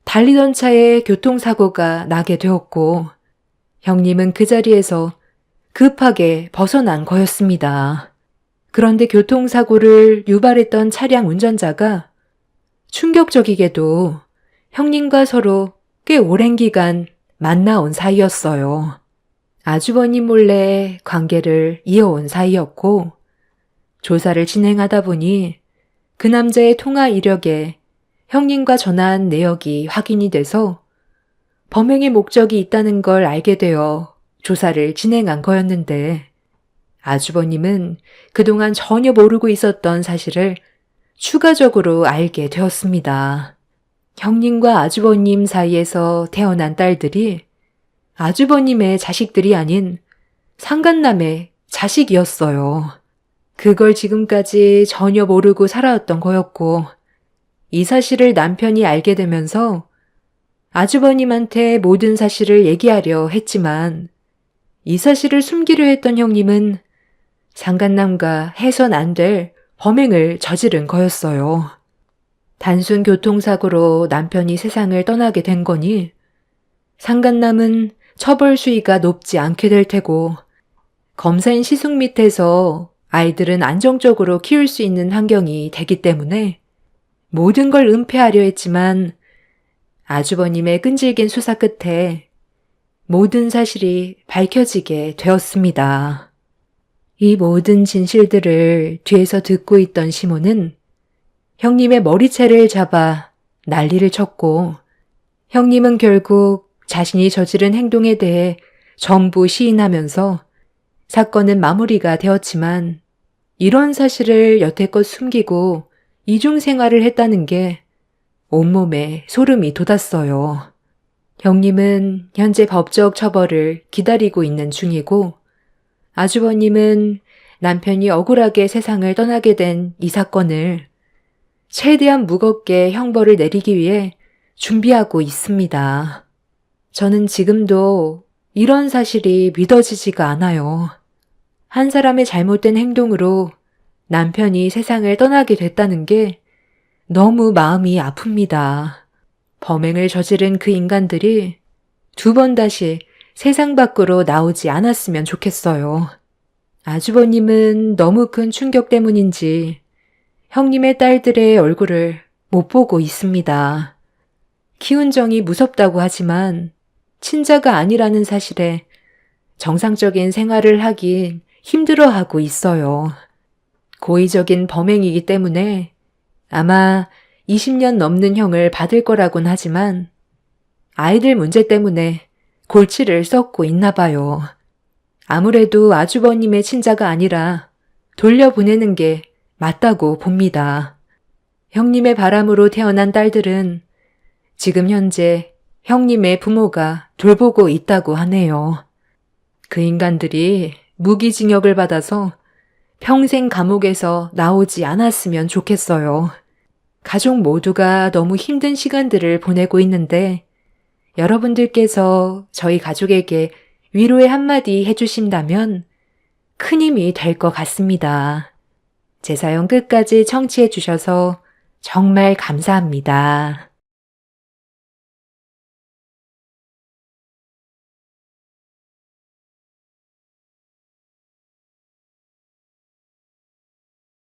달리던 차에 교통사고가 나게 되었고 형님은 그 자리에서 급하게 벗어난 거였습니다. 그런데 교통사고를 유발했던 차량 운전자가 충격적이게도 형님과 서로 꽤 오랜 기간 만나온 사이였어요. 아주버님 몰래 관계를 이어온 사이였고 조사를 진행하다 보니 그 남자의 통화 이력에 형님과 전화한 내역이 확인이 돼서 범행의 목적이 있다는 걸 알게 되어 조사를 진행한 거였는데 아주버님은 그동안 전혀 모르고 있었던 사실을 추가적으로 알게 되었습니다. 형님과 아주버님 사이에서 태어난 딸들이 아주버님의 자식들이 아닌 상간남의 자식이었어요. 그걸 지금까지 전혀 모르고 살아왔던 거였고 이 사실을 남편이 알게 되면서 아주버님한테 모든 사실을 얘기하려 했지만 이 사실을 숨기려 했던 형님은 상간남과 해선 안 될 범행을 저지른 거였어요. 단순 교통사고로 남편이 세상을 떠나게 된 거니 상간남은 처벌 수위가 높지 않게 될 테고 검사인 시숙 밑에서 아이들은 안정적으로 키울 수 있는 환경이 되기 때문에 모든 걸 은폐하려 했지만 아주버님의 끈질긴 수사 끝에 모든 사실이 밝혀지게 되었습니다. 이 모든 진실들을 뒤에서 듣고 있던 시모는 형님의 머리채를 잡아 난리를 쳤고 형님은 결국 자신이 저지른 행동에 대해 전부 시인하면서 사건은 마무리가 되었지만 이런 사실을 여태껏 숨기고 이중생활을 했다는 게 온몸에 소름이 돋았어요. 형님은 현재 법적 처벌을 기다리고 있는 중이고 아주버님은 남편이 억울하게 세상을 떠나게 된 이 사건을 최대한 무겁게 형벌을 내리기 위해 준비하고 있습니다. 저는 지금도 이런 사실이 믿어지지가 않아요. 한 사람의 잘못된 행동으로 남편이 세상을 떠나게 됐다는 게 너무 마음이 아픕니다. 범행을 저지른 그 인간들이 두 번 다시 세상 밖으로 나오지 않았으면 좋겠어요. 아주버님은 너무 큰 충격 때문인지 형님의 딸들의 얼굴을 못 보고 있습니다. 키운 정이 무섭다고 하지만 친자가 아니라는 사실에 정상적인 생활을 하긴 힘들어하고 있어요. 고의적인 범행이기 때문에 아마 20년 넘는 형을 받을 거라곤 하지만 아이들 문제 때문에 골치를 썩고 있나 봐요. 아무래도 아주버님의 친자가 아니라 돌려보내는 게 맞다고 봅니다. 형님의 바람으로 태어난 딸들은 지금 현재 형님의 부모가 돌보고 있다고 하네요. 그 인간들이 무기징역을 받아서 평생 감옥에서 나오지 않았으면 좋겠어요. 가족 모두가 너무 힘든 시간들을 보내고 있는데 여러분들께서 저희 가족에게 위로의 한마디 해주신다면 큰 힘이 될 것 같습니다. 제 사연 끝까지 청취해 주셔서 정말 감사합니다.